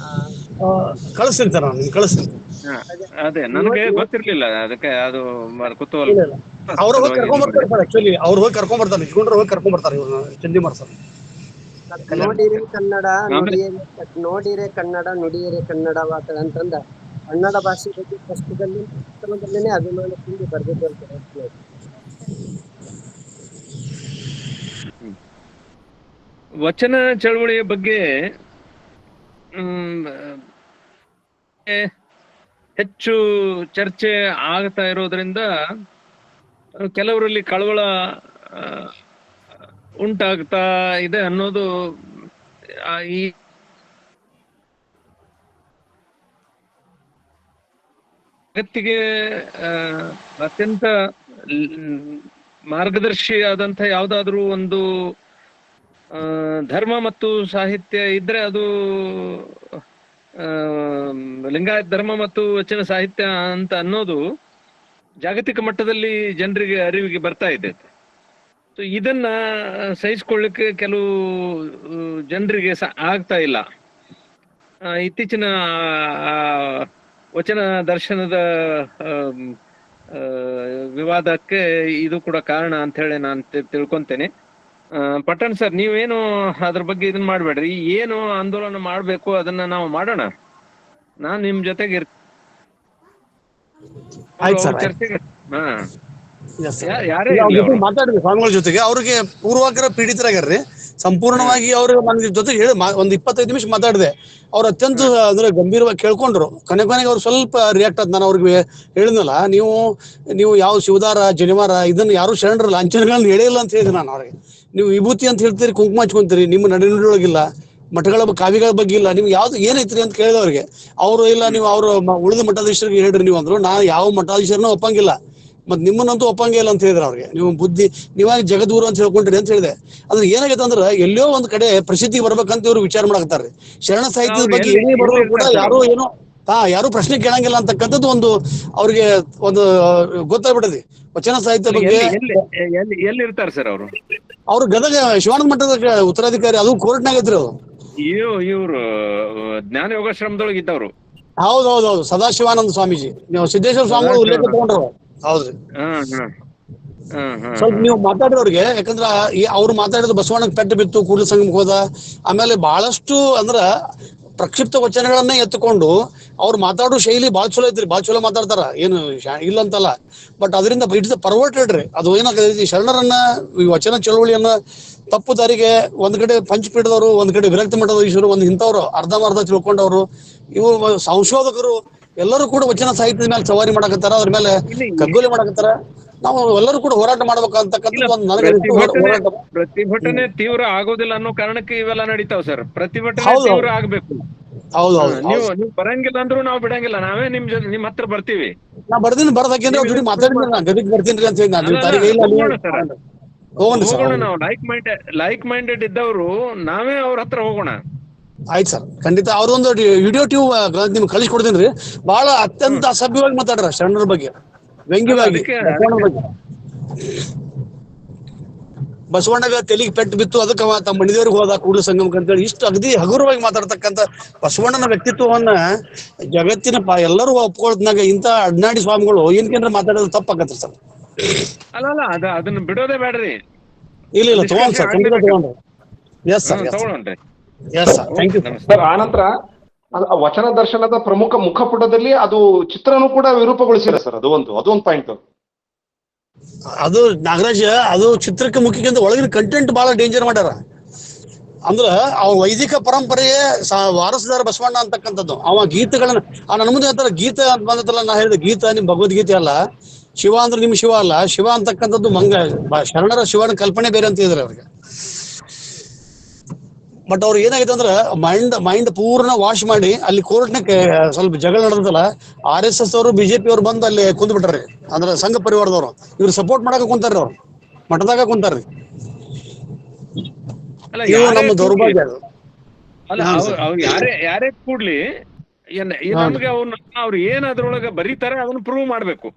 ಕಳಿಸ್ತೀನಿ ಸರ್, ನಾನು ನಿಮ್ಗೆ ಕಳಿಸ್ತೀನಿ. ಅದೇ ನನಗೆ ಗೊತ್ತಿರ್ಲಿಲ್ಲ, ಅದಕ್ಕೆ ಅದು ಕುತೂಹಲ. ಅವ್ರು ಹೋಗಿ ಕರ್ಕೊಂಡ್ ಬರ್ತಾರೆ ಸರ್. ಆಕ್ಚುಲಿ ಅವ್ರು ಹೋಗಿ ಕರ್ಕೊಂಡ್ ಬರ್ತಾರೆ, ನಿಜಗುಣರು ಹೋಗಿ ಕರ್ಕೊಂಡ್ ಬರ್ತಾರೆ ಇವ್ರು ಚಂದಿಮಾರ್ ಸರ್. ನೋಡಿರೆ ಕನ್ನಡ ನೋಡಿರೆ ಕನ್ನಡ ನುಡಿಯರೆ ಕನ್ನಡ ಅಂತಂದ ಕನ್ನಡ ಭಾಷೆ ಬಗ್ಗೆ ಪುಸ್ತಕದಲ್ಲಿನೇ ಅಭಿಮಾನ ತುಂಬಿ ಬರೆದಿದ್ದು ಅಂತ ಹೇಳ್ತಾರೆ. ವಚನ ಚಳವಳಿಯ ಬಗ್ಗೆ ಹೆಚ್ಚು ಚರ್ಚೆ ಆಗ್ತಾ ಇರೋದ್ರಿಂದ ಕೆಲವರಲ್ಲಿ ಕಳವಳ ಉಂಟಾಗ್ತಾ ಇದೆ ಅನ್ನೋದು ಈ ಜಗತ್ತಿಗೆ ಅತ್ಯಂತ ಮಾರ್ಗದರ್ಶಿ ಆದಂತ ಯಾವ್ದಾದ್ರು ಒಂದು ಧರ್ಮ ಮತ್ತು ಸಾಹಿತ್ಯ ಇದ್ರೆ ಅದು ಲಿಂಗಾಯತ ಧರ್ಮ ಮತ್ತು ವಚನ ಸಾಹಿತ್ಯ ಅಂತ ಅನ್ನೋದು ಜಾಗತಿಕ ಮಟ್ಟದಲ್ಲಿ ಜನರಿಗೆ ಅರಿವಿಗೆ ಬರ್ತಾ ಇದೆ. ಸೊ ಇದನ್ನ ಸಹಿಸ್ಕೊಳ್ಳಿಕ್ಕೆ ಕೆಲವು ಜನರಿಗೆ ಆಗ್ತಾ ಇಲ್ಲ. ಇತ್ತೀಚಿನ ವಚನ ದರ್ಶನದ ವಿವಾದಕ್ಕೆ ಇದು ಕೂಡ ಕಾರಣ ಅಂತ ಹೇಳಿ ನಾನು ತಿಳ್ಕೊಂತೇನೆ. ಪಟ್ಟಣ್ ಸರ್, ನೀವೇನು ಅದ್ರ ಬಗ್ಗೆ ಇದನ್ನ ಮಾಡ್ಬೇಡ್ರಿ. ಏನು ಆಂದೋಲನ ಮಾಡ್ಬೇಕು ಅದನ್ನ ನಾವು ಮಾಡೋಣ. ನಾನ್ ನಿಮ್ ಜೊತೆಗೆ ಚರ್ಚೆಗೆ ಮಾತಾಡಿದ್ವಿ ಸ್ವಾಮಿಗಳ ಜೊತೆಗೆ. ಅವ್ರಿಗೆ ಪೂರ್ವಾಗ್ರಹ ಪೀಡಿತರಾಗ್ಯಾರ್ರಿ ಸಂಪೂರ್ಣವಾಗಿ. ಅವ್ರು ನನ್ಗೆ ಜೊತೆಗೆ ಹೇಳಿ ಒಂದು 25 ನಿಮಿಷ ಮಾತಾಡಿದೆ. ಅವ್ರು ಅತ್ಯಂತ ಅಂದ್ರೆ ಗಂಭೀರವಾಗಿ ಕೇಳ್ಕೊಂಡ್ರು. ಕೊನೆಗೆ ಅವ್ರು ಸ್ವಲ್ಪ ರಿಯಾಕ್ಟ್ ಆದ್. ನಾನು ಅವ್ರಿಗೆ ಹೇಳಿದ್ನಲ್ಲ, ನೀವು ಯಾವ ಶಿವದಾರ ಜನಿವಾರ ಇದನ್ನ ಯಾರು ಶರಣರಲ್ಲ ಅಂಚನೆಗಳನ್ನ ಹೇಳಿಲ್ಲ ಅಂತ ಹೇಳಿದೆ ನಾನು ಅವ್ರಿಗೆ. ನೀವು ವಿಭೂತಿ ಅಂತ ಹೇಳ್ತೀರಿ, ಕುಂಕುಮ ಹಚ್ಕೊಂತೀರಿ, ನಿಮ್ಮ ನಡೆನುಡಿಯೊಳಗಿಲ್ಲ, ಮಠಗಳ ಕಾವ್ಯಗಳ ಬಗ್ಗೆ ಇಲ್ಲ, ನಿಮ್ಗೆ ಯಾವ್ದು ಏನೈತ್ರಿ ಅಂತ ಕೇಳಿದವ್ರಿಗೆ ಅವರು ಇಲ್ಲ, ನೀವು ಅವ್ರು ಉಳಿದ ಮಠಾಧೀಶರಿಗೆ ಹೇಳ್ರಿ ನೀವು ಅಂದ್ರು. ನಾ ಯಾವ ಮಠಾಧೀಶರನ್ನ ಒಪ್ಪಂಗಿಲ್ಲ, ಮತ್ ನಿಮ್ಮನ್ನಂತೂ ಒಪ್ಪಂಗೆ ಇಲ್ಲ ಅಂತ ಹೇಳಿದ್ರು ಅವ್ರಿಗೆ. ನೀವು ಬುದ್ಧಿ ನೀವಾಗಿ ಜಗದ್ಗುರು ಅಂತ ಹೇಳ್ಕೊಂಡ್ರಿ ಅಂತ ಹೇಳಿದೆ. ಅದ್ರ ಏನಾಗೈತೆ ಅಂದ್ರೆ ಎಲ್ಲೋ ಒಂದ್ ಕಡೆ ಪ್ರಸಿದ್ಧಿಗೆ ಬರ್ಬೇಕಂತ ಇವ್ರು ವಿಚಾರ ಮಾಡಾಕತ್ತಾರ್ರಿ. ಶರಣ ಸಾಹಿತ್ಯದ ಬಗ್ಗೆ ಏನೇ ಬರೋರು ಕೂಡ ಯಾರು ಪ್ರಶ್ನೆ ಕೇಳಂಗಿಲ್ಲ ಅಂತಕ್ಕಂಥದ್ದು ಒಂದು ಅವ್ರಿಗೆ ಒಂದು ಗೊತ್ತಾಗ್ಬಿಟ್ಟದೆ. ವಚನ ಸಾಹಿತ್ಯ ಬಗ್ಗೆ ಎಲ್ಲಿ ಇರ್ತಾರೆ ಸರ್ ಅವರು? ಅವ್ರು ಗದಗ ಶಿವಾನಂದ ಮಠದ ಉತ್ತರಾಧಿಕಾರಿ, ಅದು ಕೋರ್ಟ್ನಾಗ ಐತ್ರಿ ಅದು. ಇವ್ರು ಜ್ಞಾನ ಯೋಗಾಶ್ರಮದೊಳಗೆ ಇದ್ದವ್ರು. ಹೌದೌದು, ಸದಾಶಿವಾನಂದ ಸ್ವಾಮೀಜಿ. ನೀವು ಸಿದ್ದೇಶ್ವರ ಸ್ವಾಮಿಗಳು ಉಲ್ಲೇಖ ತಗೊಂಡ್ರು. ಹೌದ್ರಿ. ಸ್ವಲ್ಪ ನೀವು ಮಾತಾಡಿದವ್ರಿಗೆ, ಯಾಕಂದ್ರ ಅವ್ರು ಮಾತಾಡಿದ್ರು ಬಸವಣ್ಣಗೆ ಪೆಟ್ಟು ಬಿತ್ತು, ಕೂಡಲ ಸಂಗಮಕ್ಕೆ ಹೋದ. ಆಮೇಲೆ ಬಹಳಷ್ಟು ಅಂದ್ರ ಪ್ರಕ್ಷಿಪ್ತ ವಚನಗಳನ್ನೇ ಎತ್ತುಕೊಂಡು ಅವ್ರು ಮಾತಾಡೋ ಶೈಲಿ ಬಾಳ್ ಚಲೋ ಐತ್ರಿ. ಬಾಳ್ ಚಲೋ ಮಾತಾಡ್ತಾರ, ಏನು ಇಲ್ಲ ಅಂತಲ್ಲ. ಬಟ್ ಅದರಿಂದ ಇಟ್ಸ್ ಪರ್ವರ್ಟೆಡ್ ರೀ. ಅದು ಏನಾಗ್ತೈತಿ, ಶರಣರನ್ನ ಈ ವಚನ ಚಳವಳಿಯನ್ನ ತಪ್ಪು ದಾರಿಗೆ ಒಂದ್ ಕಡೆ ಪಂಚಪೀಠದವರು, ಒಂದ್ ಕಡೆ ವಿರಕ್ತಿ ಮಠದ ಈಶ್ವರು, ಒಂದ್ ಇಂಥವ್ರು ಅರ್ಧಂಬರ್ಧ ತಿಳ್ಕೊಂಡವ್ರು, ಇವು ಸಂಶೋಧಕರು ಎಲ್ಲರೂ ಕೂಡ ವಚನ ಸಾಹಿತ್ಯದ ಮೇಲೆ ಸವಾರಿ ಮಾಡಕತ್ತಾರ, ಅದ್ರ ಮೇಲೆ ಕಗ್ಗೊಲೆ ಮಾಡಕತ್ತಾರ. ನಾವು ಎಲ್ಲರೂ ಕೂಡ ಹೋರಾಟ ಮಾಡ್ಬೇಕಂತಕ್ಕಂಥ ಒಂದು ಪ್ರತಿಭಟನೆ ತೀವ್ರ ಆಗೋದಿಲ್ಲ ಅನ್ನೋ ಕಾರಣಕ್ಕೆ ಇವೆಲ್ಲ ನಡೀತಾವ್ ಸರ್. ಪ್ರತಿಭಟನೆ ತೀವ್ರ ಆಗ್ಬೇಕು. ನೀವು ಬರಂಗಿಲ್ಲ ಅಂದ್ರೂ ನಾವು ಬಿಡಂಗಿಲ್ಲ, ನಾವೇ ನಿಮ್ ಹತ್ರ ಬರ್ತೀವಿ. ನಾ ಬರ್ತೀನಿ, ಬರ್ದಾಕೇಂದ್ರೆ ಅವ್ರ ಜೊತೆ ಮಾತಾಡಿದ್ರೆ ನಾನು ಗದಗ್ ಬರ್ತೀನಿ ಅಂತ ಹೇಳಿ ಹೋಗೋಣ. ನಾವು ಲೈಕ್ ಮೈಂಡೆಡ್ ಇದ್ದವರು ನಾವೇ ಅವ್ರ ಹತ್ರ ಹೋಗೋಣ. ಆಯ್ತು ಸರ್, ಖಂಡಿತ. ಅವ್ರದೊಂದು ವಿಡಿಯೋ ಟ್ಯೂಬ್ ನಿಮ್ಗೆ ಕಳಿಸಿ ಕೊಡ್ತೀನಿ. ಬಹಳ ಅತ್ಯಂತ ಅಸಭ್ಯವಾಗಿ ಮಾತಾಡ್ರ ಶರಣರ ಬಗ್ಗೆ, ವ್ಯಂಗ್ಯವಾಗಿ. ಬಸವಣ್ಣಗ ತೆಲಿಗೆ ಪೆಟ್ಟು ಬಿತ್ತು, ಅದಕ್ಕೆ ತಮ್ಮ ಮಣಿದೇವ್ರಿಗೆ ಹೋದ ಕೂಡಲ ಸಂಗಮಕ್ಕೆ ಅಂತೇಳಿ ಇಷ್ಟು ಅಗದಿ ಹಗುರವಾಗಿ ಮಾತಾಡ್ತಕ್ಕಂಥ ಬಸವಣ್ಣನ ವ್ಯಕ್ತಿತ್ವವನ್ನ ಜಗತ್ತಿನ ಎಲ್ಲರೂ ಒಪ್ಕೊಳ್ತನಾಗ ಇಂಥ ಅಡ್ನಾಡಿ ಸ್ವಾಮಿಗಳು ಏನ್ಕೇಂದ್ರ ಮಾತಾಡೋದು ತಪ್ಪಾಗತ್ತೆ ಸರ್. ಅಲ್ಲ ಅದನ್ನ ಬಿಡೋದೇ ಬೇಡ್ರಿ. ಇಲ್ಲ ತಗೊಂಡ್ ಸರ್, ಖಂಡಿತ ತಗೊಂಡ್ರಿ. ಎಸ್ ಸರ್, ಎಸ್ ತಗೊಳ್ಳೋಣ್ರಿ. ಎಸ್ ಸರ್, ಥ್ಯಾಂಕ್ ಯು ನಮಸ್ತೆ. ಸರ್ ಆನಂತರ ವಚನ ದರ್ಶನದ ಪ್ರಮುಖ ಮುಖಪುಟದಲ್ಲಿ ಅದು ಚಿತ್ರನೂ ಕೂಡ ವಿರೂಪಗೊಳಿಸಿಲ್ಲ ಸರ್. ಅದೊಂದು ಪಾಯಿಂಟ್. ಅದು ನಾಗರಾಜ್, ಅದು ಚಿತ್ರಕ್ಕೆ ಮುಖ್ಯಕ್ಕಿಂತ ಒಳಗಿನ ಕಂಟೆಂಟ್ ಬಹಳ ಡೇಂಜರ್ ಮಾಡ್ಯಾರ. ಅಂದ್ರ ಅವ್ರ ವೈದಿಕ ಪರಂಪರೆಯೇ ವಾರಸುದಾರ ಬಸವಣ್ಣ ಅಂತಕ್ಕಂಥದ್ದು. ಅವ ಗೀತೆಗಳನ್ನ ನನ್ನ ಮುಂದೆ ಹೇಳ್ತಾರ, ಗೀತ ಅಂತ ಬಂದತ್ತಲ್ಲ, ನಾ ಹೇಳಿದೆ ಗೀತ ನಿಮ್ ಭಗವದ್ಗೀತೆ ಅಲ್ಲ, ಶಿವ ಅಂದ್ರೆ ನಿಮ್ ಶಿವ ಅಲ್ಲ, ಶಿವ ಅಂತಕ್ಕಂಥದ್ದು ಶರಣರ ಶಿವನ ಕಲ್ಪನೆ ಬೇರೆ ಅಂತ ಹೇಳಿದ್ರೆ ಅವ್ರಿಗೆ. ಬಟ್ ಅವ್ರು ಏನಾಗಿದೆ ಅಂದ್ರೆ ಮೈಂಡ್ ಪೂರ್ಣ ವಾಶ್ ಮಾಡಿ ಅಲ್ಲಿ ಕೋರ್ಟ್ನ ಸ್ವಲ್ಪ ಜಗಳ ನಡೆದಲ್ಲ, RSS ಅವರು BJP ಅವ್ರು ಬಂದು ಅಲ್ಲಿ ಕುಂದ್ ಬಿಟ್ಟಾರ್ರಿ. ಅಂದ್ರೆ ಸಂಘ ಪರಿವಾರದವ್ರು ಇವ್ರು ಸಪೋರ್ಟ್ ಮಾಡಕ ಕುಂತಾರ್ರಿ, ಅವ್ರು ಮಠದಾಗ ಕುಂತಾರ್ರಿ. ಅಲ್ಲ, ಇದು ಯಾರೇ ನಮ್ಮ ದೌರ್ಭಾಗ್ಯ ಅದು. ಅಲ್ಲ, ಅವ್ರು ಯಾರೇ ಕೂಡ್ಲಿ ನಮ್ಗೆ ಅವ್ರು ಏನ್ ಅದ್ರೊಳಗ ಬರೀತಾರೆ ಅದನ್ನ ಪ್ರೂವ್ ಮಾಡ್ಬೇಕು.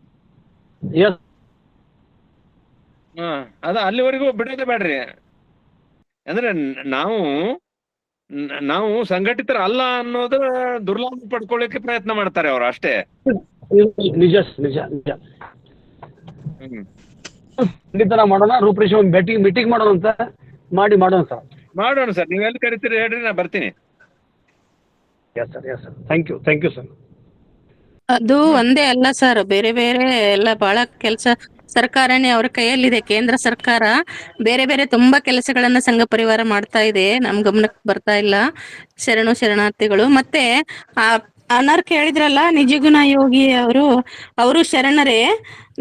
ಅದ ಅಲ್ಲಿವರೆಗೂ ಬಿಡೋದೇ ಬೇಡ್ರಿ. ಅಂದ್ರೆ ನಾವು ಸಂಘಟಿತರ ಅಲ್ಲ ಅನ್ನೋದು ದುರ್ಲಾಭ ಪಡ್ಕೊಳ್ಳಿಕ್ಕೆ ಪ್ರಯತ್ನ ಮಾಡ್ತಾರೆ ಅವ್ರು ಅಷ್ಟೇ. ನಿಜ ನಿಜ ನಿಜ. ಖಂಡಿತ ಮಾಡೋಣ, ರೂಪರೇಶ್ ಮೀಟಿಂಗ್ ಮಾಡೋಣ ಅಂತ ಮಾಡೋಣ ಸರ್. ನೀವ್ ಎಲ್ಲಿ ಕರಿತೀರಿ ಹೇಳ್ರಿ, ನಾ ಬರ್ತೀನಿ. Yes sir, yes sir, thank you sir. ಅದು ಒಂದೇ ಅಲ್ಲ ಸರ್, ಬೇರೆ ಬೇರೆ ಎಲ್ಲ ಬಹಳ ಕೆಲಸ ಸರ್ಕಾರನೇ ಅವರ ಕೈಯಲ್ಲಿದೆ. ಕೇಂದ್ರ ಸರ್ಕಾರ ಬೇರೆ ಬೇರೆ ತುಂಬಾ ಕೆಲಸಗಳನ್ನ ಸಂಘ ಪರಿವಾರ ಮಾಡ್ತಾ ಇದೆ, ನಮ್ ಗಮನಕ್ಕೆ ಬರ್ತಾ ಇಲ್ಲ. ಶರಣಾರ್ಥಿಗಳು ಮತ್ತೆ ಅನರ್ಕ ಹೇಳಿದ್ರಲ್ಲ, ನಿಜಗುಣ ಯೋಗಿ ಅವರು ಶರಣರೇ.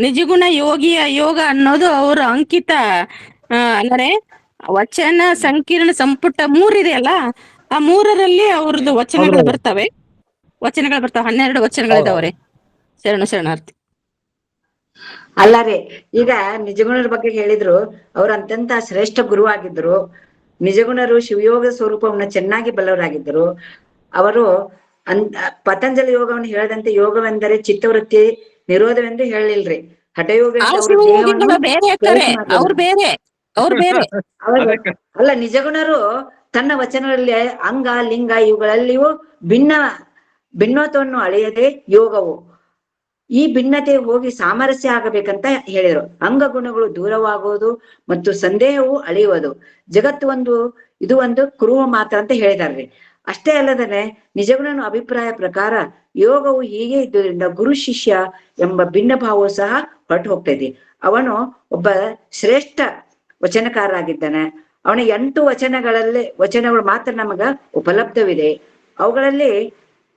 ನಿಜಗುಣ ಯೋಗಿಯ ಯೋಗ ಅನ್ನೋದು ಅವರ ಅಂಕಿತ. ಅಂದರೆ ವಚನ ಸಂಕೀರ್ಣ ಸಂಪುಟ 3 ಇದೆಯಲ್ಲ, ಆ 3ರಲ್ಲಿ ಅವ್ರದ್ದು ವಚನಗಳು ಬರ್ತವೆ. 12 ವಚನಗಳಿದಾವ್ರೆ. ಶರಣಾರ್ಥಿ. ಅಲ್ಲ ರೀ, ಈಗ ನಿಜಗುಣರ ಬಗ್ಗೆ ಹೇಳಿದ್ರು. ಅವ್ರು ಅತ್ಯಂತ ಶ್ರೇಷ್ಠ ಗುರು ಆಗಿದ್ರು. ನಿಜಗುಣರು ಶಿವಯೋಗ ಸ್ವರೂಪವನ್ನ ಚೆನ್ನಾಗಿ ಬಲ್ಲವರಾಗಿದ್ದರು. ಅವರು ಪತಂಜಲಿ ಯೋಗವನ್ನು ಹೇಳದಂತೆ ಯೋಗವೆಂದರೆ ಚಿತ್ತವೃತ್ತಿ ನಿರೋಧವೆಂದು ಹೇಳಿಲ್ರಿ. ಹಠಯೋಗ ಅಲ್ಲ, ನಿಜಗುಣರು ತನ್ನ ವಚನಗಳಲ್ಲಿ ಅಂಗ ಲಿಂಗ ಇವುಗಳಲ್ಲಿಯೂ ಭಿನ್ನತ್ವವನ್ನು ಅಳೆಯದೆ ಯೋಗವು ಈ ಭಿನ್ನತೆ ಹೋಗಿ ಸಾಮರಸ್ಯ ಆಗಬೇಕಂತ ಹೇಳಿದರು. ಅಂಗಗುಣಗಳು ದೂರವಾಗುವುದು ಮತ್ತು ಸಂದೇಹವು ಅಳೆಯುವುದು. ಜಗತ್ತು ಇದು ಒಂದು ಕುರುವ ಮಾತ್ರ ಅಂತ ಹೇಳಿದಾರ್ರಿ. ಅಷ್ಟೇ ಅಲ್ಲದೆ ನಿಜಗುಣನ ಅಭಿಪ್ರಾಯ ಪ್ರಕಾರ ಯೋಗವು ಹೀಗೆ ಇದ್ದುದರಿಂದ ಗುರು ಶಿಷ್ಯ ಎಂಬ ಭಿನ್ನ ಭಾವವು ಸಹ ಹೊರಟು ಹೋಗ್ತಾ ಇದೆ. ಅವನು ಒಬ್ಬ ಶ್ರೇಷ್ಠ ವಚನಕಾರರಾಗಿದ್ದಾನೆ. ಅವನ 8 ವಚನಗಳು ಮಾತ್ರ ನಮಗ ಉಪಲಬ್ಧವಿದೆ. ಅವುಗಳಲ್ಲಿ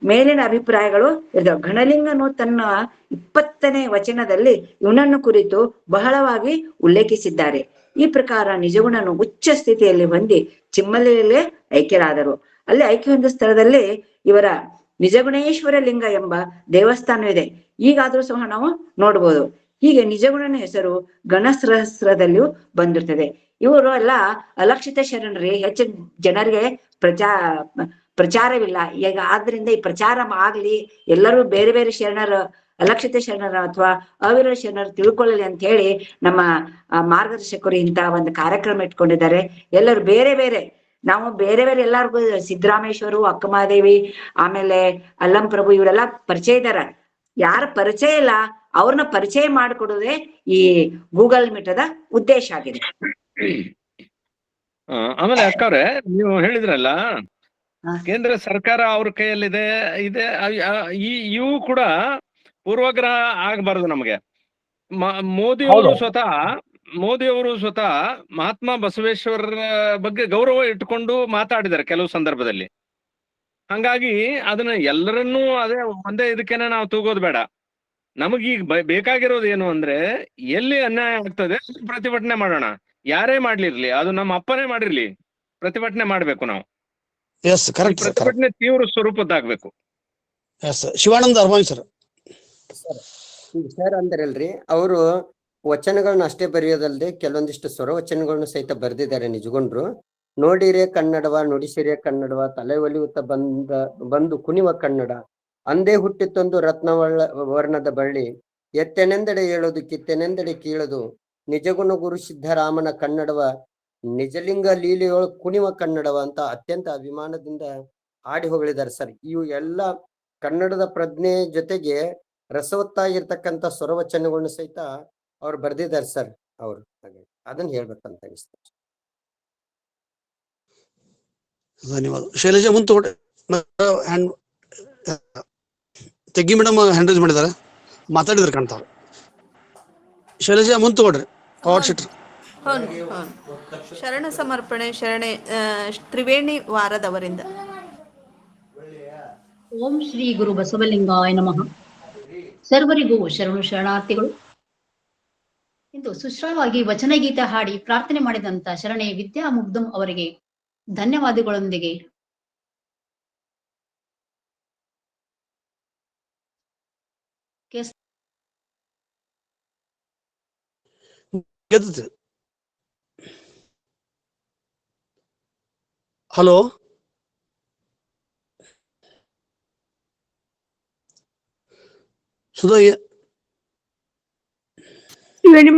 ಮೇಲಿನ ಅಭಿಪ್ರಾಯಗಳು ಇರ್ತಾವ. ಘನಲಿಂಗನು ತನ್ನ 20ನೇ ವಚನದಲ್ಲಿ ಇವನನ್ನು ಕುರಿತು ಬಹಳವಾಗಿ ಉಲ್ಲೇಖಿಸಿದ್ದಾರೆ. ಈ ಪ್ರಕಾರ ನಿಜಗುಣನು ಉಚ್ಚ ಸ್ಥಿತಿಯಲ್ಲಿ ಹೊಂದಿ ಚಿಮ್ಮಲೆಯಲ್ಲೇ ಐಕ್ಯರಾದರು. ಅಲ್ಲಿ ಐಕ್ಯ ಹೊಂದ ಸ್ಥಳದಲ್ಲಿ ಇವರ ನಿಜಗುಣೇಶ್ವರ ಲಿಂಗ ಎಂಬ ದೇವಸ್ಥಾನವಿದೆ. ಈಗಾದ್ರೂ ಸಹ ನಾವು ನೋಡ್ಬೋದು. ಹೀಗೆ ನಿಜಗುಣನ ಹೆಸರು ಗಣಸಹಸ್ರದಲ್ಲಿಯೂ ಬಂದಿರ್ತದೆ. ಇವರು ಎಲ್ಲ ಅಲಕ್ಷಿತ ಶರಣರೇ. ಹೆಚ್ಚು ಜನರಿಗೆ ಪ್ರಚಾರವಿಲ್ಲ ಈಗ. ಆದ್ರಿಂದ ಈ ಪ್ರಚಾರ ಆಗ್ಲಿ, ಎಲ್ಲರೂ ಬೇರೆ ಬೇರೆ ಶರಣರ, ಅಲಕ್ಷಿತ ಶರಣರ ಅಥವಾ ಅವಿರಳ ಶರಣರು ತಿಳ್ಕೊಳ್ಳಲಿ ಅಂತ ಹೇಳಿ ನಮ್ಮ ಮಾರ್ಗದರ್ಶಕರು ಇಂತ ಒಂದು ಕಾರ್ಯಕ್ರಮ ಇಟ್ಕೊಂಡಿದ್ದಾರೆ. ಎಲ್ಲರೂ ಬೇರೆ ಬೇರೆ ಎಲ್ಲರಿಗೂ ಸಿದ್ದರಾಮೇಶ್ವರು, ಅಕ್ಕಮಹಾದೇವಿ, ಆಮೇಲೆ ಅಲ್ಲಂ ಪ್ರಭು ಇವರೆಲ್ಲ ಪರಿಚಯ ಇದಾರ. ಯಾರ ಪರಿಚಯ ಇಲ್ಲ ಅವ್ರನ್ನ ಪರಿಚಯ ಮಾಡಿಕೊಡೋದೇ ಈ ಗೂಗಲ್ ಮೀಟದ ಉದ್ದೇಶ ಆಗಿದೆ. ಆಮೇಲೆ ಅಕ್ಕವ್ರೆ, ನೀವು ಹೇಳಿದ್ರಲ್ಲ ಕೇಂದ್ರ ಸರ್ಕಾರ ಅವ್ರ ಕೈಯಲ್ಲಿದೆ ಇವು ಕೂಡ ಪೂರ್ವಗ್ರಹ ಆಗಬಾರದು ನಮಗೆ. ಮೋದಿಯವರು ಸ್ವತಃ ಮಹಾತ್ಮ ಬಸವೇಶ್ವರರ ಬಗ್ಗೆ ಗೌರವ ಇಟ್ಕೊಂಡು ಮಾತಾಡಿದ್ದಾರೆ ಕೆಲವು ಸಂದರ್ಭದಲ್ಲಿ. ಹಂಗಾಗಿ ಅದನ್ನ ಎಲ್ಲರನ್ನೂ ಒಂದೇ ಇದಕ್ಕೇನೆ ನಾವು ತೂಗೋದು ಬೇಡ. ನಮಗೀಗ ಬೇಕಾಗಿರೋದು ಏನು ಅಂದ್ರೆ, ಎಲ್ಲಿ ಅನ್ಯಾಯ ಆಗ್ತದೆ ಪ್ರತಿಭಟನೆ ಮಾಡೋಣ. ಯಾರೇ ಮಾಡ್ಲಿರ್ಲಿ, ಅದು ನಮ್ಮ ಅಪ್ಪನೇ ಮಾಡಿರ್ಲಿ, ಪ್ರತಿಭಟನೆ ಮಾಡ್ಬೇಕು ನಾವು. ಪ್ರತಿಭಟನೆ ತೀವ್ರ ಸ್ವರೂಪದ್ದಾಗ್ಬೇಕು. ಶಿವಾನಂದ ಅರ್ಮಾಯಿ ಸರ್ ಅಂದ್ರಲ್ರಿ, ಅವರು ವಚನಗಳನ್ನ ಅಷ್ಟೇ ಬರೆಯೋದಲ್ದೆ ಕೆಲವೊಂದಿಷ್ಟು ಸ್ವರವಚನಗಳನ್ನ ಸಹಿತ ಬರೆದಿದ್ದಾರೆ ನಿಜಗೊಂಡ್ರು. ನೋಡಿರೆ ಕನ್ನಡವ ನುಡಿಸಿರೆ ಕನ್ನಡವ ತಲೆ ಒಲಿಯುತ್ತ ಬಂದು ಕುಣಿವ ಕನ್ನಡ ಅಂದೇ ಹುಟ್ಟಿತ್ತೊಂದು ವರ್ಣದ ಬಳ್ಳಿ ಎತ್ತೆನೆಂದೆಡೆ ಏಳೋದು ಕಿತ್ತೆನೆಂದೆಡೆ ಕೀಳದು ನಿಜಗುಣ ಗುರು ಸಿದ್ದರಾಮನ ಕನ್ನಡವ ನಿಜಲಿಂಗ ಲೀಲೆಯೊಳ ಕುಣಿವ ಕನ್ನಡವ ಅಂತ ಅತ್ಯಂತ ಅಭಿಮಾನದಿಂದ ಹಾಡಿ ಹೊಗಳಿದ್ದಾರೆ ಸರ್. ಇವು ಎಲ್ಲ ಕನ್ನಡದ ಪ್ರಜ್ಞೆ ಜೊತೆಗೆ ರಸವತ್ತಾಗಿರ್ತಕ್ಕಂಥ ಸ್ವರವಚನಗಳನ್ನ ಸಹಿತ ಅವ್ರು ಬರ್ದಿದ್ದಾರೆ ಸರ್. ಅವ್ರು ಅದನ್ನ ಹೇಳ್ಬೇಕಂತ ಅನಿಸ್ತಾರೆ. ಧನ್ಯವಾದ. ಶೈಲಜಾ ಮುಂತೋಡೆ ಹ್ಯಾಂಡ್ ತೆಗ್ಗಿ ಮೇಡಮ್ ಹ್ಯಾಂಡ್ ರೈಸ್ ಮಾಡಿದ್ದಾರೆ, ಮಾತಾಡಿದ್ರೆ ಕಾಣ್ತಾವ್ರೆ. ಶೈಲಜಾ ಮುಂತೋಡ್ರಿ ಪವರ್ ಶೀಟರ್. ಶರಣ ಸಮರ್ಪಣೆ ಶರಣೆ ತ್ರಿವೇಣಿ ವಾರದವರಿಂದ. ಓಂ ಶ್ರೀ ಗುರು ಬಸವಲಿಂಗಾಯ ನಮಃ. ಸರ್ವರಿಗೂ ಶರಣು ಶರಣಾರ್ಥಿಗಳು. ಇಂದು ಸುಶ್ರಾವಾಗಿ ವಚನಗೀತೆ ಹಾಡಿ ಪ್ರಾರ್ಥನೆ ಮಾಡಿದಂತ ಶರಣೆ ವಿದ್ಯಾ ಮುಗ್ಧಂ ಅವರಿಗೆ ಧನ್ಯವಾದಗಳೊಂದಿಗೆ ಹಲೋ, ಸುಧಾ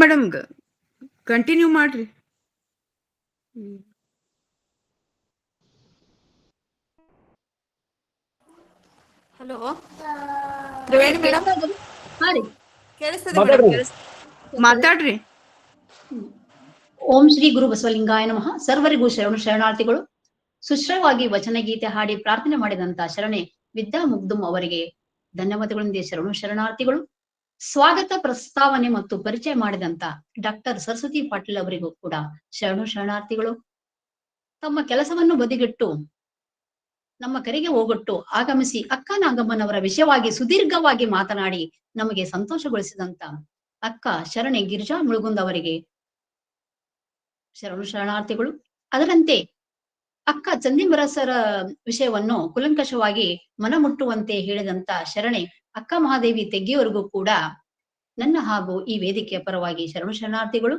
ಮೇಡಮ್ ಕಂಟಿನ್ಯೂ ಮಾಡ್ರಿ. ಹಲೋ ತ್ರಿವೇಣಿ ಮೇಡಮ್, ಮಾತಾಡ್ರಿ. ಓಂ ಶ್ರೀ ಗುರು ಬಸವಲಿಂಗಾಯ ನಮಃ. ಸರ್ವರಿಗೂ ಶರಣು ಶರಣಾರ್ಥಿಗಳು. ಸುಶ್ರವಾಗಿ ವಚನಗೀತೆ ಹಾಡಿ ಪ್ರಾರ್ಥನೆ ಮಾಡಿದಂತ ಶರಣೆ ವಿದ್ಯಾ ಮುಗ್ಧಂ ಅವರಿಗೆ ಧನ್ಯವಾದಗಳೊಂದಿಗೆ ಶರಣು ಶರಣಾರ್ಥಿಗಳು. ಸ್ವಾಗತ ಪ್ರಸ್ತಾವನೆ ಮತ್ತು ಪರಿಚಯ ಮಾಡಿದಂತ ಡಾಕ್ಟರ್ ಸರಸ್ವತಿ ಪಾಟೀಲ್ ಅವರಿಗೂ ಕೂಡ ಶರಣು ಶರಣಾರ್ಥಿಗಳು. ತಮ್ಮ ಕೆಲಸವನ್ನು ಬದಿಗಿಟ್ಟು ನಮ್ಮ ಕರೆಗೆ ಹೋಗೊಟ್ಟು ಆಗಮಿಸಿ ಅಕ್ಕ ನಾಗಮ್ಮನವರ ವಿಷಯವಾಗಿ ಸುದೀರ್ಘವಾಗಿ ಮಾತನಾಡಿ ನಮಗೆ ಸಂತೋಷಗೊಳಿಸಿದಂತ ಅಕ್ಕ ಶರಣೆ ಗಿರಿಜಾ ಮುಳುಗುಂದ್ ಅವರಿಗೆ ಶರಣು ಶರಣಾರ್ಥಿಗಳು. ಅದರಂತೆ ಅಕ್ಕ ಚಂದಿಮರಸರ ವಿಷಯವನ್ನು ಕುಲಂಕಷವಾಗಿ ಮನಮುಟ್ಟುವಂತೆ ಹೇಳಿದಂತ ಶರಣೆ ಅಕ್ಕ ಮಹಾದೇವಿ ತೆಗ್ಗಿಯವರಿಗೂ ಕೂಡ ನನ್ನ ಹಾಗೂ ಈ ವೇದಿಕೆಯ ಪರವಾಗಿ ಶರಣು ಶರಣಾರ್ಥಿಗಳು.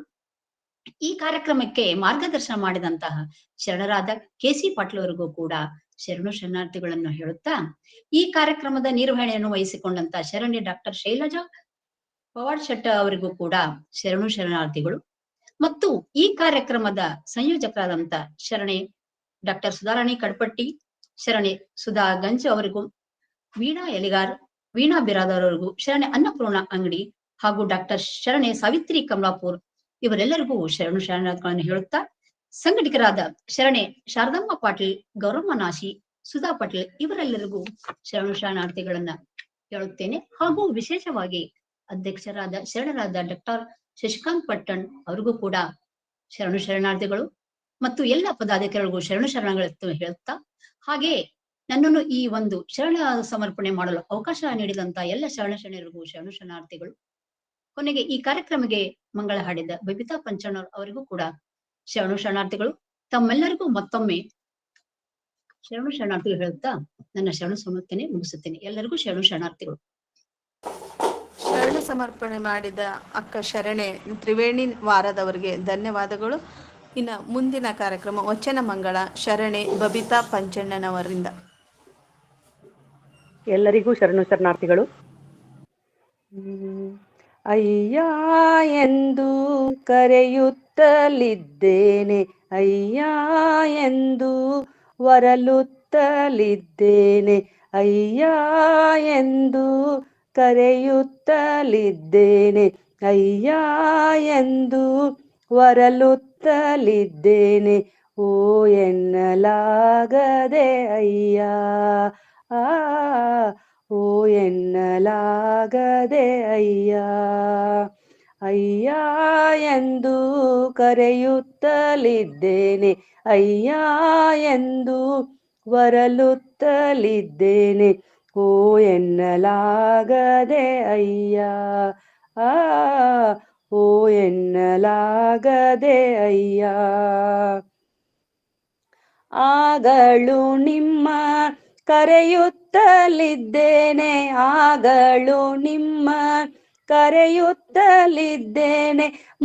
ಈ ಕಾರ್ಯಕ್ರಮಕ್ಕೆ ಮಾರ್ಗದರ್ಶನ ಮಾಡಿದಂತಹ ಶರಣರಾದ ಕೆ.ಸಿ. ಪಾಟೀಲ್ ಅವರಿಗೂ ಕೂಡ ಶರಣು ಶರಣಾರ್ಥಿಗಳನ್ನು ಹೇಳುತ್ತಾ, ಈ ಕಾರ್ಯಕ್ರಮದ ನಿರ್ವಹಣೆಯನ್ನು ವಹಿಸಿಕೊಂಡಂತ ಶರಣೆ ಡಾಕ್ಟರ್ ಶೈಲಜಾ ಪವಾಡ್ ಶೆಟ್ಟ ಅವರಿಗೂ ಕೂಡ ಶರಣು ಶರಣಾರ್ಥಿಗಳು. ಮತ್ತು ಈ ಕಾರ್ಯಕ್ರಮದ ಸಂಯೋಜಕರಾದಂತ ಶರಣೆ ಡಾಕ್ಟರ್ ಸುಧಾರಾಣಿ ಕಡ್ಪಟ್ಟಿ, ಶರಣೆ ಸುಧಾ ಗಂಜ್ ಅವರಿಗೂ, ವೀಣಾ ಎಲಿಗಾರ್, ವೀಣಾ ಬಿರಾದರ್ ಅವರಿಗೂ, ಶರಣೆ ಅನ್ನಪೂರ್ಣ ಅಂಗಡಿ ಹಾಗೂ ಡಾಕ್ಟರ್ ಶರಣೆ ಸಾವಿತ್ರಿ ಕಮಲಾಪುರ್ ಇವರೆಲ್ಲರಿಗೂ ಶರಣು ಶರಣಾರ್ಥಿಗಳನ್ನು ಹೇಳುತ್ತಾ, ಸಂಘಟಕರಾದ ಶರಣೆ ಶಾರದಮ್ಮ ಪಾಟೀಲ್, ಗೌರಮ್ಮ ನಾಶಿ, ಸುಧಾ ಪಾಟೀಲ್ ಇವರೆಲ್ಲರಿಗೂ ಶರಣು ಶರಣಾರ್ಥಿಗಳನ್ನ ಹೇಳುತ್ತೇನೆ. ಹಾಗೂ ವಿಶೇಷವಾಗಿ ಅಧ್ಯಕ್ಷರಾದ ಶರಣರಾದ ಡಾಕ್ಟರ್ ಶಶಿಕಾಂತ್ ಪಟ್ಟಣ್ ಅವರಿಗೂ ಕೂಡ ಶರಣು ಶರಣಾರ್ಥಿಗಳು ಮತ್ತು ಎಲ್ಲ ಪದಾಧಿಕಾರಿಗಳಿಗೂ ಶರಣು ಶರಣಗಳನ್ನು ಹೇಳುತ್ತಾ, ಹಾಗೆ ನನ್ನನ್ನು ಈ ಒಂದು ಶರಣ ಸಮರ್ಪಣೆ ಮಾಡಲು ಅವಕಾಶ ನೀಡಿದಂತ ಎಲ್ಲ ಶರಣರಿಗೂ ಶರಣು ಶರಣಾರ್ಥಿಗಳು. ಕೊನೆಗೆ ಈ ಕಾರ್ಯಕ್ರಮಕ್ಕೆ ಮಂಗಳ ಹಾಡಿದ ಬಬಿತಾ ಪಂಚಣ್ಣವ್ರ ಅವರಿಗೂ ಕೂಡ ಶರಣು ಶರಣಾರ್ಥಿಗಳು. ತಮ್ಮೆಲ್ಲರಿಗೂ ಮತ್ತೊಮ್ಮೆ ಶರಣು ಶರಣಾರ್ಥಿಗಳು ಹೇಳುತ್ತಾ ನನ್ನ ಶರಣು ಸಮರ್ಥನೆ ಮುಗಿಸುತ್ತೇನೆ. ಎಲ್ಲರಿಗೂ ಶರಣು ಶರಣಾರ್ಥಿಗಳು. ಶರಣ ಸಮರ್ಪಣೆ ಮಾಡಿದ ಅಕ್ಕ ಶರಣೆ ತ್ರಿವೇಣಿ ವಾರದವರಿಗೆ ಧನ್ಯವಾದಗಳು. ಇನ್ನು ಮುಂದಿನ ಕಾರ್ಯಕ್ರಮ ವಚನ ಮಂಗಳ ಶರಣೆ ಬಬಿತಾ ಪಂಚಣ್ಣನವರಿಂದ. ಎಲ್ಲರಿಗೂ ಶರಣು ಶರಣಾರ್ಥಿಗಳು. ಅಯ್ಯ ಎಂದು ಕರೆಯುತ್ತಲಿದ್ದೇನೆ, ಅಯ್ಯ ಎಂದು ವರಲುತ್ತಲಿದ್ದೇನೆ, ಅಯ್ಯ ಎಂದು ಕರೆಯುತ್ತಲಿದ್ದೇನೆ, ಅಯ್ಯ ಎಂದು ವರಲುತ್ತಲಿದ್ದೇನೆ, ಓ ಎನ್ನಲಾಗದೆ ಅಯ್ಯ, ಓ ಎನ್ನಲಾಗದೆ ಅಯ್ಯ, ಅಯ್ಯ ಎಂದು ಕರೆಯುತ್ತಲಿದ್ದೇನೆ, ಅಯ್ಯ ಎಂದು ವರಲುತ್ತಲಿದ್ದೇನೆ, ಓ ಎನ್ನಲಾಗದೆ ಅಯ್ಯ, ಓ ಎನ್ನಲಾಗದೆ ಅಯ್ಯ. ಆಗಳು ನಿಮ್ಮ ಕರೆಯುತ್ತಲಿದ್ದೇನೆ, ಆಗಳು ನಿಮ್ಮ ಕರೆಯುತ್ತಲಿದ್ದೇನೆ,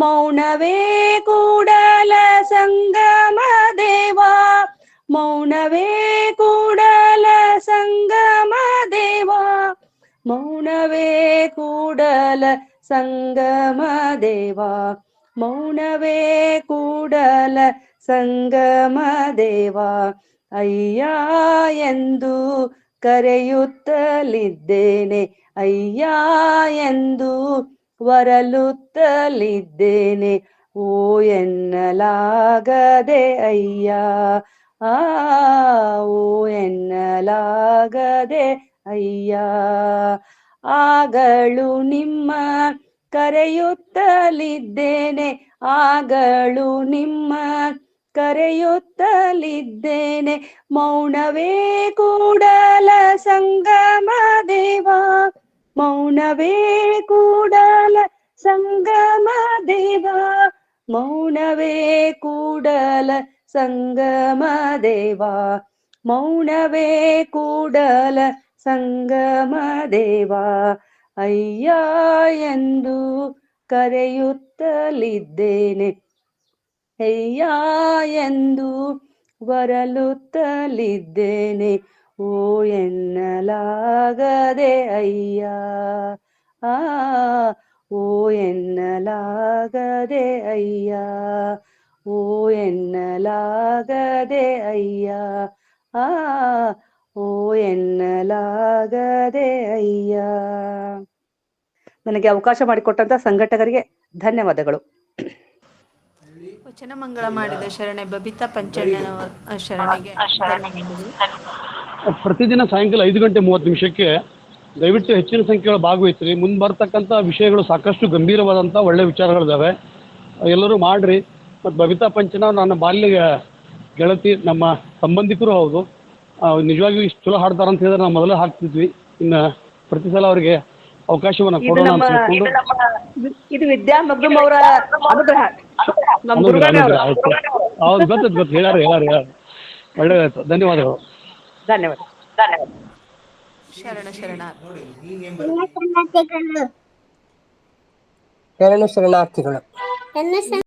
ಮೌನವೇ ಕೂಡಲ ಸಂಗಮ ದೇವ, ಮೌನವೇ ಕೂಡಲ ಸಂಗಮ ದೇವ, ಮೌನವೇ ಕೂಡಲ ಸಂಗಮ ದೇವ, ಮೌನವೇ ಕೂಡಲ ಸಂಗಮ ದೇವ, ಅಯ್ಯ ಎಂದು ಕರೆಯುತ್ತಲಿದ್ದೇನೆ, ಅಯ್ಯ ಎಂದು ವರಲುತ್ತಲಿದ್ದೇನೆ, ಓ ಎನ್ನಲಾಗದೆ ಅಯ್ಯ, ಆ ಓ ಎನ್ನಲಾಗದೆ ಅಯ್ಯ. ಆಗಳು ನಿಮ್ಮ ಕರೆಯುತ್ತಲಿದ್ದೇನೆ, ಆಗಳು ನಿಮ್ಮ ಕರೆಯುತ್ತಲಿದ್ದೇನೆ, ಮೌನವೇ ಕೂಡಲ ಸಂಗಮ ದೇವ, ಮೌನವೇ ಕೂಡಲ ಸಂಗಮ ದೇವ, ಮೌನವೇ ಕೂಡಲ ಸಂಗಮ ದೇವ, ಮೌನವೇ ಕೂಡಲ ಸಂಗಮ ದೇವ, ಅಯ್ಯ ಎಂದು ಕರೆಯುತ್ತಲಿದ್ದೇನೆ, ಅಯ್ಯ ಎಂದು ಬರಲುತ್ತಲಿದ್ದೇನೆ, ಓ ಎನ್ನಲಾಗದೆ ಅಯ್ಯ. ಆ ಓ ಎನ್ನಲಾಗದೆ ಅಯ್ಯ, ಓ ಎನ್ನಲಾಗದೆ ಅಯ್ಯ, ಆ ಓ ಎನ್ನಲಾಗದೆ ಅಯ್ಯ. ನನಗೆ ಅವಕಾಶ ಮಾಡಿಕೊಟ್ಟಂತ ಸಂಘಟಕರಿಗೆ ಧನ್ಯವಾದಗಳು. ವಚನ ಮಂಗಳ ಮಾಡಿದ ಶರಣೆ ಬಬಿತಾ ಪಂಚಣ್ಣನವರ ಶರಣೆಗೆ ಧನ್ಯವಾದಗಳು. ಪ್ರತಿದಿನ ಸಾಯಂಕಾಲ 5:30 ದಯವಿಟ್ಟು ಹೆಚ್ಚಿನ ಸಂಖ್ಯೆಯಲ್ಲಿ ಭಾಗವಹಿಸ್ರಿ. ಮುಂದೆ ಬರ್ತಕ್ಕಂಥ ವಿಷಯಗಳು ಸಾಕಷ್ಟು ಗಂಭೀರವಾದಂಥ ಒಳ್ಳೆ ವಿಚಾರಗಳಿದ್ದಾವೆ, ಎಲ್ಲರೂ ಮಾಡ್ರಿ. ಮತ್ತು ಬಬಿತಾ ಪಂಚನ ನನ್ನ ಬಾಲ್ಯ ಗೆಳತಿ, ನಮ್ಮ ಸಂಬಂಧಿಕರು ಹೌದು. ನಿಜವಾಗಿಯೂ ಇಷ್ಟು ಚಲೋ ಹಾಡ್ತಾರ ಅಂತ ಹೇಳಿದ್ರೆ ನಾವು ಮೊದಲೇ ಹಾಕ್ತಿದ್ವಿ. ಇನ್ನು ಪ್ರತಿ ಸಲ ಅವರಿಗೆ ಅವಕಾಶವನ್ನು ಕೊಡೋಣ ಅಂತ ಹೇಳ್ಕೊಂಡು ಇದು ವಿದ್ಯಾ ಮಗ್ದುಮ್ ಅವರ ಅನುಗ್ರಹ, ನಮ್ಮ ಗುರುಗಳೇ ಅವರು. ಹೌದು, ಗೊತ್ತು ಹೇಳ್ಯಾರ. ಒಳ್ಳೆಯದಾಯ್ತು, ಧನ್ಯವಾದಗಳು. ಧನ್ಯವಾದ. ಶರಣ ಶರಣಾರ್ಥಿಗಳು.